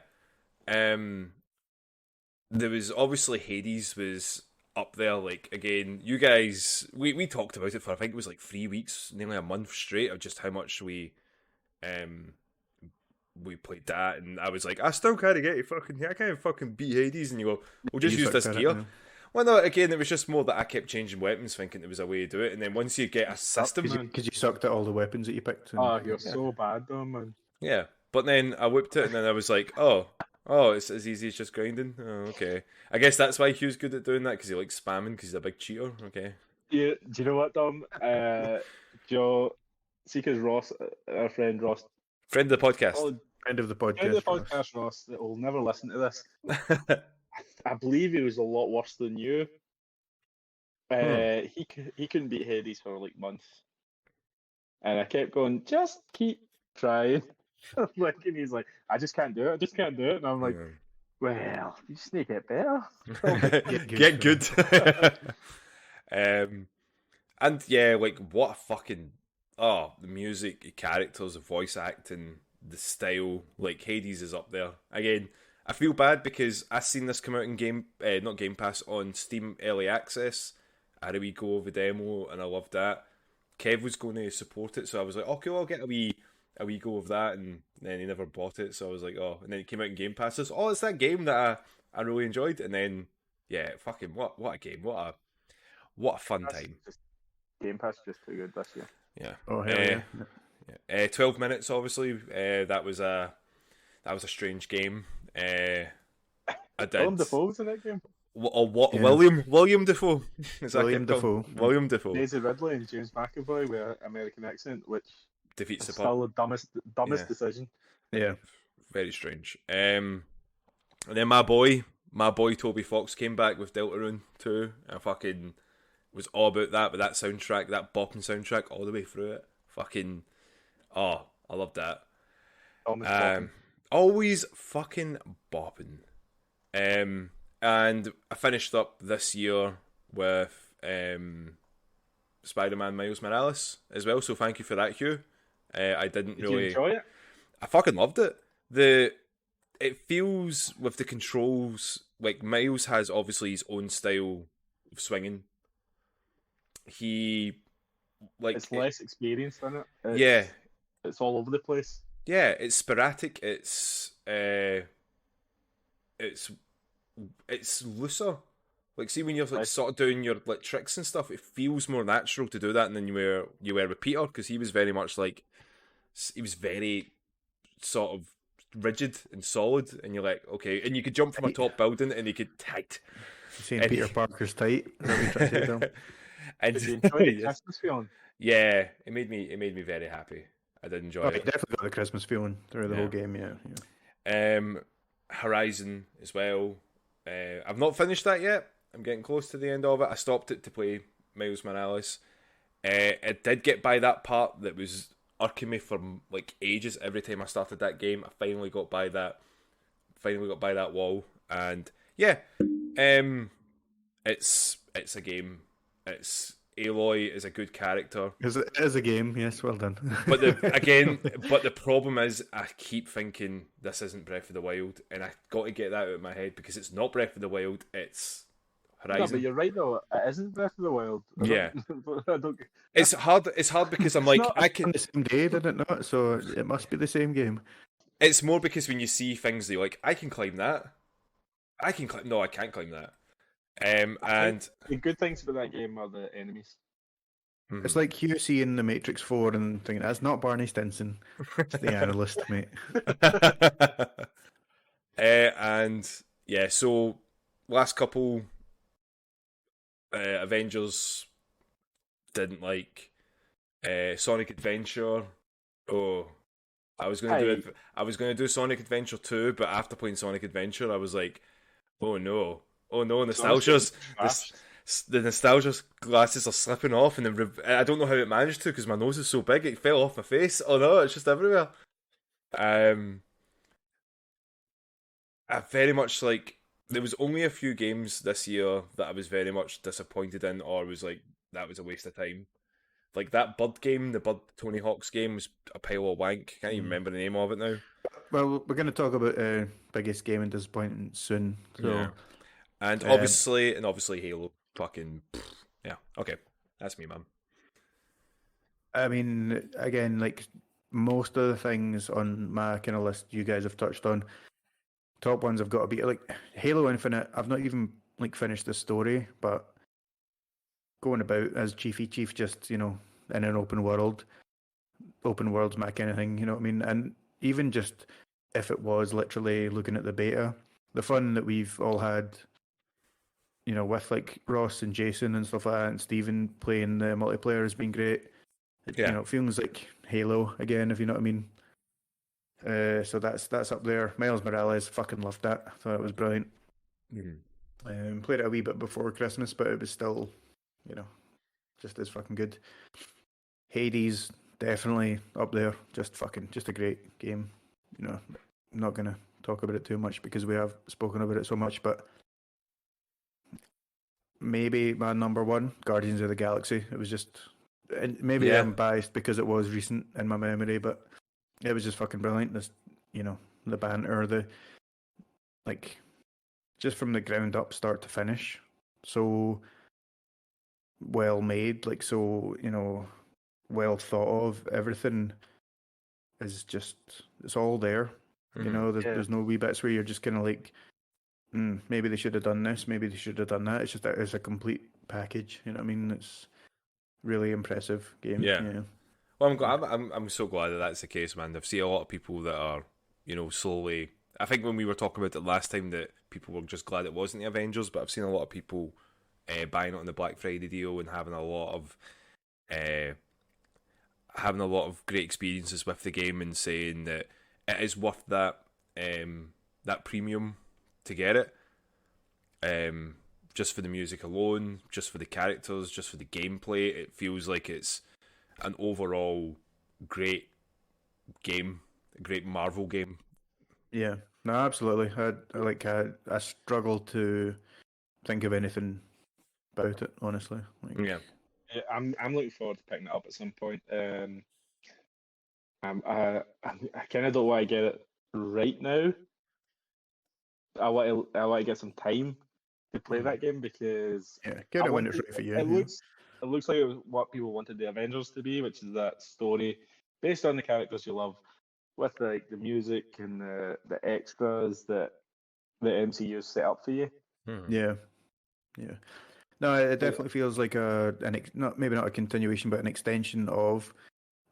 Speaker 2: There was obviously Hades was up there. Like, again, you guys, we talked about it for, I think it was like 3 weeks, nearly a month straight, of just how much we played that, and I was like, I still can't get it. I can't fucking beat Hades, and you go, we'll just use this gear. Well, no, again, it was just more that I kept changing weapons, thinking there was a way to do it, and then once you get a system,
Speaker 1: because you sucked at all the weapons that you picked.
Speaker 3: You're so bad though, man.
Speaker 2: Yeah, but then I whipped it, and then I was like, oh, it's as easy as just grinding. Oh, okay. I guess that's why Hugh's good at doing that, because he likes spamming, because he's a big cheater. Okay.
Speaker 3: Yeah. Do you know what, Dom? Joe, see, because Ross, our friend Ross,
Speaker 2: friend of the podcast,
Speaker 1: friend of the podcast,
Speaker 3: Ross, that will never listen to this. I believe he was a lot worse than you. He couldn't beat Hades for like months, and I kept going, just keep trying. And he's like, I just can't do it. And I'm like, well, you just need to get better.
Speaker 2: Get good. And yeah, like, what a fucking the music, the characters, the voice acting, the style. Like Hades is up there again. I feel bad because I seen this come out in not Game Pass, on Steam Early Access. I had a wee go of the demo and I loved that. Kev was going to support it, so I was like, okay, well, I'll get a wee go of that, and then he never bought it, so I was like, oh, and then it came out in Game Pass. So it's that game that I really enjoyed, and then yeah, fucking what a game, what a fun time.
Speaker 3: Game Pass just too good this year.
Speaker 2: Yeah.
Speaker 1: Oh hell yeah.
Speaker 2: 12 minutes, obviously. That was a strange game. I did.
Speaker 3: Willem Dafoe was in that game.
Speaker 2: What?
Speaker 1: Yeah.
Speaker 2: William Dafoe. Is that
Speaker 1: William Dafoe.
Speaker 2: William Dafoe.
Speaker 3: Daisy Ridley and James McAvoy with an American accent, which
Speaker 2: Defeats the
Speaker 3: still the dumbest decision.
Speaker 1: Yeah.
Speaker 2: Very strange. And then my boy Toby Fox came back with Deltarune 2. I fucking was all about that, with that soundtrack, that bopping soundtrack all the way through it. Fucking, I loved that. Always fucking bopping. And I finished up this year with Spider-Man Miles Morales as well, so thank you for that, Hugh. I didn't
Speaker 3: Did
Speaker 2: really
Speaker 3: you enjoy it?
Speaker 2: I fucking loved it. It feels, with the controls, like Miles has obviously his own style of swinging. It's
Speaker 3: less experienced in it. It's all over the place.
Speaker 2: Yeah, it's sporadic. It's looser. Like, see, when you're like sort of doing your like tricks and stuff, it feels more natural to do that than you were with Peter, because he was very much like, he was very sort of rigid and solid, and you're like, okay, and you could jump from a top building and he could tight.
Speaker 1: Saying Peter Parker's tight. Is that what you're trying to say to him?
Speaker 2: And
Speaker 3: Did you enjoy the Christmas feeling?
Speaker 2: yeah, it made me very happy. I did enjoy it.
Speaker 1: I definitely got the Christmas feeling through the whole game. Yeah.
Speaker 2: Horizon as well. I've not finished that yet. I'm getting close to the end of it. I stopped it to play Miles Morales. It did get by that part that was irking me for like ages. Every time I started that game, I finally got by that wall, and yeah, it's a game. Aloy is a good character.
Speaker 1: It is a game, yes, well done.
Speaker 2: But the problem is, I keep thinking this isn't Breath of the Wild, and I got to get that out of my head, because it's not Breath of the Wild, it's Horizon.
Speaker 3: No, but you're right though. It isn't Breath of the Wild.
Speaker 2: It's hard. It's hard because I'm like, I can.
Speaker 1: The same day, did it not? So it must be the same game.
Speaker 2: It's more because when you see things, that you're like, I can climb that. I can climb. No, I can't climb that. And
Speaker 3: the good things about that game are the enemies.
Speaker 1: It's like you seeing the Matrix 4 and thinking, that's not Barney Stinson. It's the analyst, mate.
Speaker 2: And yeah, so last couple Avengers didn't like. Sonic Adventure. Oh, I was gonna do Sonic Adventure 2, but after playing Sonic Adventure, I was like, oh no, nostalgia's the nostalgia glasses are slipping off, and I don't know how it managed to, because my nose is so big it fell off my face. Oh no, it's just everywhere. I very much like. There was only a few games this year that I was very much disappointed in, or was like, that was a waste of time. Like that Bud game, the Bud Tony Hawk's game, was a pile of wank. Can't even remember the name of it now.
Speaker 1: Well, we're going to talk about biggest game and disappointment soon. So,
Speaker 2: yeah. And obviously Halo. Fucking yeah. Okay, that's me, man.
Speaker 1: I mean, again, like most of the things on my kind of list, you guys have touched on. Top ones have got to be like Halo Infinite. I've not even like finished the story, but going about as Chiefy Chief, just in an open world's my kind of thing. You know what I mean? And even just if it was literally looking at the beta, the fun that we've all had, with like Ross and Jason and stuff like that, and Steven playing the multiplayer has been great.
Speaker 2: Yeah.
Speaker 1: It feels like Halo again, if you know what I mean. So that's up there. Miles Morales, fucking loved that. Thought it was brilliant.
Speaker 2: Mm-hmm.
Speaker 1: Played it a wee bit before Christmas, but it was still, just as fucking good. Hades, definitely up there. Just a great game. I'm not gonna talk about it too much because we have spoken about it so much, but maybe my number one, Guardians of the Galaxy. It was just and maybe I'm biased because it was recent in my memory, but it was just fucking brilliant. This, the banter, just from the ground up, start to finish, so well made, so well thought of. Everything is just, it's all there. There's no wee bits where you're just kind of like, maybe they should have done this, maybe they should have done that. It's just that it's a complete package. You know what I mean? It's really impressive game. Yeah.
Speaker 2: Well, I'm so glad that that's the case, man. I've seen a lot of people that are, slowly. I think when we were talking about it last time, that people were just glad it wasn't the Avengers, but I've seen a lot of people buying it on the Black Friday deal and having a lot of great experiences with the game, and saying that it is worth that premium to get it. Just for the music alone, just for the characters, just for the gameplay, it feels like it's an overall great game, a great Marvel game.
Speaker 1: Yeah, no, absolutely. I struggle to think of anything about it, honestly.
Speaker 3: Yeah, I'm looking forward to picking it up at some point. I kind of don't want to get it right now. I want to get some time to play that game, because
Speaker 1: get it when it's right for you.
Speaker 3: It looks like it was what people wanted the Avengers to be, which is that story based on the characters you love, with the music and the extras that the MCU set up for you.
Speaker 1: Yeah. No, it definitely feels like maybe not a continuation, but an extension of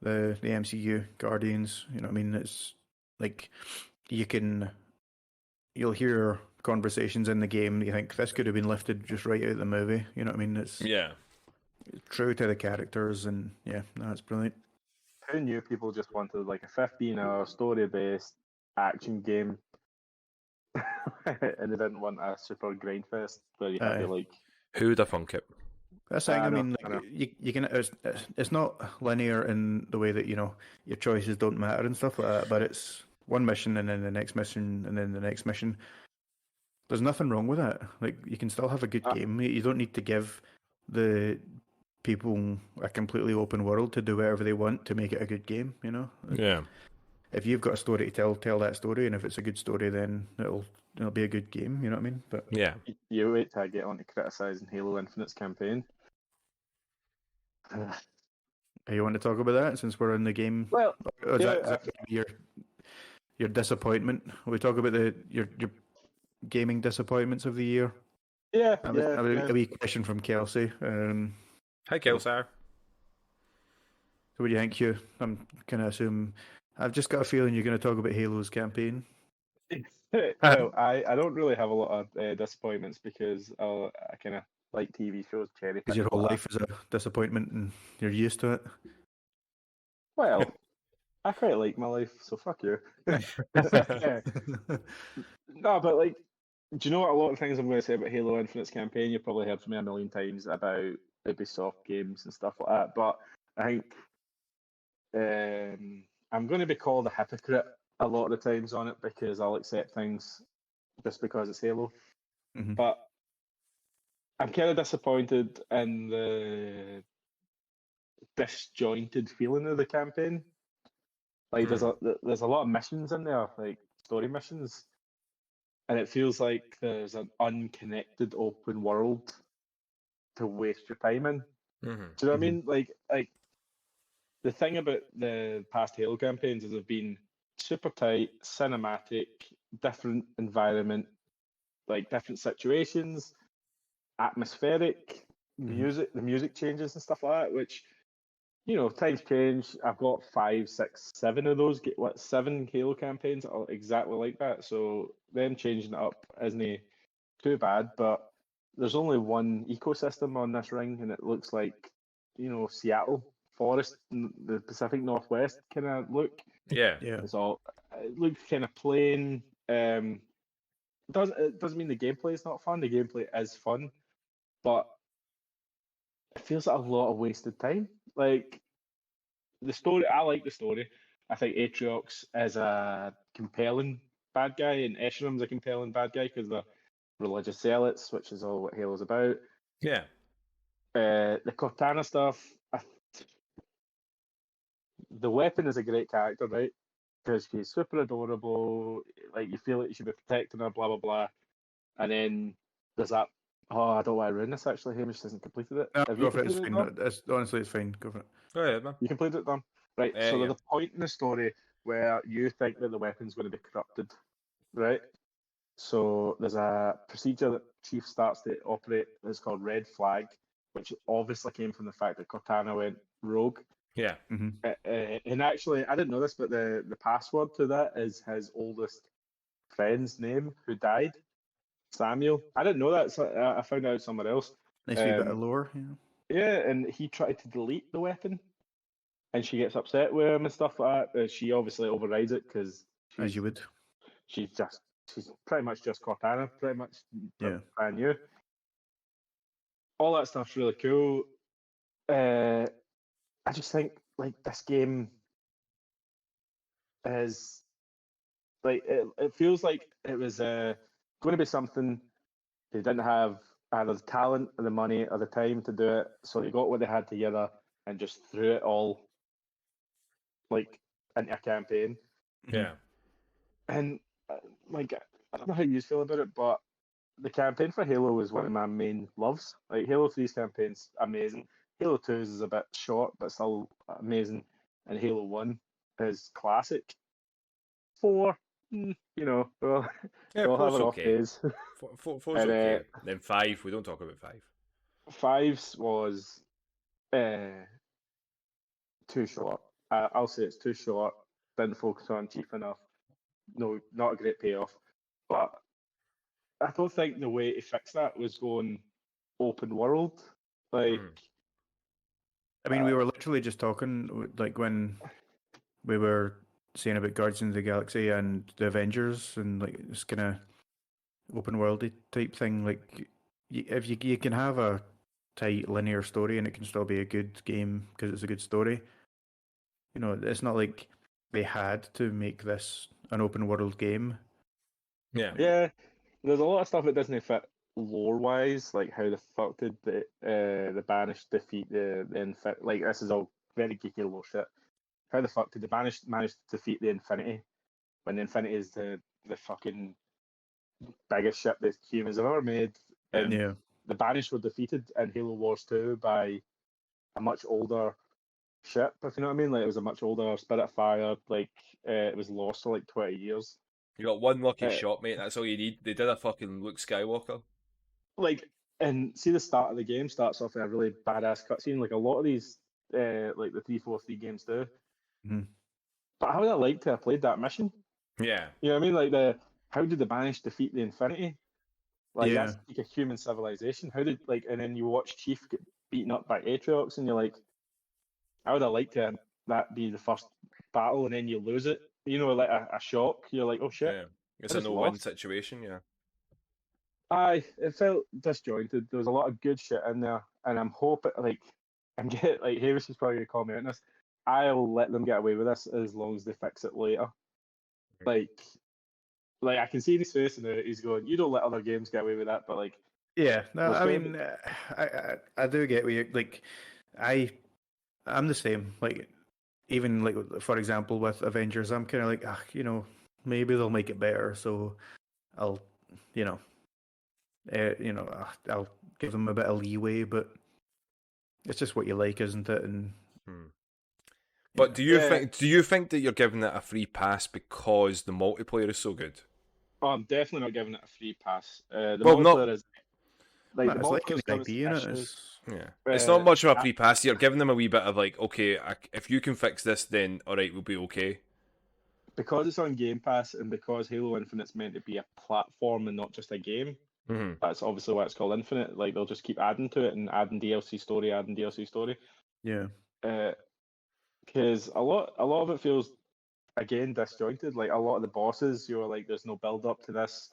Speaker 1: the MCU Guardians. You know what I mean? It's like you'll hear conversations in the game that you think this could have been lifted just right out of the movie. You know what I mean? It's true to the characters, and it's brilliant.
Speaker 3: Who knew people just wanted like a 15-hour story-based action game, and they didn't want a super grind fest where you have to like.
Speaker 2: Who would have thunk it?
Speaker 1: That's the thing. I mean, you can. It's not linear in the way that your choices don't matter and stuff like that. But it's one mission and then the next mission and then the next mission. There's nothing wrong with that. Like, you can still have a good game. You don't need to give the people a completely open world to do whatever they want to make it a good game.
Speaker 2: Yeah.
Speaker 1: If you've got a story to tell that story, and if it's a good story, then it'll be a good game. You know what I mean? But
Speaker 3: you wait till I get on to criticising Halo Infinite's campaign.
Speaker 1: You want to talk about that since we're in the game?
Speaker 3: Well,
Speaker 1: is that your disappointment? We talk about your gaming disappointments of the year. A wee question from Kelsey.
Speaker 2: Hi, Kelsey. So
Speaker 1: what do you think, Hugh? I'm going to assume. I've just got a feeling you're going to talk about Halo's campaign.
Speaker 3: Well, I don't really have a lot of disappointments, because I kind of like TV shows.
Speaker 1: Because your whole life is a disappointment and you're used to it.
Speaker 3: Well, I quite like my life, so fuck you. No, but like, do you know what? A lot of things I'm going to say about Halo Infinite's campaign, you've probably heard from me a million times about Ubisoft games and stuff like that. But I think I'm going to be called a hypocrite a lot of the times on it, because I'll accept things just because it's Halo.
Speaker 1: Mm-hmm.
Speaker 3: But I'm kind of disappointed in the disjointed feeling of the campaign. Like, there's a lot of missions in there, like story missions, and it feels like there's an unconnected open world to waste your time in.
Speaker 2: Mm-hmm.
Speaker 3: Do you know what I mean? Like the thing about the past Halo campaigns is they've been super tight, cinematic, different environment, like different situations, atmospheric, music, the music changes and stuff like that, which, times change. I've got 5, 6, 7 of those, 7 Halo campaigns that are exactly like that. So them changing it up isn't too bad, but there's only one ecosystem on this ring, and it looks like, Seattle forest, the Pacific Northwest kind of look.
Speaker 2: Yeah.
Speaker 3: It's all, it looks kind of plain. It doesn't mean the gameplay is not fun. The gameplay is fun, but it feels like a lot of wasted time. Like, the story, I like the story. I think Atriox is a compelling bad guy, and Escherum's a compelling bad guy because they're religious zealots, which is all what Halo's about.
Speaker 2: Yeah.
Speaker 3: The Cortana stuff, the weapon is a great character, right? Because she's super adorable. Like you feel like you should be protecting her, blah blah blah. And then there's that. Oh, I don't want to ruin this. Actually, Hamish hasn't completed it.
Speaker 1: No,
Speaker 3: Have
Speaker 1: go
Speaker 3: you
Speaker 1: for it. It's
Speaker 3: completed it,
Speaker 1: fine.
Speaker 3: Dom?
Speaker 1: Honestly, it's fine. Go for it.
Speaker 2: Go ahead, man.
Speaker 3: You completed it, Dom? Right. So
Speaker 2: Yeah.
Speaker 3: there's a point in the story where you think that the weapon's going to be corrupted, right? So there's a procedure that Chief starts to operate that's called Red Flag, which obviously came from the fact that Cortana went rogue.
Speaker 2: Yeah.
Speaker 3: And actually, I didn't know this, but the password to that is his oldest friend's name who died, Samuel. I didn't know that. So I found out somewhere else.
Speaker 1: Nice wee bit of lore. Yeah.
Speaker 3: Yeah, and he tried to delete the weapon, and she gets upset with him and stuff like that. She obviously overrides it because
Speaker 1: As you would.
Speaker 3: she's pretty much just Cortana, pretty much brand new. All that stuff's really cool. I just think like this game is like it feels like it was going to be something they didn't have either the talent or the money or the time to do it, so they got what they had together and just threw it all like into a campaign.
Speaker 2: Yeah.
Speaker 3: And like I don't know how you feel about it, but the campaign for Halo was one of my main loves. Like Halo 3's campaign's amazing. Halo 2's is a bit short, but still amazing. And Halo 1 is classic. 4, you know, well,
Speaker 2: Yeah,
Speaker 3: we'll have
Speaker 2: 4's
Speaker 3: our off
Speaker 2: okay.
Speaker 3: days.
Speaker 2: 4's
Speaker 3: And,
Speaker 2: okay. Then 5, we don't talk about 5.
Speaker 3: 5's was too short. I'll say it's too short. Didn't focus on Chief enough. No, not a great payoff. But I don't think the way to fix that was going open world. Like,
Speaker 1: I mean, we were literally just talking, like, when we were saying about Guardians of the Galaxy and the Avengers and, like, this kind of open worldy type thing. Like, if you can have a tight linear story and it can still be a good game because it's a good story. You know, it's not like they had to make this an open world game.
Speaker 2: Yeah.
Speaker 3: Yeah, there's a lot of stuff that doesn't fit lore wise, like how the fuck did the Banished defeat the Infinity? Like this is all very geeky lore shit. How the fuck did the Banished manage to defeat the Infinity when the Infinity is the fucking biggest ship that humans have ever made? And the Banished were defeated in Halo Wars 2 by a much older ship, if you know what I mean. Like it was a much older Spiritfire. Like it was lost for like 20 years.
Speaker 2: You got one lucky shot, mate. That's all you need. They did a fucking Luke Skywalker.
Speaker 3: Like, and see, the start of the game starts off with a really badass cutscene. Like a lot of these, like the 343 games do.
Speaker 1: Mm-hmm.
Speaker 3: But how would I like to have played that mission?
Speaker 2: Yeah.
Speaker 3: You know what I mean? Like how did the Banished defeat the Infinity? Like that's like a human civilization. How did and then you watch Chief get beaten up by Atriox, and you're like, I would have liked to have that be the first battle, and then you lose it. You know, like a shock. You're like, oh shit.
Speaker 2: Yeah. It's a no-win situation, yeah.
Speaker 3: It felt disjointed. There was a lot of good shit in there, and I'm hoping, Hamish is probably going to call me out on this. I'll let them get away with this as long as they fix it later. Like I can see in his face, and he's going, "You don't let other games get away with that," but like,
Speaker 1: yeah, no, I mean, I do get what you like. I'm the same. Like, even like for example with Avengers, I'm kind of like, you know, maybe they'll make it better, so I'll, I'll give them a bit of leeway, but it's just what you like, isn't it? And
Speaker 2: but do you think that you're giving it a free pass because the multiplayer is so good?
Speaker 3: Oh, I'm definitely not giving it a free pass. The
Speaker 2: well,
Speaker 3: multiplayer is
Speaker 1: like the multiplayer IP in it.
Speaker 2: It's not much of a free pass. You're giving them a wee bit of like, okay, if you can fix this, then all right, we'll be okay.
Speaker 3: Because it's on Game Pass and because Halo Infinite's meant to be a platform and not just a game.
Speaker 2: Mm-hmm.
Speaker 3: That's obviously why it's called Infinite. Like they'll just keep adding to it and adding DLC story.
Speaker 1: Yeah.
Speaker 3: Because a lot of it feels again disjointed. Like a lot of the bosses, you're like, there's no build up to this.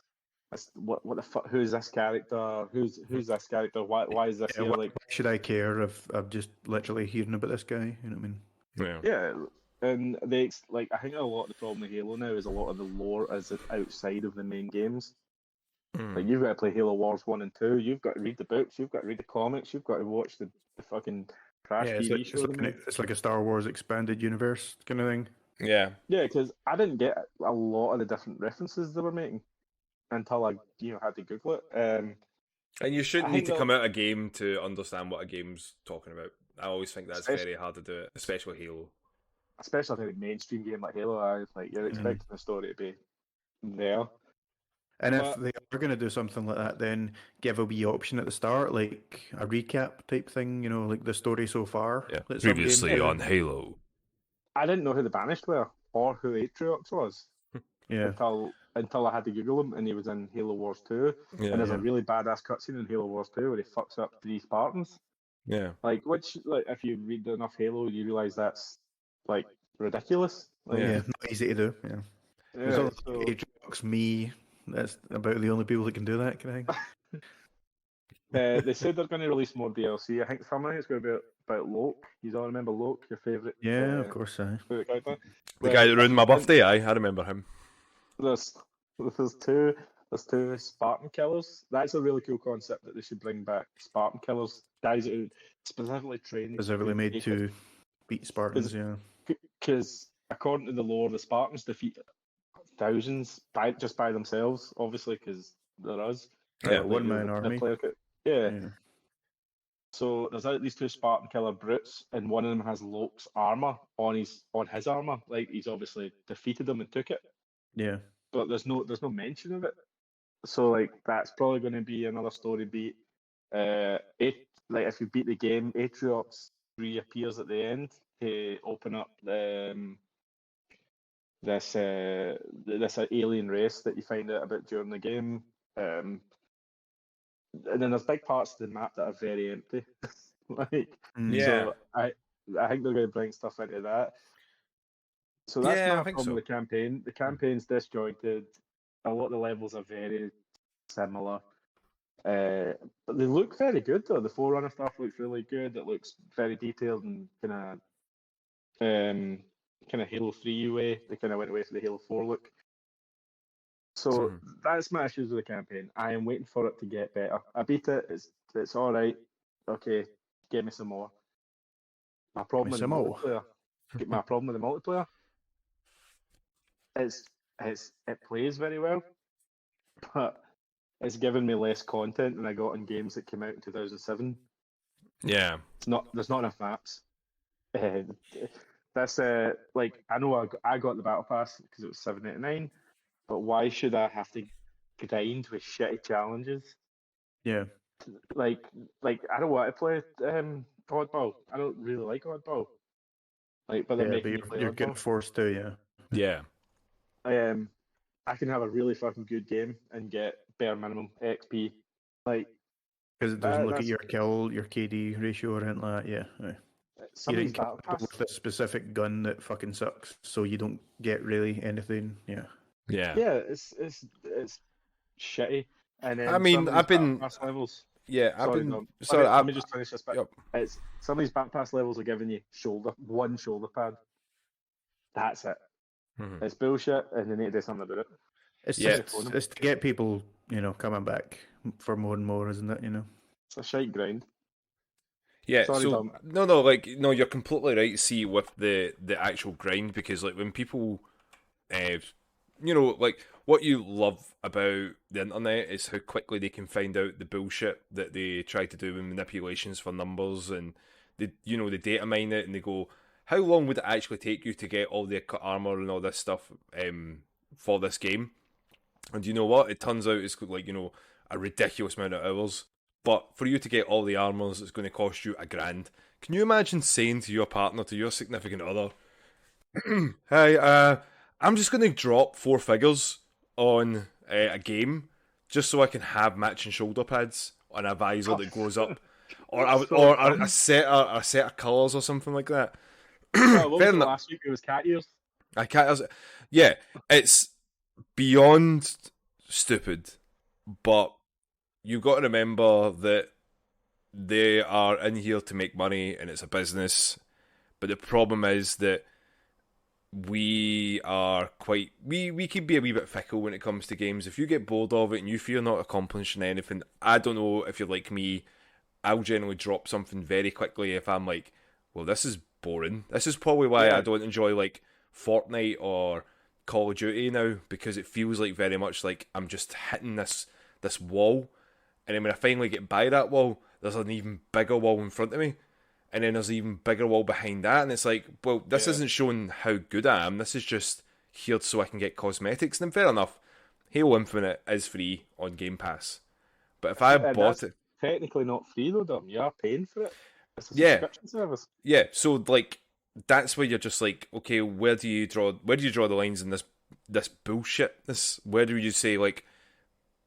Speaker 3: What the fuck? Who's this character? Who's this character? Why is this here?
Speaker 1: Why should I care if I'm just literally hearing about this guy? You know what I mean?
Speaker 3: Yeah. And I think a lot of the problem with Halo now is a lot of the lore is outside of the main games. Like you've got to play Halo Wars 1 and 2. You've got to read the books. You've got to read the comics. You've got to watch the fucking Crash TV show.
Speaker 1: It's like a Star Wars expanded universe kind of thing.
Speaker 2: Yeah.
Speaker 3: Yeah, because I didn't get a lot of the different references they were making until I had to Google it.
Speaker 2: And you shouldn't need to come out a game to understand what a game's talking about. I always think that's very hard to do it, especially Halo.
Speaker 3: Especially I think a mainstream game like Halo, you're expecting the story to be there.
Speaker 1: And if they are going to do something like that, then give a wee option at the start, like a recap type thing, like the story so far.
Speaker 2: Yeah. Previously on Halo.
Speaker 3: I didn't know who the Banished were or who Atriox was.
Speaker 1: Yeah.
Speaker 3: Until I had to Google him, and he was in Halo Wars 2.
Speaker 2: Yeah,
Speaker 3: and there's a really badass cutscene in Halo Wars 2 where he fucks up 3 Spartans.
Speaker 2: Yeah.
Speaker 3: Which if you read enough Halo, you realise that's ridiculous.
Speaker 1: Not easy to do. Yeah. There's Atriox, me. That's about the only people that can do that kind of thing.
Speaker 3: They said they're going to release more DLC. I think it's going to be about Loke. You all remember Loke, your favourite?
Speaker 1: Yeah, of course.
Speaker 2: The guy that ruined my birthday. I remember him.
Speaker 3: There's two Spartan killers. That's a really cool concept that they should bring back. Spartan killers, guys who specifically trained,
Speaker 1: specifically made to beat Spartans. Yeah,
Speaker 3: because according to the lore, the Spartans defeat thousands by themselves, obviously, because they're us.
Speaker 1: Yeah, one-man army.
Speaker 3: Yeah. So there's these 2 Spartan killer brutes, and one of them has Loke's armor on his armor. He's obviously defeated them and took it.
Speaker 1: Yeah.
Speaker 3: But there's no mention of it. So that's probably going to be another story beat. If you beat the game, Atriox reappears at the end to open up this alien race that you find out about during the game. And then there's big parts of the map that are very empty. So I think they're going to bring stuff into that. So that's my problem with the campaign. The campaign's disjointed. A lot of the levels are very similar. But they look very good though. The Forerunner stuff looks really good. It looks very detailed and kind of Halo 3 way. They kind of went away for the Halo 4 look. So that's my issues with the campaign. I am waiting for it to get better. I beat it. It's all right. Okay, give me some more. My problem with the multiplayer is it plays very well, but it's given me less content than I got in games that came out in 2007.
Speaker 2: Yeah,
Speaker 3: there's not enough maps. That's I know I got the battle pass because it was $7.99. But why should I have to grind with shitty challenges?
Speaker 1: Yeah.
Speaker 3: I don't want to play Oddball. I don't really like Oddball. But you're
Speaker 1: getting forced to,
Speaker 2: yeah.
Speaker 3: I can have a really fucking good game and get bare minimum XP.
Speaker 1: Because it doesn't look at your kill, your KD ratio or anything like that, yeah. You didn't kill with a specific gun that fucking sucks, so you don't get really anything, yeah.
Speaker 2: Yeah,
Speaker 3: it's shitty. And then
Speaker 2: I mean, I've been
Speaker 3: pass levels.
Speaker 2: Yeah,
Speaker 3: let me just finish this bit. Yep. Some of these back pass levels are giving you one shoulder pad. That's it. Mm-hmm. It's bullshit, and they need to do something about it.
Speaker 1: It's to get people, coming back for more and more, isn't it?
Speaker 3: It's a shite grind.
Speaker 2: Yeah, no, you're completely right. See, with the actual grind, because when people, what you love about the internet is how quickly they can find out the bullshit that they try to do with manipulations for numbers, and they data mine it, and they go, how long would it actually take you to get all the armor and all this stuff for this game? And you know what? It turns out it's a ridiculous amount of hours. But for you to get all the armors, it's going to cost you $1,000. Can you imagine saying to your partner, to your significant other, "Hey, I'm just going to drop 4 figures on a game just so I can have matching shoulder pads and a visor that goes up, or a set of colours or something like that."
Speaker 3: Last week it was cat ears.
Speaker 2: Yeah, it's beyond stupid, but you've got to remember that they are in here to make money and it's a business. But the problem is that we can be a wee bit fickle when it comes to games. If you get bored of it and you feel you're not accomplishing anything, I don't know if you're like me, I'll generally drop something very quickly if I'm like, well, this is boring. This is probably why I don't enjoy like Fortnite or Call of Duty now, because it feels like very much like I'm just hitting this wall, and then when I finally get by that wall, there's an even bigger wall in front of me, and then there's an even bigger wall behind that, and it's like, well, this isn't showing how good I am. This is just here so I can get cosmetics. And then fair enough, Halo Infinite is free on Game Pass, but if I bought it,
Speaker 3: technically not free though, Dom. You are paying for it. It's a subscription service.
Speaker 2: Yeah, so like that's where you're just like, okay, where do you draw the lines in this bullshit? Where do you say like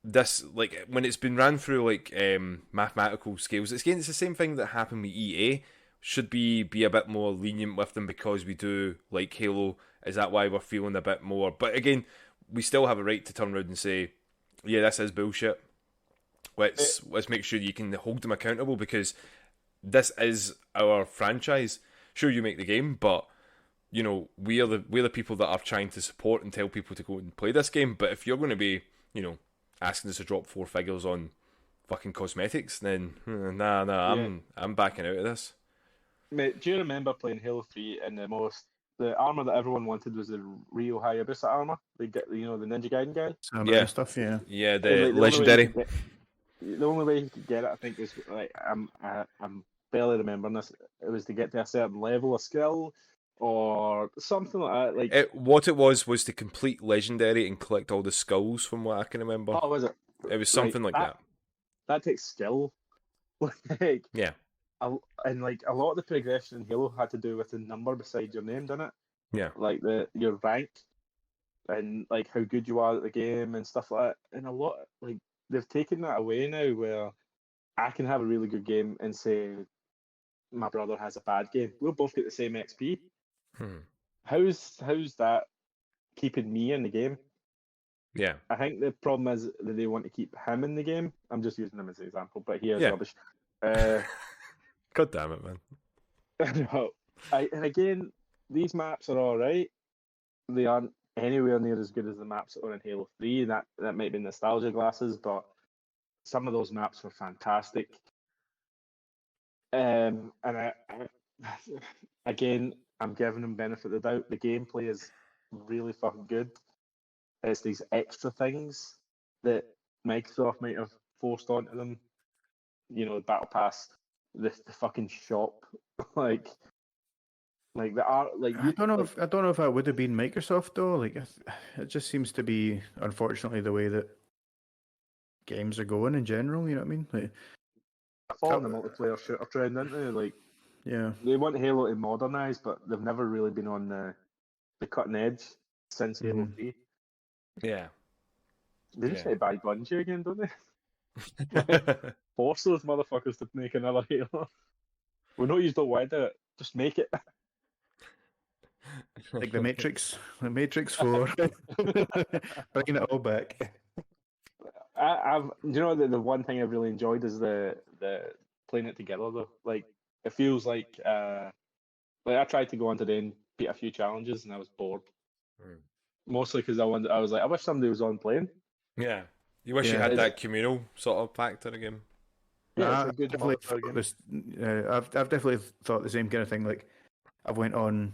Speaker 2: this, like when it's been ran through like mathematical scales, it's the same thing that happened with EA. Should be a bit more lenient with them because we do like Halo. Is that why we're feeling a bit more? But again, we still have a right to turn around and say, yeah, this is bullshit. Let's make sure you can hold them accountable, because this is our franchise. Sure, you make the game, but you know we're the people that are trying to support and tell people to go and play this game. But if you're going to be, you know, asking us to drop 4 figures on fucking cosmetics, then nah, I'm backing out of this.
Speaker 3: Mate, do you remember playing Halo 3 and the armor that everyone wanted was the Rio Hayabusa armor? They get, you know, the Ninja Gaiden guy.
Speaker 1: Yeah, stuff. Yeah,
Speaker 2: the like, legendary.
Speaker 3: The only way you could get it, I think, is like I'm barely remembering this. It was to get to a certain level of skill or something like that. Like
Speaker 2: what it was to complete legendary and collect all the skulls, from what I can remember.
Speaker 3: Oh, was it?
Speaker 2: It was something like that.
Speaker 3: That takes skill. Like,
Speaker 2: yeah.
Speaker 3: And like a lot of the progression in Halo had to do with the number beside your name, didn't it?
Speaker 2: Yeah.
Speaker 3: Like your rank and like how good you are at the game and stuff like that. And a lot like they've taken that away now, where I can have a really good game and say my brother has a bad game. We'll both get the same XP. How's that keeping me in the game?
Speaker 2: Yeah.
Speaker 3: I think the problem is that they want to keep him in the game. I'm just using him as an example, but he is rubbish.
Speaker 2: God damn it, man.
Speaker 3: No, and again, these maps are all right. They aren't anywhere near as good as the maps that were in Halo 3. That might be nostalgia glasses, but some of those maps were fantastic. And again, I'm giving them benefit of the doubt. The gameplay is really fucking good. It's these extra things that Microsoft might have forced onto them. You know, the Battle Pass, the fucking shop, like the art. Like
Speaker 1: I don't know if that would have been Microsoft though. Like it just seems to be, unfortunately, the way that games are going in general. You know what I mean? Like,
Speaker 3: following the multiplayer shooter trend, aren't they? Like,
Speaker 1: yeah,
Speaker 3: they want Halo to modernise, but they've never really been on the cutting edge since Halo 3.
Speaker 2: Yeah.
Speaker 3: They just need to buy Bungie again, don't they? Force those motherfuckers to make another Halo. We know you don't want to do it. Just make it.
Speaker 1: Like the Matrix 4, bringing it all back.
Speaker 3: You know, the one thing I've really enjoyed is the playing it together though. Like it feels like I tried to go on today and beat a few challenges and I was bored. Mostly because I was like, I wish somebody was on playing.
Speaker 2: Yeah, you wish you had that communal sort of factor again.
Speaker 3: Yeah,
Speaker 1: I've definitely thought the same kind of thing. Like I've went on,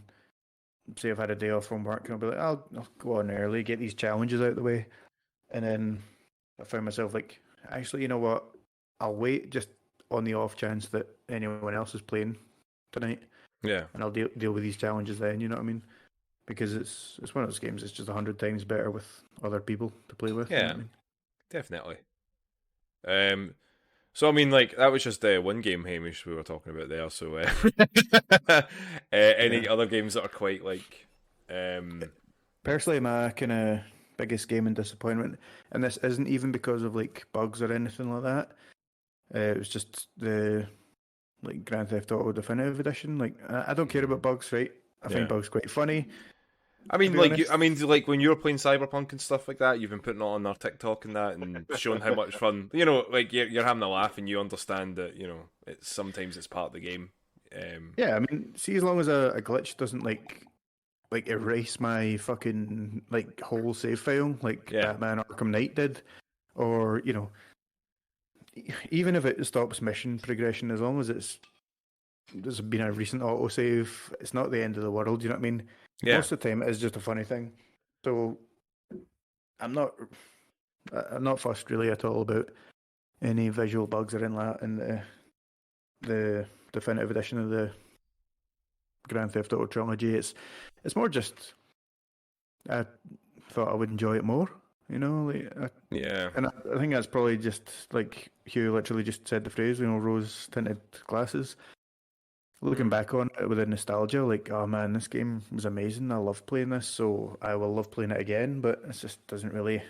Speaker 1: say I've had a day off from work, and I'll be like, I'll go on early, get these challenges out of the way, and then I found myself like, actually, you know what? I'll wait just on the off chance that anyone else is playing tonight.
Speaker 2: Yeah,
Speaker 1: and I'll deal with these challenges then. You know what I mean? Because it's one of those games. It's just 100 times better with other people to play with.
Speaker 2: Yeah,
Speaker 1: you know what I mean?
Speaker 2: Definitely. So I mean, like that was just one game, Hamish, we were talking about there. So any other games that are quite like?
Speaker 1: Personally, my kind of biggest game and disappointment, and this isn't even because of like bugs or anything like that. It was just the like Grand Theft Auto Definitive Edition. Like I don't care about bugs, right? I find bugs quite funny.
Speaker 2: I mean, like when you were playing Cyberpunk and stuff like that, you've been putting it on our TikTok and that, and showing how much fun. You know, like you're having a laugh, and you understand that sometimes it's part of the game.
Speaker 1: Yeah, I mean, see, as long as a glitch doesn't like erase my fucking like whole save file, like Batman Arkham Knight did, or even if it stops mission progression, as long as there's been a recent autosave, it's not the end of the world. You know what I mean?
Speaker 2: Yeah.
Speaker 1: Most of the time, it is just a funny thing. So I'm not fussed really at all about any visual bugs or anything like that in the definitive edition of the Grand Theft Auto trilogy. It's more just I thought I would enjoy it more. You know,
Speaker 2: Yeah.
Speaker 1: And I think that's probably just like Hugh literally just said the phrase, rose tinted glasses. Looking back on it with a nostalgia, like, oh man, this game was amazing. I love playing this, so I will love playing it again. But it just doesn't really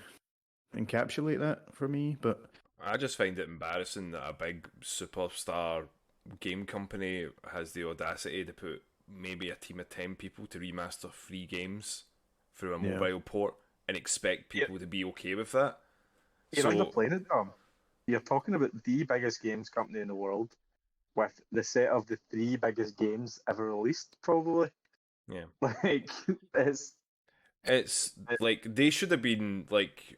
Speaker 1: encapsulate that for me. But
Speaker 2: I just find it embarrassing that a big superstar game company has the audacity to put maybe a team of 10 people to remaster 3 games through a mobile port and expect people to be okay with that.
Speaker 3: You're underplaying it, Tom. You're talking about the biggest games company in the world with the set of the 3 biggest games ever released, probably.
Speaker 2: Yeah.
Speaker 3: Like,
Speaker 2: it's like they should have been like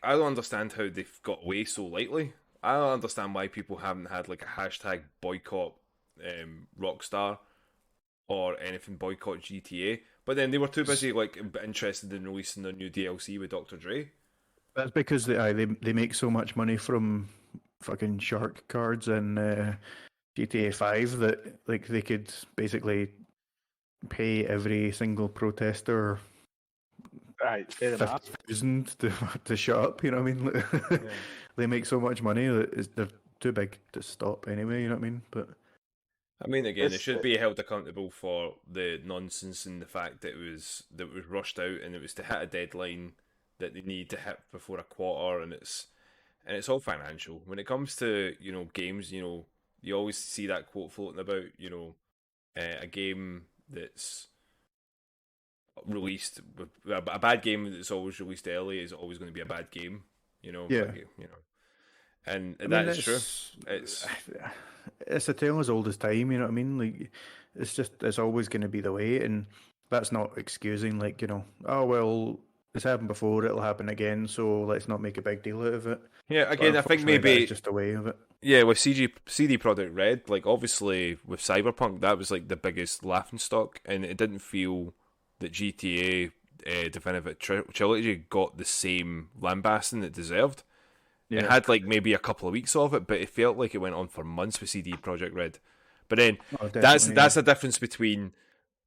Speaker 2: I don't understand how they've got away so lightly. I don't understand why people haven't had like a hashtag boycott Rockstar or anything boycott GTA. But then they were too busy like interested in releasing their new DLC with Dr. Dre.
Speaker 1: that's because they make so much money from fucking shark cards and GTA 5 that like they could basically pay every single protester
Speaker 3: right, fair enough.
Speaker 1: 50,000 to shut up. You know what I mean? Yeah. They make so much money that they're too big to stop anyway. You know what I mean? But
Speaker 2: I mean, again, they should be held accountable for the nonsense and the fact that it was rushed out and it was to hit a deadline that they need to hit before a quarter, and it's all financial. When it comes to games, you always see that quote floating about, a game that's released a bad game that's always released early is always going to be a bad game.
Speaker 1: Yeah.
Speaker 2: And that is true.
Speaker 1: It's a tale as old as time, you know what I mean? Like, it's always going to be the way, and that's not excusing, like, oh, well, it's happened before, it'll happen again, so let's not make a big deal out of it.
Speaker 2: Yeah, again, I think maybe
Speaker 1: that's just a way of it.
Speaker 2: Yeah, with CD Projekt Red, like, obviously, with Cyberpunk, that was, like, the biggest laughingstock, and it didn't feel that GTA Definitive Trilogy got the same lambasting it deserved. Yeah. It had like maybe a couple of weeks of it, but it felt like it went on for months with CD Projekt Red. But then that's the difference between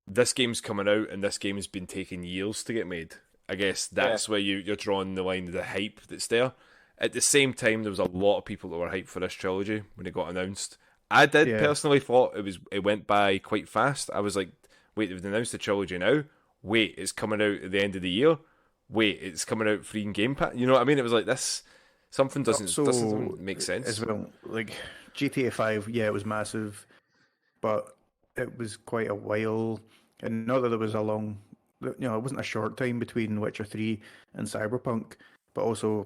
Speaker 2: this game's coming out and this game has been taking years to get made. I guess that's where you're drawing the line of the hype that's there. At the same time, there was a lot of people that were hyped for this trilogy when it got announced. I did personally thought it went by quite fast. I was like, wait, they've announced the trilogy now? Wait, it's coming out at the end of the year? Wait, it's coming out free in Game Pass? You know what I mean? It was like this. Something doesn't make sense.
Speaker 1: As well, like GTA 5, it was massive, but it was quite a while, and not that there was a long, it wasn't a short time between Witcher 3 and Cyberpunk, but also,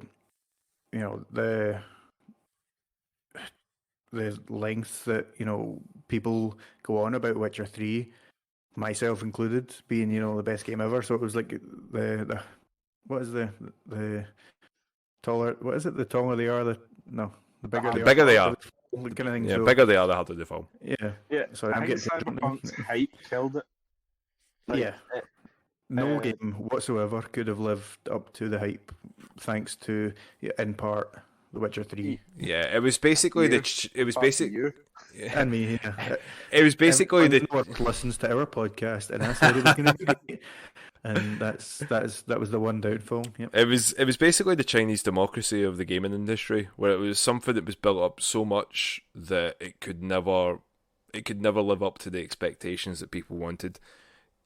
Speaker 1: the length that people go on about Witcher 3, myself included, being the best game ever. So it was like the what is the taller? What is it? The taller they are, the bigger they are.
Speaker 2: Bigger they are.
Speaker 1: Kind of thing.
Speaker 2: Yeah, bigger they are, the harder they fall.
Speaker 3: Yeah. So I'm getting Cyberpunk's hype killed it.
Speaker 1: Like, no game whatsoever could have lived up to the hype, thanks to, in part, The Witcher 3.
Speaker 2: Yeah, it was basically
Speaker 1: and me. Yeah.
Speaker 2: It was basically
Speaker 1: listens to our podcast, and I said it was going to be great. And that was the one downfall. Yep.
Speaker 2: It was basically the Chinese democracy of the gaming industry, where it was something that was built up so much that it could never live up to the expectations that people wanted.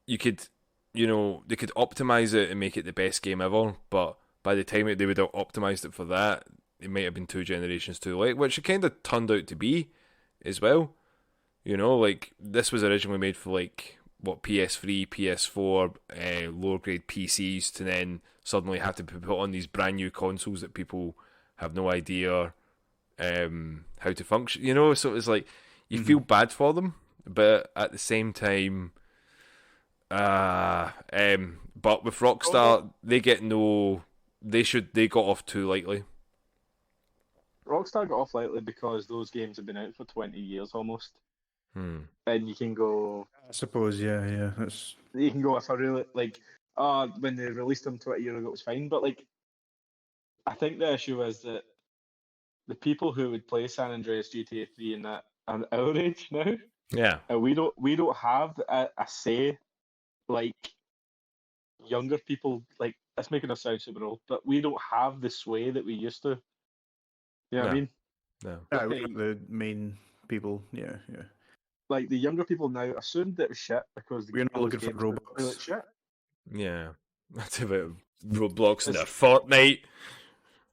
Speaker 2: They could optimize it and make it the best game ever, but by the time they would have optimized it for that, it might have been 2 generations too late, which it kind of turned out to be as well. Like, this was originally made for like PS3, PS4, lower grade PCs, to then suddenly have to be put on these brand new consoles that people have no idea how to function. So it's like you feel bad for them, but at the same time, but with Rockstar, they got off too lightly.
Speaker 3: Rockstar got off lightly because those games have been out for 20 years almost.
Speaker 2: Hmm.
Speaker 3: And you can go.
Speaker 1: I suppose, yeah. That's
Speaker 3: You can go if I really like. When they released them 20 years ago, it was fine. But like, I think the issue is that the people who would play San Andreas, GTA 3, and that are our age now,
Speaker 2: Yeah.
Speaker 3: and we don't have a say like younger people. Like, that's making us sound super old, but we don't have the sway that we used to. You know what I
Speaker 2: No.
Speaker 3: mean?
Speaker 2: No.
Speaker 1: we're not the main people. Yeah.
Speaker 3: Like the younger people now assumed that it was shit because
Speaker 1: We're not
Speaker 3: those
Speaker 1: looking for
Speaker 3: games were
Speaker 1: Robux.
Speaker 3: like shit.
Speaker 2: Yeah. That's about Roblox and a Fortnite.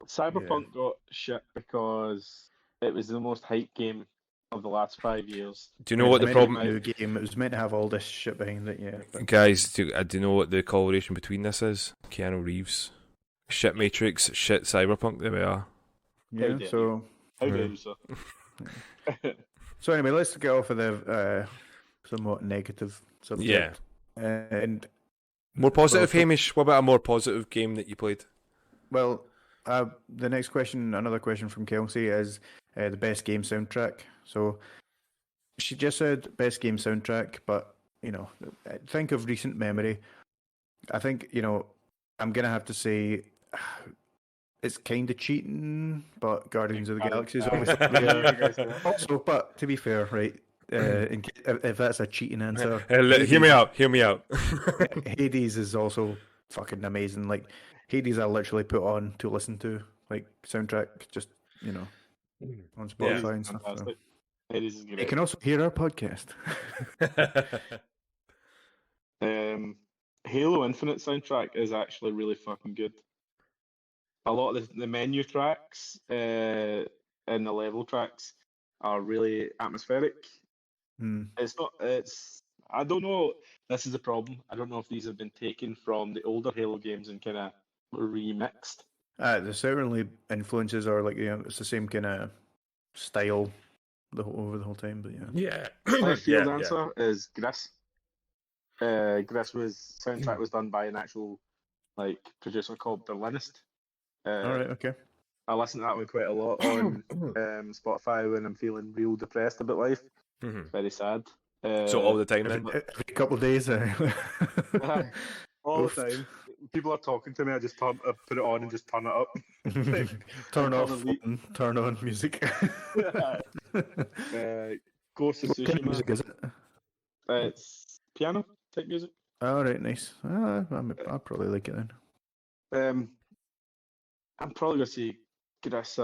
Speaker 3: Cyberpunk got shit because it was the most hyped game of the last 5 years.
Speaker 2: Do you know what the problem?
Speaker 1: New game. It was meant to have all this shit behind it. Yeah. But...
Speaker 2: Guys, do you know what the correlation between this is? Keanu Reeves, shit Matrix, shit Cyberpunk. There we are.
Speaker 1: Yeah. So.
Speaker 3: How dare you, sir?
Speaker 1: So anyway, let's get off of the somewhat negative subject.
Speaker 2: Yeah.
Speaker 1: And
Speaker 2: more positive, Hamish. What about a more positive game that you played?
Speaker 1: Well, the next question, another question from Kelsey, is the best game soundtrack. So she just said best game soundtrack, but think of recent memory. I think I'm gonna have to say it's kind of cheating, but Guardians of the Galaxy is obviously also. But to be fair, right? If that's a cheating answer,
Speaker 2: hear me out.
Speaker 1: Hades is also fucking amazing. Like Hades, I literally put on to listen to, like soundtrack, just on Spotify and stuff. So.
Speaker 3: Hades is great.
Speaker 1: You can also hear our podcast.
Speaker 3: Halo Infinite soundtrack is actually really fucking good. A lot of the menu tracks and the level tracks are really atmospheric. It's not. I don't know. This is the problem. I don't know if these have been taken from the older Halo games and kind of remixed.
Speaker 1: The certainly influences are like it's the same kind of style over the whole time. But
Speaker 3: yeah. My field answer is Gris. Gris soundtrack was done by an actual producer called Berlinist.
Speaker 1: All right, okay.
Speaker 3: I listen to that one quite a lot on Spotify when I'm feeling real depressed about life. It's very sad.
Speaker 2: So all the time then?
Speaker 1: Every couple of days.
Speaker 3: All the time. People are talking to me, I just put it on and just turn it up.
Speaker 1: Turn off phone, turn on music.
Speaker 3: Ghost of Tsushima.
Speaker 1: What kind of music is it?
Speaker 3: It's piano type music.
Speaker 1: All right, nice. I'll probably like it then.
Speaker 3: I'm probably going to say Gris.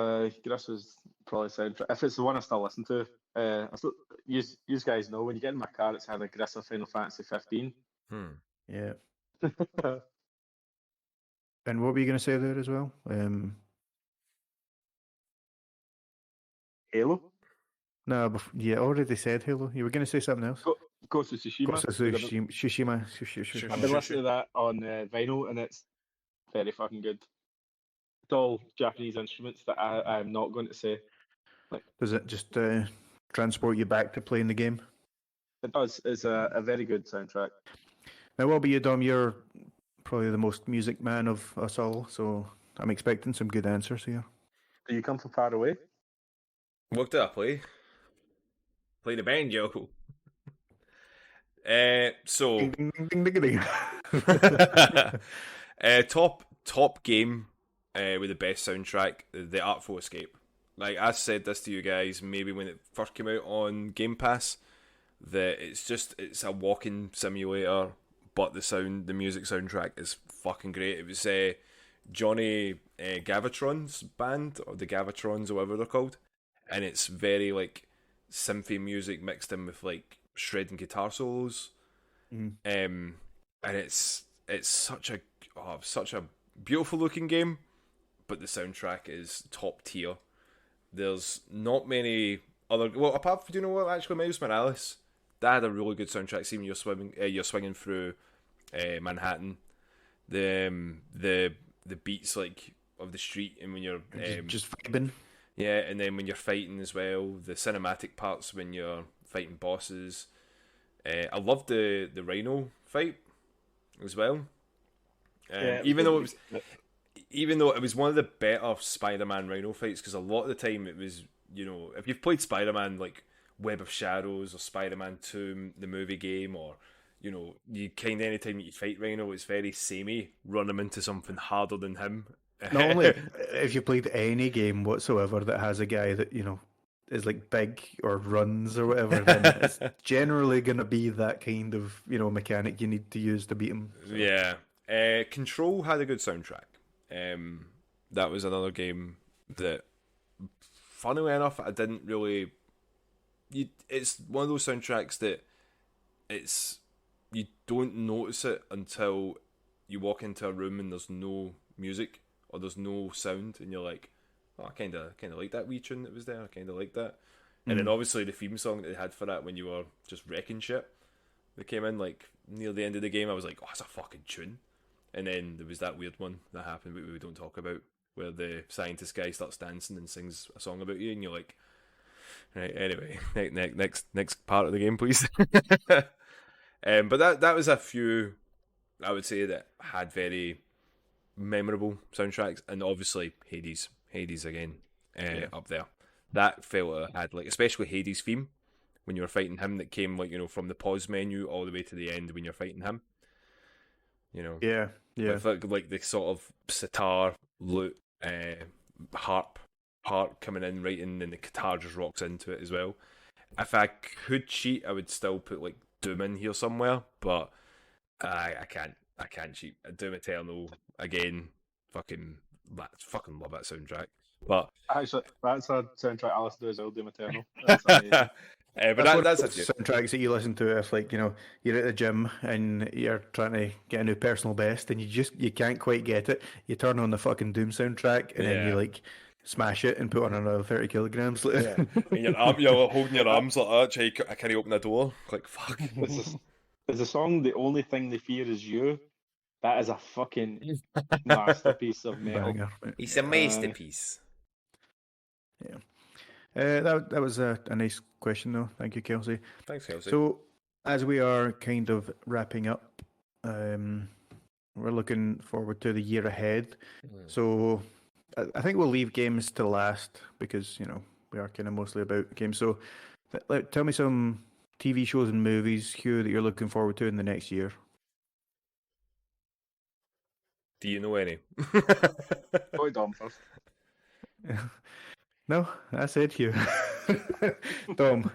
Speaker 3: Gris was probably soundtrack. If it's the one I still listen to, you guys know when you get in my car, it's either Gris or Final Fantasy 15.
Speaker 1: Yeah. And what were you going to say there as well?
Speaker 3: Halo?
Speaker 1: No, I already said Halo. You were going to say something else?
Speaker 3: Ghost of Tsushima.
Speaker 1: Ghost of Tsushima.
Speaker 3: I've been listening to that on vinyl, and it's very fucking good. It's all Japanese instruments that I'm not going to say.
Speaker 1: Does it just transport you back to playing the game?
Speaker 3: It does. It's a very good soundtrack.
Speaker 1: Now, what about you, Dom? You're probably the most music man of us all, so I'm expecting some good answers here.
Speaker 3: Do you come from far away?
Speaker 2: What did I play? Play the banjo. So
Speaker 1: Ding, ding, ding, ding, ding.
Speaker 2: top game with the best soundtrack, The Artful Escape. Like I said this to you guys, maybe when it first came out on Game Pass, that it's a walking simulator, but the music soundtrack is fucking great. It was Johnny Gavatron's band, or the Gavatrons, or whatever they're called, and it's very like synthy music mixed in with like shredding guitar solos, and it's such a beautiful looking game, but the soundtrack is top tier. There's not many other. Well, apart from, do you know what? Actually, Miles Morales, that had a really good soundtrack. See when you're swinging through Manhattan, the beats like of the street, and when you're
Speaker 1: just vibing.
Speaker 2: Yeah, and then when you're fighting as well, the cinematic parts when you're fighting bosses. I loved the Rhino fight as well. Even though even though it was one of the better Spider-Man Rhino fights, because a lot of the time it was, if you've played Spider-Man like Web of Shadows or Spider-Man 2, the movie game, or you kind of anytime you fight Rhino, it's very samey. Run him into something harder than him.
Speaker 1: Not only if you played any game whatsoever that has a guy that is like big or runs or whatever, then it's generally going to be that kind of mechanic you need to use to beat him.
Speaker 2: So. Yeah, Control had a good soundtrack. That was another game that, funnily enough, I didn't really. It's one of those soundtracks that you don't notice it until you walk into a room and there's no music or there's no sound, and you're like, oh, I kind of like that wee tune that was there. I kind of like that. And then obviously the theme song that they had for that when you were just wrecking shit, that came in like near the end of the game. I was like, oh, that's a fucking tune. And then there was that weird one that happened we don't talk about, where the scientist guy starts dancing and sings a song about you, and you're like, right, anyway, next part of the game, please. But that was a few, I would say, that had very memorable soundtracks, and obviously Hades again, up there. That felt had like, especially Hades' theme when you were fighting him, that came like from the pause menu all the way to the end when you're fighting him.
Speaker 1: Yeah.
Speaker 2: With like the sort of sitar, lute, harp coming in right in, and the guitar just rocks into it as well. If I could cheat, I would still put like Doom in here somewhere, but I can't cheat. Doom Eternal again, fucking love that soundtrack. But
Speaker 3: actually, that's a soundtrack I listen to as well, Doom Eternal. That's amazing.
Speaker 2: But that's
Speaker 1: soundtracks that you listen to if you're at the gym and you're trying to get a new personal best and you can't quite get it. You turn on the fucking Doom soundtrack and then you like smash it and put on another 30 kilograms.
Speaker 2: Yeah. And you're holding your arms like that. I can't open the door. Like fuck.
Speaker 3: There's a song, "The Only Thing They Fear Is You." That is a fucking masterpiece of metal.
Speaker 2: It's a masterpiece.
Speaker 1: Yeah. That was a nice question, though. Thank you, Kelsey.
Speaker 2: Thanks, Kelsey.
Speaker 1: So, as we are kind of wrapping up, we're looking forward to the year ahead. So, I think we'll leave games to last because, we are kind of mostly about games. So, tell me some TV shows and movies, Hugh, that you're looking forward to in the next year.
Speaker 2: Do you know any?
Speaker 3: Go Dom first.
Speaker 1: No, I said Hugh. Dom.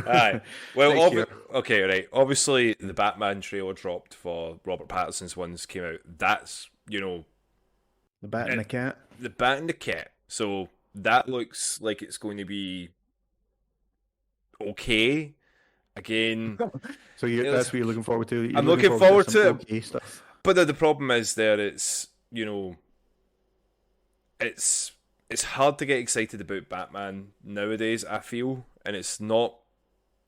Speaker 2: Aye. Well, okay, right. Obviously, the Batman trailer dropped for Robert Pattinson's ones came out. That's, The
Speaker 1: Bat and the Cat.
Speaker 2: The Bat and the Cat. So, that looks like it's going to be okay. Again.
Speaker 1: So that's what you're looking forward to?
Speaker 2: I'm looking forward to it.
Speaker 1: Okay stuff.
Speaker 2: But the problem is it's it's hard to get excited about Batman nowadays, I feel, and it's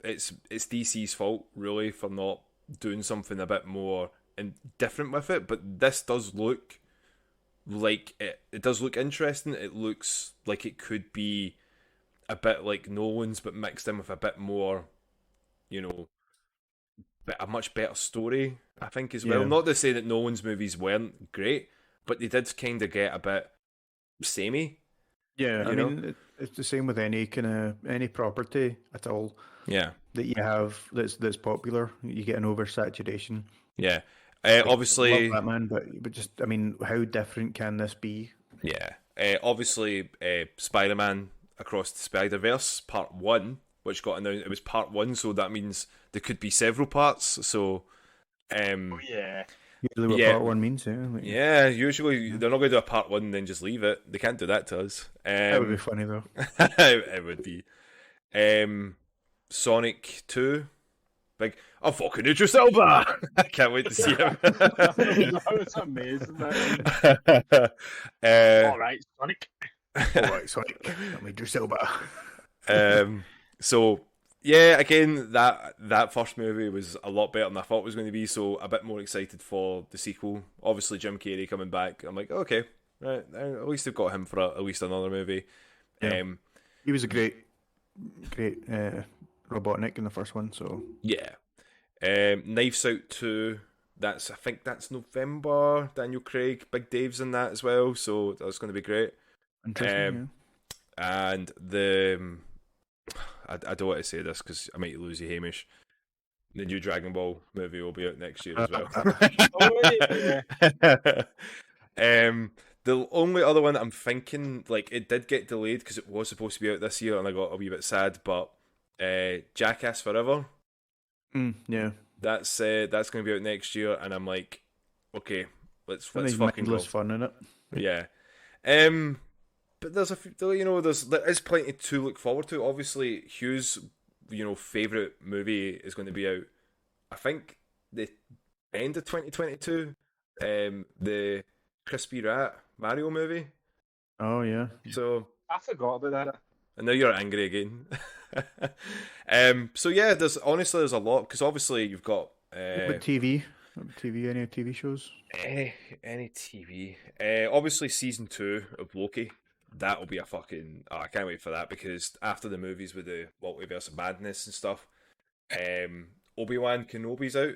Speaker 2: DC's fault really for not doing something a bit more and different with it. But this does look like it does look interesting. It looks like it could be a bit like Nolan's, but mixed in with a bit more, a much better story, I think, as well.
Speaker 1: Yeah.
Speaker 2: Not to say that Nolan's movies weren't great, but they did kind of get a bit samey.
Speaker 1: Yeah, I mean, it's the same with any property at all.
Speaker 2: Yeah,
Speaker 1: that you have that's popular. You get an oversaturation.
Speaker 2: Yeah, obviously,
Speaker 1: love Batman, but just, I mean, how different can this be?
Speaker 2: Yeah, obviously, Spider-Man Across the Spider-Verse Part 1, which got announced. It was Part 1, so that means there could be several parts. So,
Speaker 3: yeah.
Speaker 1: Usually what Part 1 means,
Speaker 2: yeah. Usually they're not going to do a Part 1 and then just leave it. They can't do that to us.
Speaker 1: That would be funny, though.
Speaker 2: It would be. Sonic 2. Like, I'm fucking Idris Elba! I can't wait to see him.
Speaker 3: That was amazing. Alright, Sonic.
Speaker 1: Alright, Sonic. I'm Idris Elba.
Speaker 2: So, yeah, again, that first movie was a lot better than I thought it was going to be, so a bit more excited for the sequel. Obviously, Jim Carrey coming back. I'm like, okay, right, at least they've got him for at least another movie.
Speaker 1: Yeah. He was a great Robotnik in the first one, so...
Speaker 2: Yeah. Knives Out 2, I think that's November. Daniel Craig, Big Dave's in that as well, so that's going to be great.
Speaker 1: Interesting.
Speaker 2: And the I don't want to say this because I might lose you, Hamish. The new Dragon Ball movie will be out next year as well. The only other one I'm thinking, like, it did get delayed because it was supposed to be out this year, and I got a wee bit sad. But Jackass Forever,
Speaker 1: yeah,
Speaker 2: that's going to be out next year, and I'm like, okay, let's fucking go.
Speaker 1: Fun in it.
Speaker 2: Yeah. But there is plenty to look forward to. Obviously, Hugh's favorite movie is going to be out, I think, the end of 2022. The Crispy Rat Mario movie.
Speaker 1: Oh yeah.
Speaker 2: So
Speaker 3: I forgot about that.
Speaker 2: And now you're angry again. So yeah, there's a lot because obviously you've got
Speaker 1: TV, any TV shows?
Speaker 2: Any TV. Obviously season 2 of Loki. That'll be a fucking... I can't wait for that because after the movies with the Multiverse of Madness and stuff, Obi-Wan Kenobi's out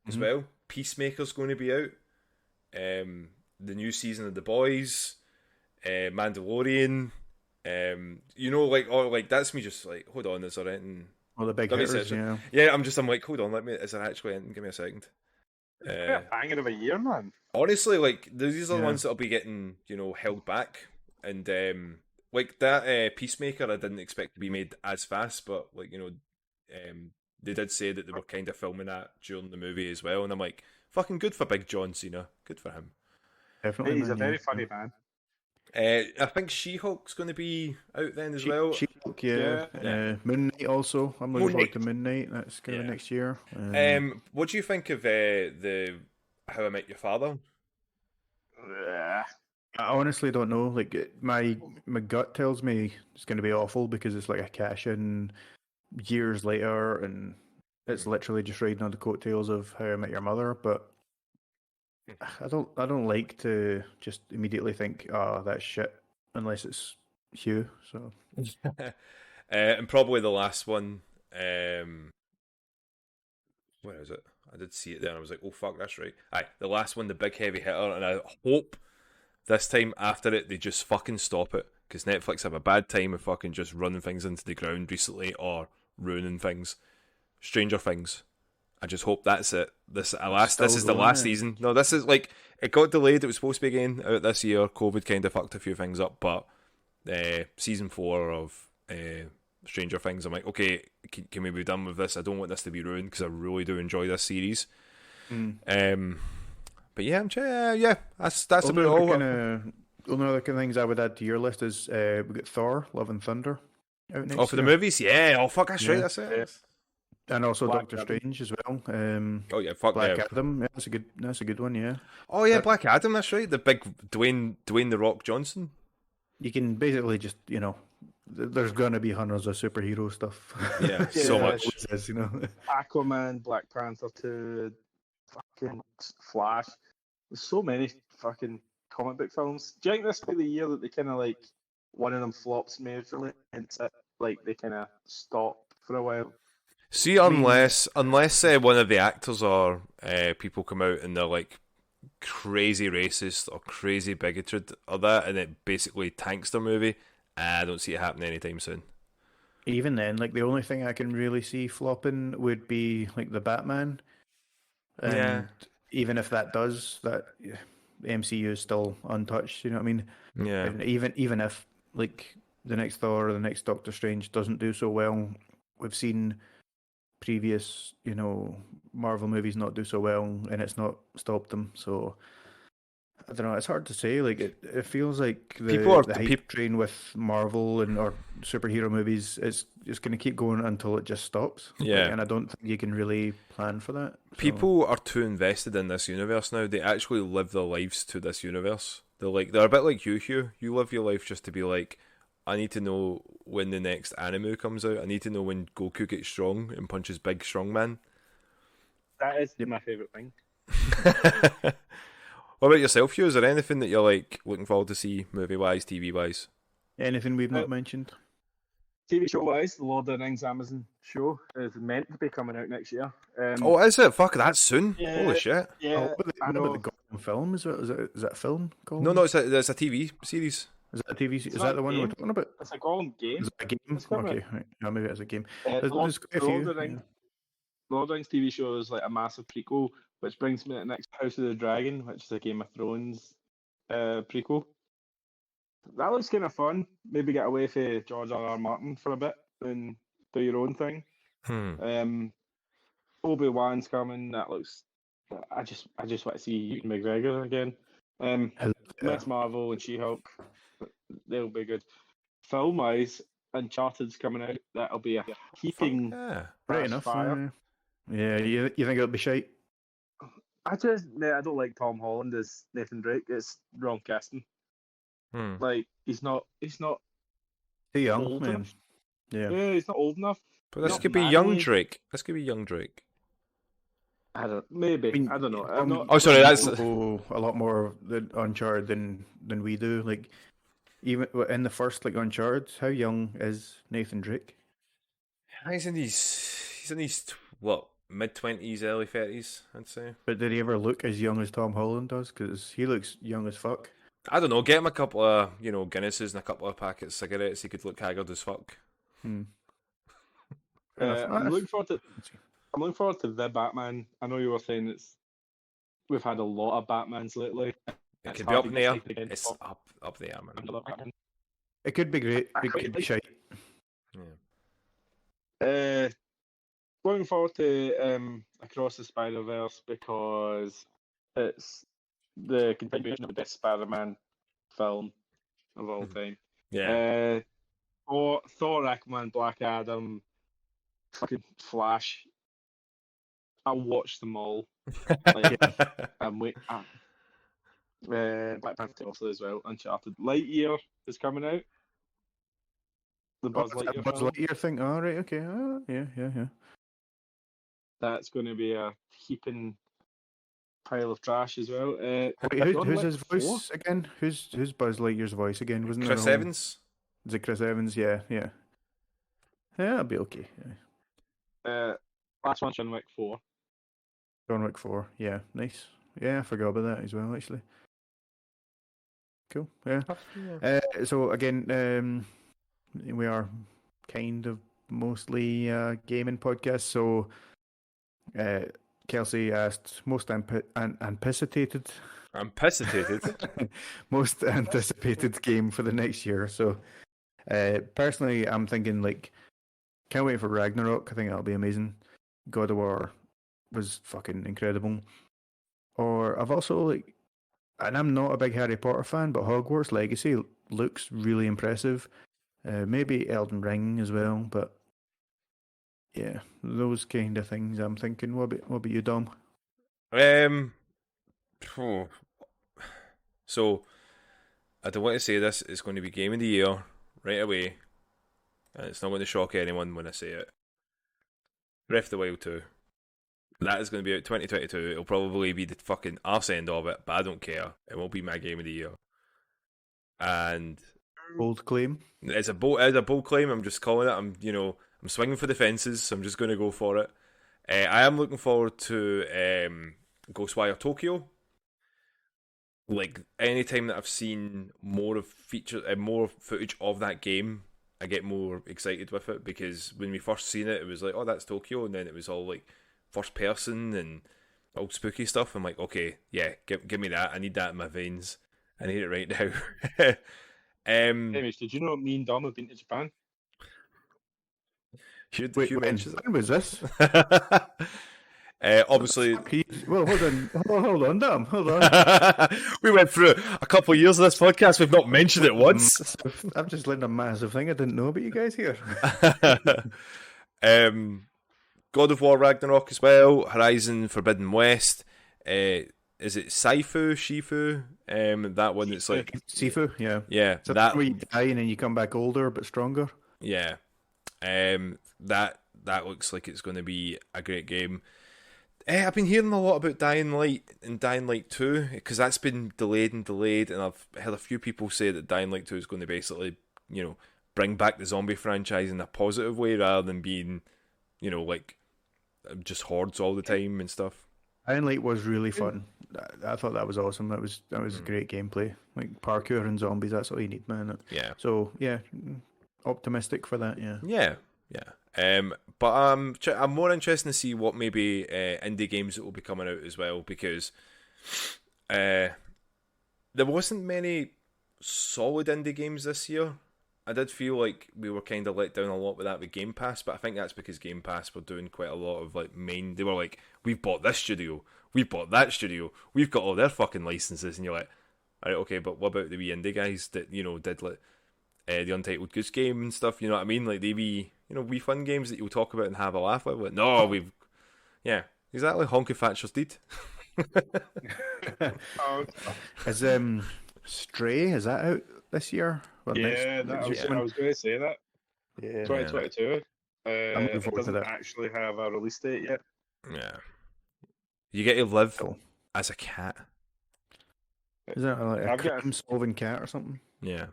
Speaker 2: as well. Peacemaker's going to be out. The new season of The Boys, Mandalorian. That's me just like, hold on, is there anything...
Speaker 1: Well, the big hitters, yeah.
Speaker 2: Yeah, I'm like, hold on, is there actually anything? Give me a second.
Speaker 3: It's a banger of a year, man.
Speaker 2: Honestly, like, these are the ones that'll be getting, held back. And, like, that Peacemaker I didn't expect to be made as fast, but, like, they did say that they were kind of filming that during the movie as well, and I'm like, fucking good for Big John Cena. Good for him.
Speaker 1: Definitely.
Speaker 3: He's a very funny man.
Speaker 2: I think She-Hulk's going to be out then as well.
Speaker 1: She-Hulk, yeah. Moon Knight also. I'm looking forward to Moon Knight. That's going to be next year.
Speaker 2: What do you think of the How I Met Your Father?
Speaker 1: I honestly don't know. Like my gut tells me it's going to be awful because it's like a cash in years later, and it's literally just riding on the coattails of How I Met Your Mother. But I don't like to just immediately think, oh, that's shit, unless it's Hugh. So,
Speaker 2: and probably the last one. Where is it? I did see it there, and I was like, oh fuck, that's right. The last one, the big heavy hitter, and I hope this time after it they just fucking stop it because Netflix have a bad time of fucking just running things into the ground recently or ruining things. Stranger Things. I just hope that's it. This is the last season. No, this is like it got delayed. It was supposed to be again out this year. COVID kind of fucked a few things up, but season 4 of Stranger Things, I'm like, okay, can we be done with this? I don't want this to be ruined because I really do enjoy this series. But yeah, that's about all.
Speaker 1: Only other kind of things I would add to your list is we got Thor: Love and Thunder out next year.
Speaker 2: For the movies, yeah. Oh fuck, that's right. That's it. Yeah.
Speaker 1: And also Doctor Strange as well. Black Adam. Yeah, that's a good one. Yeah.
Speaker 2: Oh yeah, Black Adam. That's right. The big Dwayne the Rock Johnson.
Speaker 1: You can basically just there's gonna be hundreds of superhero stuff.
Speaker 2: Yeah, so much.
Speaker 3: Aquaman, Black Panther 2, fucking Flash. There's so many fucking comic book films. Do you think this will be the year that they kind of like one of them flops majorly and like they kind of stop for a while?
Speaker 2: See, unless one of the actors or people come out and they're like crazy racist or crazy bigoted or that, and it basically tanks their movie, I don't see it happening anytime soon.
Speaker 1: Even then, like the only thing I can really see flopping would be like the Batman. And even if that does, that the MCU is still untouched. You know what I mean?
Speaker 2: Yeah.
Speaker 1: And even if like the next Thor or the next Doctor Strange doesn't do so well, we've seen previous, Marvel movies not do so well, and it's not stopped them. So I don't know. It's hard to say. Like it feels like the hype train with Marvel or superhero movies is just going to keep going until it just stops.
Speaker 2: Yeah,
Speaker 1: and I don't think you can really plan for that. So.
Speaker 2: People are too invested in this universe now. They actually live their lives to this universe. They're a bit like you, Hugh. You live your life just to be like, I need to know when the next anime comes out. I need to know when Goku gets strong and punches big strong man.
Speaker 3: That is my favourite thing.
Speaker 2: What about yourself, Hugh? Is there anything that you're like looking forward to see movie-wise, TV-wise?
Speaker 1: Anything we've not mentioned?
Speaker 3: TV show wise, the Lord of the Rings Amazon show is meant to be coming out next year.
Speaker 2: Oh, is it? Fuck, that's soon.
Speaker 3: Yeah,
Speaker 2: Holy shit.
Speaker 3: Yeah,
Speaker 1: I know. What about the Gollum film? Is that a film? Gollum?
Speaker 2: No, it's a TV series.
Speaker 1: Is that a TV? Is that the one we're talking about?
Speaker 3: It's a Gollum game.
Speaker 1: Is it a game? Okay, right. No, maybe it's a game.
Speaker 3: Lord of the Rings TV show is like a massive prequel, which brings me to the next House of the Dragon, which is a Game of Thrones prequel. That looks kind of fun. Maybe get away from George R.R. Martin for a bit and do your own thing. Obi-Wan's coming. That looks. I just want to see Ewan McGregor again. Miss Marvel and She-Hulk. They'll be good. Film-wise, Uncharted's coming out. That'll be a heaping
Speaker 1: right enough.
Speaker 3: fire.
Speaker 1: Yeah, you think it'll be shite?
Speaker 3: I don't like Tom Holland as Nathan Drake. It's wrong casting. Like he's not
Speaker 1: too young,
Speaker 3: old
Speaker 1: man.
Speaker 3: enough.
Speaker 1: Yeah,
Speaker 3: he's not old enough.
Speaker 2: But this could be young Drake.
Speaker 3: I don't know. I'm not,
Speaker 2: oh, sorry, that's
Speaker 1: a lot more Uncharted than we do. Like even in the first Uncharted, how young is Nathan Drake?
Speaker 2: He's in his what, mid-20s, early 30s, I'd say.
Speaker 1: But did he ever look as young as Tom Holland does? Because he looks young as fuck.
Speaker 2: I don't know. Get him a couple of Guinnesses and a couple of packets of cigarettes. He could look haggard as fuck.
Speaker 3: I'm looking forward to the Batman. I know you were saying we've had a lot of Batmans lately.
Speaker 2: It could be up there. It's up there, man.
Speaker 1: It could be great. It could be shite.
Speaker 2: Yeah.
Speaker 3: Looking forward to Across the Spider-Verse because it's the continuation of the best Spider-Man film of all time.
Speaker 2: Yeah.
Speaker 3: Thor, Rickman, Black Adam, fucking Flash. I watched them all. I'm waiting. Black Panther also as well. Uncharted. Lightyear is coming out. The Buzz
Speaker 1: Lightyear thing. Oh, right, okay. Yeah.
Speaker 3: That's going to be a heaping pile of trash as well.
Speaker 1: Wait, who's his voice again? Who's Buzz Lightyear's voice again? Wasn't
Speaker 2: Chris Evans?
Speaker 1: Is it Chris Evans? Yeah. Yeah, that'll be okay. Yeah.
Speaker 3: Last one, John Wick 4.
Speaker 1: John Wick 4. Yeah, nice. Yeah, I forgot about that as well, actually. Cool. Yeah. So again, we are kind of mostly gaming podcast. So, Kelsey asked most anticipated most anticipated game for the next year. So, personally, I'm thinking can't wait for Ragnarok. I think that'll be amazing. God of War was fucking incredible. Or I've also and I'm not a big Harry Potter fan, but Hogwarts Legacy looks really impressive. Maybe Elden Ring as well, but yeah, those kind of things I'm thinking. What about you, Dom?
Speaker 2: So I don't want to say this. It's going to be Game of the Year right away, and it's not going to shock anyone when I say it. Breath of the Wild 2. That is going to be out 2022. It'll probably be the fucking arse end of it, but I don't care. It won't be my Game of the Year. And
Speaker 1: bold claim.
Speaker 2: It's a bold claim. I'm just calling it. I'm swinging for the fences, so I'm just going to go for it. I am looking forward to Ghostwire Tokyo. Anytime that I've seen more footage of that game, I get more excited with it, because when we first seen it, it was like, oh, that's Tokyo, and then it was all first person and all spooky stuff. I'm like, okay, yeah, give me that. I need that in my veins. I need it right now.
Speaker 3: Anyways, did you know me and Dom have been to Japan?
Speaker 1: Wait, when was this?
Speaker 2: Obviously.
Speaker 1: Well, hold on, Dom. Hold on.
Speaker 2: We went through a couple of years of this podcast. We've not mentioned it once.
Speaker 1: I've just learned a massive thing I didn't know about you guys here.
Speaker 2: God of War Ragnarok as well. Horizon Forbidden West. Is it Shifu? That one that's
Speaker 1: Sifu, yeah.
Speaker 2: Yeah.
Speaker 1: So that where you die and then you come back older but stronger.
Speaker 2: Yeah. That looks like it's going to be a great game. I've been hearing a lot about Dying Light and Dying Light 2, because that's been delayed, and I've heard a few people say that Dying Light 2 is going to basically, bring back the zombie franchise in a positive way rather than being, like just hordes all the time and stuff.
Speaker 1: Iron Light was really fun. I thought that was awesome. That was great gameplay. Like parkour and zombies, that's all you need, man.
Speaker 2: Yeah.
Speaker 1: So yeah, optimistic for that. Yeah.
Speaker 2: Yeah. But I'm more interested to see what maybe indie games that will be coming out as well, because there wasn't many solid indie games this year. I did feel like we were kind of let down a lot with that with Game Pass, but I think that's because Game Pass were doing quite a lot of like main. They were like, we've bought this studio, we've bought that studio, we've got all their fucking licenses, and you're like, all right, okay, but what about the wee indie guys that did like the Untitled Goose Game and stuff? You know what I mean? Like the wee wee fun games that you'll talk about and have a laugh with. Like, no, yeah, exactly. Honky Thatcher's did.
Speaker 1: Is Stray, is that out this year?
Speaker 3: Well, I was going to say that.
Speaker 1: Yeah,
Speaker 3: 2022.
Speaker 1: I'm looking
Speaker 3: it
Speaker 1: forward to
Speaker 3: doesn't
Speaker 1: that.
Speaker 3: actually have a release date yet.
Speaker 2: Yeah, you get to live
Speaker 1: Cool.
Speaker 2: as a cat.
Speaker 1: Is that like a crime-solving cat or something?
Speaker 2: Yeah.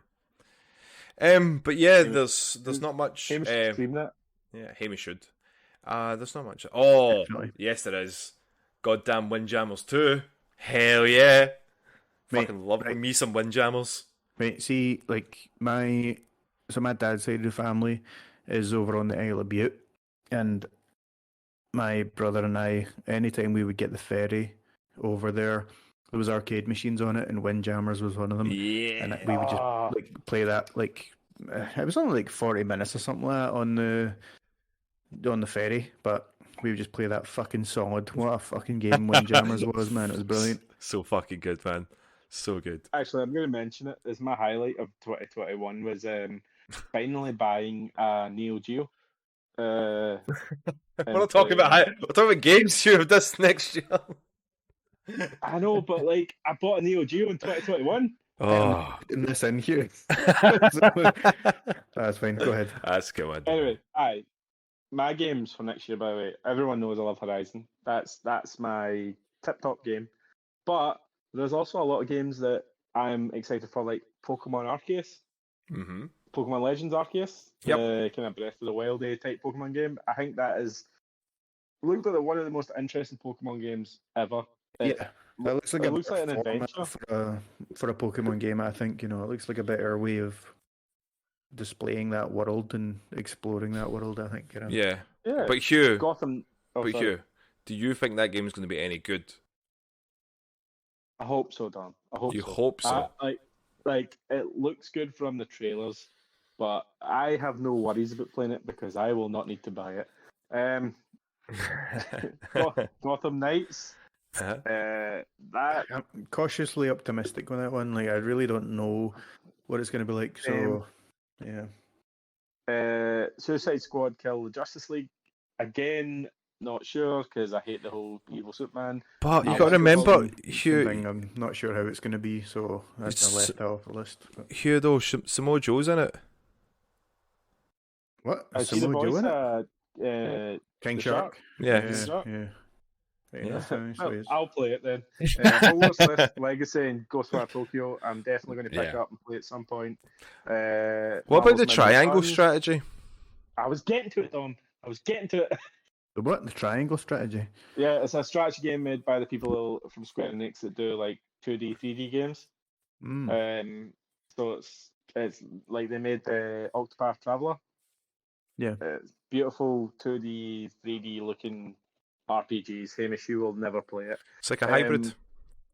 Speaker 2: But yeah, there's not much.
Speaker 3: Hamish should stream that.
Speaker 2: Yeah, Hamish should. There's not much. Oh,
Speaker 1: Definitely.
Speaker 2: yes, there is. Goddamn Windjammers 2. Hell yeah.
Speaker 1: Mate,
Speaker 2: Fucking love me some Windjammers.
Speaker 1: Mate, see, like my dad's side of the family is over on the Isle of Bute, and my brother and I, anytime we would get the ferry over there was arcade machines on it, and Windjammers was one of them.
Speaker 2: Yeah.
Speaker 1: And we would just like play that. Like it was only like 40 minutes or something like that on the ferry, but we would just play that fucking solid. What a fucking game Windjammers was, man! It was brilliant.
Speaker 2: So fucking good, man. So good.
Speaker 3: Actually, I'm going to mention it. It's my highlight of 2021 was finally buying a Neo Geo.
Speaker 2: We're not talking about games you have this next year.
Speaker 3: I know, but like I bought a Neo Geo in 2021.
Speaker 2: Oh,
Speaker 1: in this in here. That's fine. Go ahead.
Speaker 2: That's good one.
Speaker 3: Anyway, my games for next year. By the way, everyone knows I love Horizon. That's my tip-top game. But there's also a lot of games that I'm excited for, like Pokemon Arceus, Pokemon Legends Arceus, kind of Breath of the Wild type Pokemon game. I think that is looked like one of the most interesting Pokemon games ever.
Speaker 1: Yeah, it looks like
Speaker 3: an adventure
Speaker 1: for a Pokemon game. I think it looks like a better way of displaying that world and exploring that world. I think.
Speaker 2: Yeah. But Hugh,
Speaker 3: Gotham.
Speaker 2: Hugh, do you think that game is going to be any good?
Speaker 3: I hope so, Don. I hope
Speaker 2: you
Speaker 3: so.
Speaker 2: Hope so.
Speaker 3: Like it looks good from the trailers, but I have no worries about playing it because I will not need to buy it. Gotham Knights.
Speaker 1: I'm cautiously optimistic with that one. Like I really don't know what it's going to be like. So yeah.
Speaker 3: Suicide Squad Kill the Justice League again. Not sure because I hate the whole evil Superman.
Speaker 2: But you got to remember, Hugh.
Speaker 1: I'm not sure how it's going to be, so that's left off the list. But...
Speaker 2: Hugh, though, Samoa Joe's in it.
Speaker 1: What? Samoa Joe in it? King Shark.
Speaker 2: Yeah.
Speaker 3: I'll play it then. Hogwarts Legacy and Ghostwire Tokyo. I'm definitely going to pick up and play at some point.
Speaker 2: What about the triangle strategy?
Speaker 3: I was getting to it, Don. I was getting to it.
Speaker 1: The what? The triangle strategy?
Speaker 3: Yeah, it's a strategy game made by the people from Square Enix that do like 2D, 3D games. So it's like they made the Octopath Traveler.
Speaker 1: Yeah.
Speaker 3: It's beautiful 2D, 3D looking RPGs. Hamish, you will never play it.
Speaker 2: It's like a hybrid.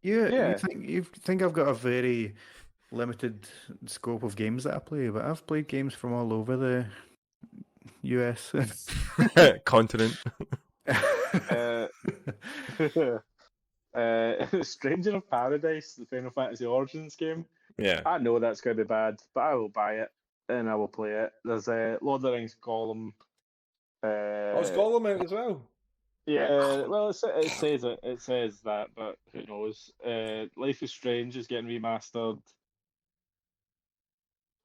Speaker 1: Yeah. You think I've got a very limited scope of games that I play, but I've played games from all over the US
Speaker 2: continent.
Speaker 3: Stranger of Paradise, the Final Fantasy Origins game.
Speaker 2: Yeah,
Speaker 3: I know that's going to be bad, but I will buy it and I will play it. There's Lord of the Rings Gollum.
Speaker 2: Is Gollum out as well?
Speaker 3: Yeah, well, it says it. It says that, but who knows? Life is Strange is getting remastered,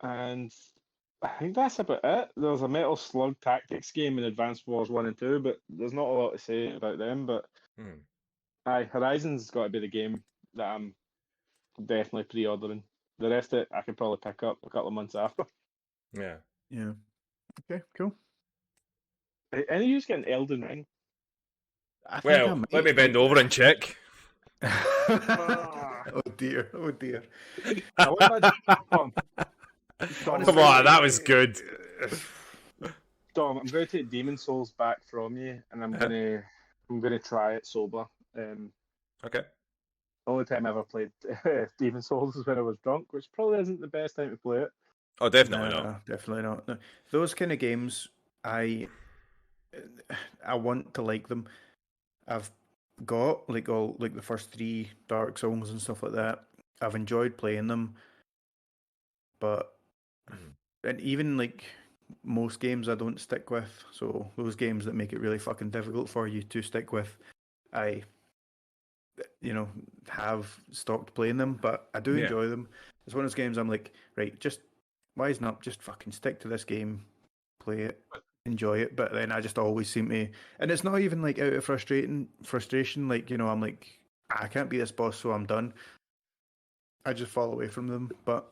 Speaker 3: and I think that's about it. There's a Metal Slug Tactics game in Advanced Wars 1 and 2, but there's not a lot to say about them. But Horizon's got to be the game that I'm definitely pre-ordering. The rest of it I could probably pick up a couple of months after.
Speaker 2: Yeah.
Speaker 1: Yeah. Okay, cool.
Speaker 3: Any of you getting Elden Ring?
Speaker 1: I think I
Speaker 2: Well, let
Speaker 1: might.
Speaker 2: me bend over and check.
Speaker 3: Ah,
Speaker 1: Oh dear, oh dear.
Speaker 3: I want my Dom. Dom,
Speaker 2: Come
Speaker 1: Honestly,
Speaker 2: on, that was good.
Speaker 3: Dom, I'm going to take Demon Souls back from you, and I'm gonna try it sober.
Speaker 2: Okay.
Speaker 3: The only time I ever played Demon Souls is when I was drunk, which probably isn't the best time to play it.
Speaker 2: Oh, definitely not.
Speaker 1: no, definitely not. No. Those kind of games, I want to like them. I've got like all like the first three Dark Souls and stuff like that. I've enjoyed playing them, but and even like most games I don't stick with. So those games that make it really fucking difficult for you to stick with, I have stopped playing them, but I do
Speaker 2: Yeah.
Speaker 1: enjoy them. It's one of those games I'm like, right, just wise not, just fucking stick to this game, play it, enjoy it. But then I just always seem to, and it's not even like out of frustration. Like I'm like, I can't be this boss, so I'm done. I just fall away from them. But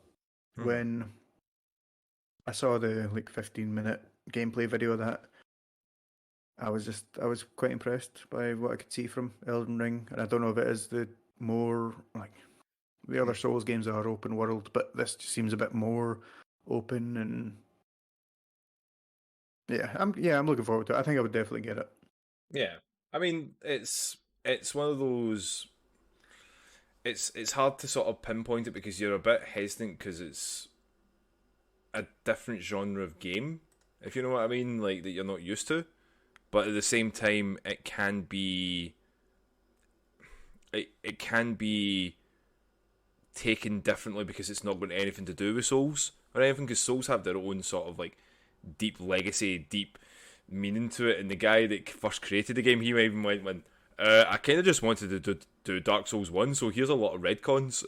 Speaker 1: when I saw the like 15-minute gameplay video of that, I was quite impressed by what I could see from Elden Ring. And I don't know if it is the more like the other Souls games are open world, but this just seems a bit more open. And I'm looking forward to it. I think I would definitely get it.
Speaker 2: Yeah. I mean, it's one of those. It's hard to sort of pinpoint it because you're a bit hesitant because it's a different genre of game, if you know what I mean, like that you're not used to. But at the same time, it can be taken differently because it's not got anything to do with Souls or anything. Because Souls have their own sort of like deep legacy, deep meaning to it. And the guy that first created the game, he even went, I kind of just wanted to do Dark Souls 1, so here's a lot of retcons.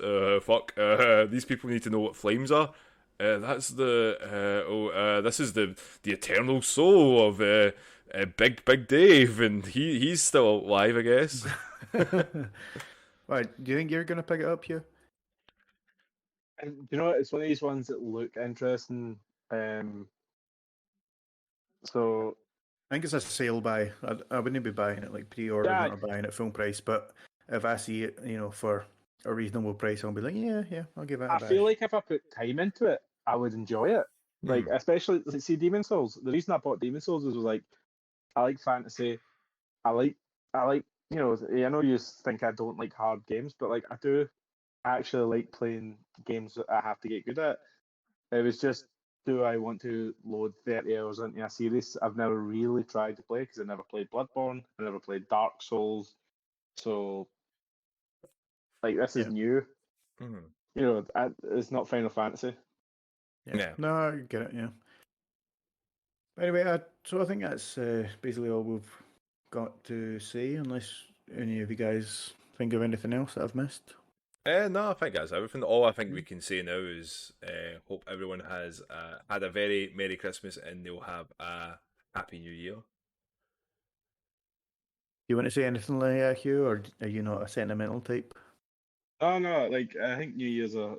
Speaker 2: These people need to know what flames are. This is the eternal soul of Big Dave, and he's still alive, I guess.
Speaker 1: Right, do you think you're gonna pick it up here?
Speaker 3: And you know what? It's one of these ones that look interesting. So
Speaker 1: I think it's a sale buy. I wouldn't be buying it like pre-ordering
Speaker 3: yeah,
Speaker 1: it or buying it full price, but if I see it, for a reasonable price, I'll be like, yeah, I'll give it a
Speaker 3: I
Speaker 1: bash.
Speaker 3: feel like if I put time into it, I would enjoy it. Like especially see Demon Souls. The reason I bought Demon Souls was like I like fantasy. I like I know you think I don't like hard games, but like I do actually like playing games that I have to get good at. It was just, do I want to load 30 hours into a series I've never really tried to play because I never played Bloodborne, I never played Dark Souls, so like this is new. It's not Final Fantasy.
Speaker 1: Yeah. No, I get it. Yeah. Anyway, so I think that's basically all we've got to say, unless any of you guys think of anything else that I've missed.
Speaker 2: No, I think that's everything. All I think we can say now is hope everyone has had a very Merry Christmas and they'll have a Happy New Year.
Speaker 1: Do you want to say anything like that, Hugh, or are you not a sentimental type?
Speaker 3: Oh no, like I think New Year's a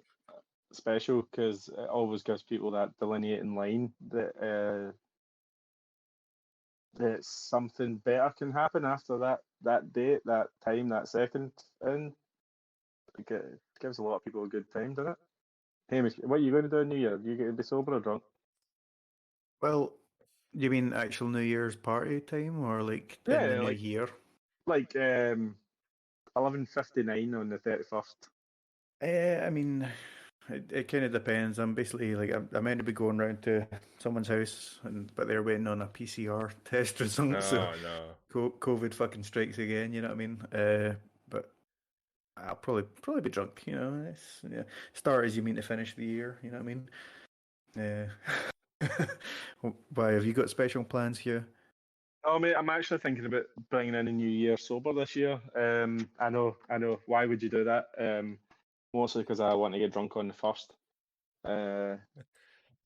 Speaker 3: special because it always gives people that delineating line that something better can happen after that date, that time, that second, and it gives a lot of people a good time, doesn't it? Hamish, what are you going to do in New Year? You going to be sober or drunk?
Speaker 1: Well, do you mean actual New Year's party time or like in the new year?
Speaker 3: Like 11:59 on the 31st.
Speaker 1: I mean, it kind of depends. I'm basically like I'm meant to be going round to someone's house, but they're waiting on a PCR test result. So
Speaker 2: no.
Speaker 1: COVID fucking strikes again. You know what I mean? But I'll probably be drunk. Start as you mean to finish the year. You know what I mean? Why have you got special plans here?
Speaker 3: Oh mate, I'm actually thinking about bringing in a New Year sober this year. I know. Why would you do that? Mostly because I want to get drunk on the first.
Speaker 2: I'm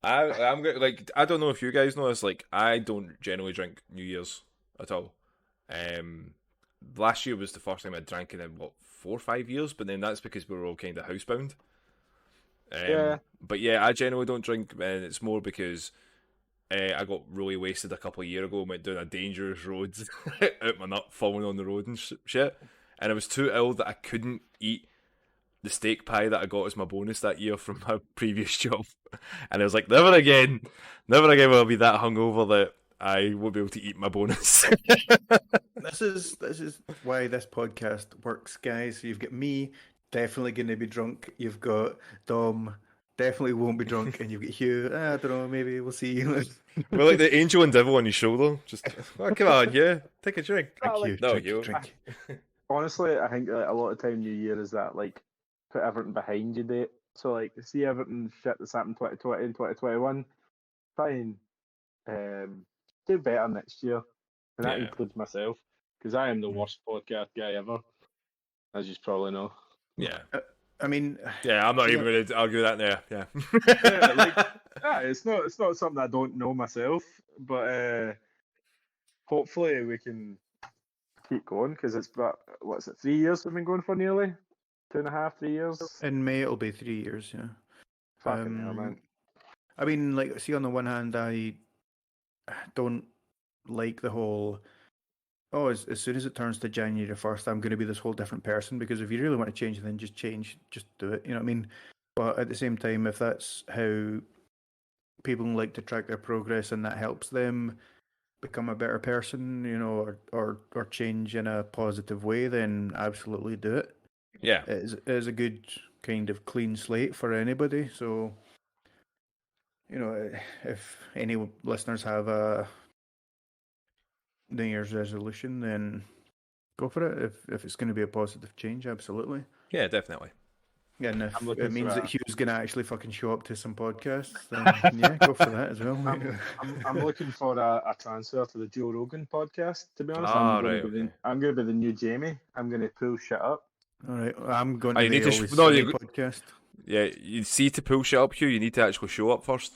Speaker 2: like, I don't know if you guys know this. Like, I don't generally drink New Year's at all. Last year was the first time I drank in 4 or 5 years, but then that's because we were all kind of housebound.
Speaker 3: Yeah.
Speaker 2: But yeah, I generally don't drink, and it's more because I got really wasted a couple of years ago and went down a dangerous road out my nut, falling on the road and shit. And I was too ill that I couldn't eat the steak pie that I got as my bonus that year from my previous job. And I was like, never again will I be that hungover that I won't be able to eat my bonus.
Speaker 1: This is why this podcast works, guys. So you've got me, definitely going to be drunk. You've got Dom, definitely won't be drunk, and you've got Hugh. I don't know, maybe we'll see.
Speaker 2: We're like the angel and devil on his shoulder. Just, oh, come on, yeah, take a drink.
Speaker 1: Drink.
Speaker 3: Honestly, I think a lot of time New Year is that like put everything behind you date. So like see everything shit that's happened 2020 and 2021. Try and do better next year, and that includes myself because I am the worst podcast guy ever, as you probably know.
Speaker 2: Yeah.
Speaker 1: I mean,
Speaker 2: yeah, I'm not even going to argue that now. Yeah.
Speaker 3: It's not something I don't know myself, but hopefully we can keep going because it's about 3 years we've been going for nearly 2.5, 3 years.
Speaker 1: In May it'll be 3 years. Yeah.
Speaker 3: Fucking hell, man.
Speaker 1: I mean, like, see, on the one hand, I don't like the whole. Oh, as soon as it turns to January 1st, I'm going to be this whole different person, because if you really want to change, then just change, just do it. You know what I mean? But at the same time, if that's how people like to track their progress and that helps them become a better person, you know, or change in a positive way, then absolutely do it.
Speaker 2: Yeah.
Speaker 1: It is a good kind of clean slate for anybody. So, you know, if any listeners have a New Year's resolution, then go for it. If it's going to be a positive change, absolutely.
Speaker 2: Yeah, definitely.
Speaker 1: Yeah, and if it means that Hugh's going to actually fucking show up to some podcasts, then yeah, go for that as well.
Speaker 3: I'm looking for a transfer to the Joe Rogan podcast, to be honest.
Speaker 2: I'm
Speaker 3: going to be the new Jamie. I'm going to pull shit up.
Speaker 1: All right, I'm going to the Always
Speaker 2: Sunny
Speaker 1: podcast.
Speaker 2: Yeah, you see, to pull shit up, Hugh, you need to actually show up first.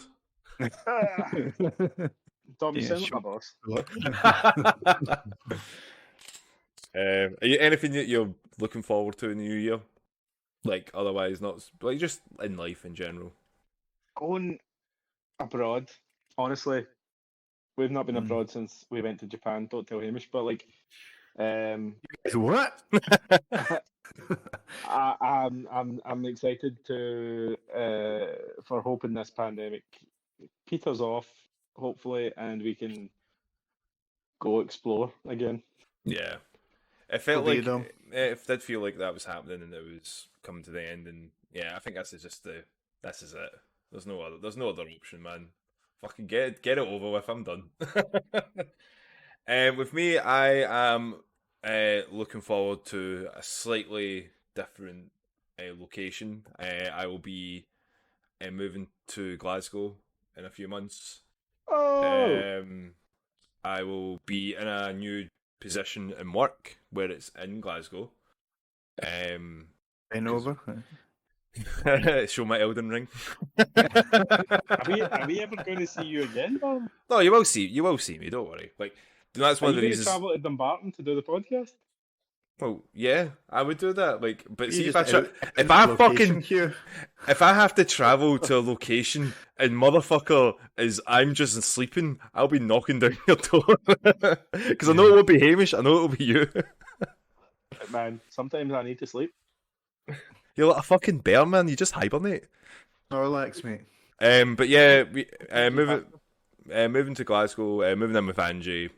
Speaker 3: Tom, you sound like my boss.
Speaker 2: Are you anything that you're looking forward to in the new year? Like, otherwise, not like just in life in general.
Speaker 3: Going abroad, honestly, we've not been abroad since we went to Japan. Don't tell Hamish, but like,
Speaker 1: what?
Speaker 3: I'm excited to for hoping this pandemic peters off, hopefully, and we can go explore again.
Speaker 2: Yeah, it felt like it did feel like that was happening and it was coming to the end, and yeah, I think this is it. There's no other option, man. Fucking get it over with. I'm done. With me, I am looking forward to a slightly different location. I will be moving to Glasgow in a few months.
Speaker 3: Oh.
Speaker 2: I will be in a new position in work where it's in Glasgow.
Speaker 1: Over.
Speaker 2: Show my Elden Ring.
Speaker 3: Are we ever going to see you again, Tom?
Speaker 2: No, you will see me. Don't worry. Like, that's one of the reasons.
Speaker 3: Are you going to travel to Dumbarton to do the podcast?
Speaker 2: Well, yeah, I would do that. Like, but see, if I have to travel to a location and motherfucker I'm just sleeping, I'll be knocking down your door because I know it won't be Hamish. I know it will be you.
Speaker 3: Man, sometimes I need to sleep.
Speaker 2: You're like a fucking bear, man. You just hibernate.
Speaker 1: Oh, relax, mate.
Speaker 2: But yeah, moving to Glasgow, moving in with Angie.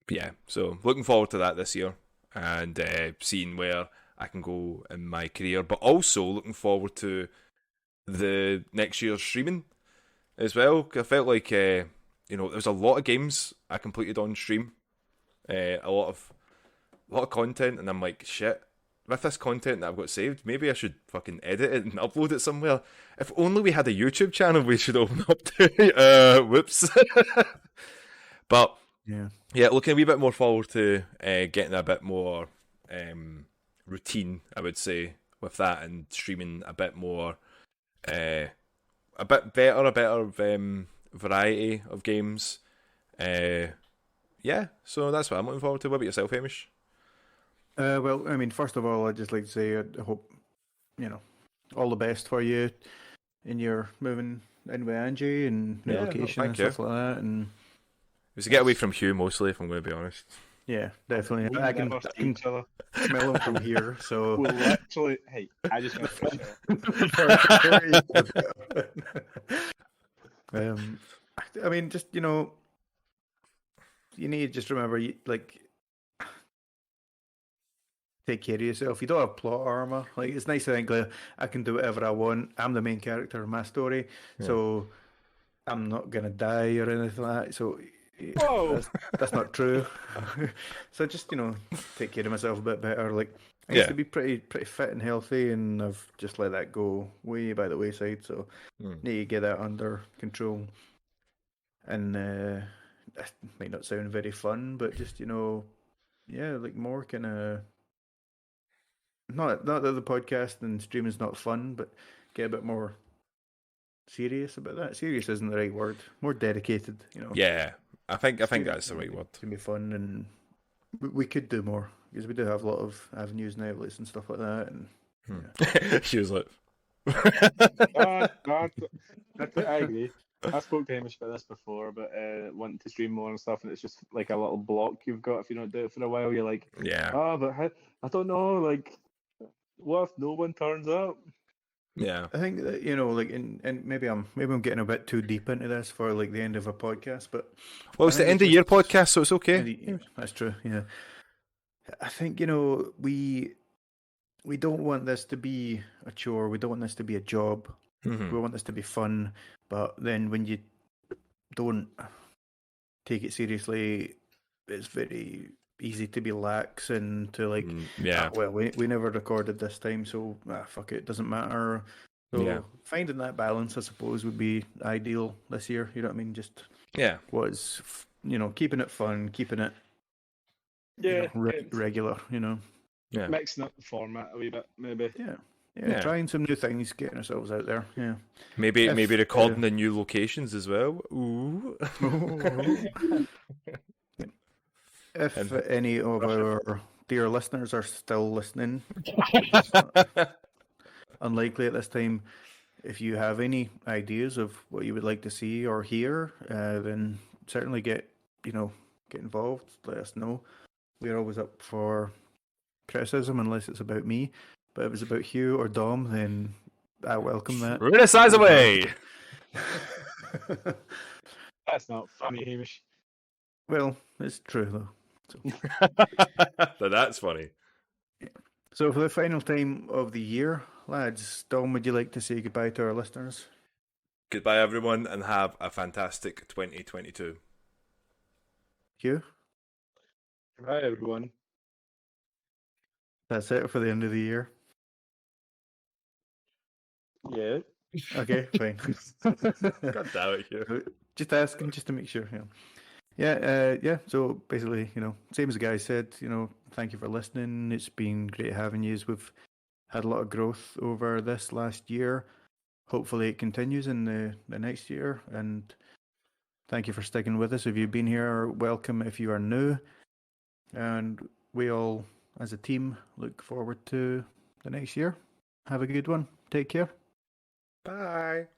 Speaker 2: Yeah, so looking forward to that this year and seeing where I can go in my career, but also looking forward to the next year's streaming as well. I felt like there was a lot of games I completed on stream, a lot of content, and I'm like, shit. With this content that I've got saved, maybe I should fucking edit it and upload it somewhere. If only we had a YouTube channel we should open up to. Whoops. But yeah, looking a wee bit more forward to getting a bit more routine, I would say, with that, and streaming a bit more, a better variety of games. Yeah, so that's what I'm looking forward to. What about yourself, Hamish?
Speaker 1: Well, I mean, first of all, I'd just like to say I hope, all the best for you in your moving in with Angie and the location and stuff like that. And
Speaker 2: it was to get away from Hugh mostly, if I'm going to be honest.
Speaker 1: Yeah, definitely.
Speaker 3: We
Speaker 1: I can
Speaker 3: each other.
Speaker 1: smell them from here. So
Speaker 3: we'll literally. Hey, I just got to
Speaker 1: I mean, just you need to just remember, take care of yourself. You don't have plot armor. Like, it's nice to think, like, I can do whatever I want. I'm the main character of my story, so I'm not gonna die or anything like that. So that's not true. So just take care of myself a bit better. Like, I used to be pretty fit and healthy, and I've just let that go way by the wayside. So need to get that under control. And that might not sound very fun, but just like more kind of not that the podcast and streaming is not fun, but get a bit more serious about that. Serious isn't the right word. More dedicated,
Speaker 2: Yeah, I think that's the right word.
Speaker 1: It's gonna be fun, and we could do more because we do have a lot of avenues and outlets and stuff like that. And
Speaker 2: She was like,
Speaker 3: I agree. I spoke to Hamish about this before, but wanting to stream more and stuff, and it's just like a little block you've got if you don't do it for a while. You're like, but I don't know, like, what if no one turns up?
Speaker 2: Yeah,
Speaker 1: I think that and maybe I'm getting a bit too deep into this for like the end of a podcast, but
Speaker 2: it's the end of your podcast, so it's okay.
Speaker 1: That's true. Yeah, I think we don't want this to be a chore. We don't want this to be a job.
Speaker 2: Mm-hmm.
Speaker 1: We want this to be fun. But then when you don't take it seriously, it's very easy to be lax and to like, well, we never recorded this time, so fuck it, doesn't matter. So finding that balance, I suppose, would be ideal this year. You know what I mean? Just was keeping it fun, keeping it regular.
Speaker 3: Mixing up the format a wee bit, maybe.
Speaker 1: Yeah, trying some new things, getting ourselves out there. Yeah,
Speaker 2: maybe recording in new locations as well. Ooh.
Speaker 1: If any of our dear listeners are still listening, unlikely at this time. If you have any ideas of what you would like to see or hear, then certainly get involved. Let us know. We're always up for criticism, unless it's about me. But if it's about Hugh or Dom, then I welcome that.
Speaker 2: Criticize away!
Speaker 3: That's not funny, Hamish.
Speaker 1: Well, it's true, though. So.
Speaker 2: That's funny.
Speaker 1: So for the final time of the year, lads, Dom, would you like to say goodbye to our listeners?
Speaker 2: Goodbye, everyone, and have a fantastic 2022.
Speaker 1: Hugh?
Speaker 3: Goodbye, everyone.
Speaker 1: That's it for the end of the year?
Speaker 3: Yeah.
Speaker 1: Okay, fine.
Speaker 2: God damn it, Hugh.
Speaker 1: Just asking, just to make sure. Yeah. So basically, same as the guy said, thank you for listening. It's been great having you. We've had a lot of growth over this last year. Hopefully it continues in the next year. And thank you for sticking with us. If you've been here, welcome if you are new. And we all, as a team, look forward to the next year. Have a good one. Take care.
Speaker 2: Bye.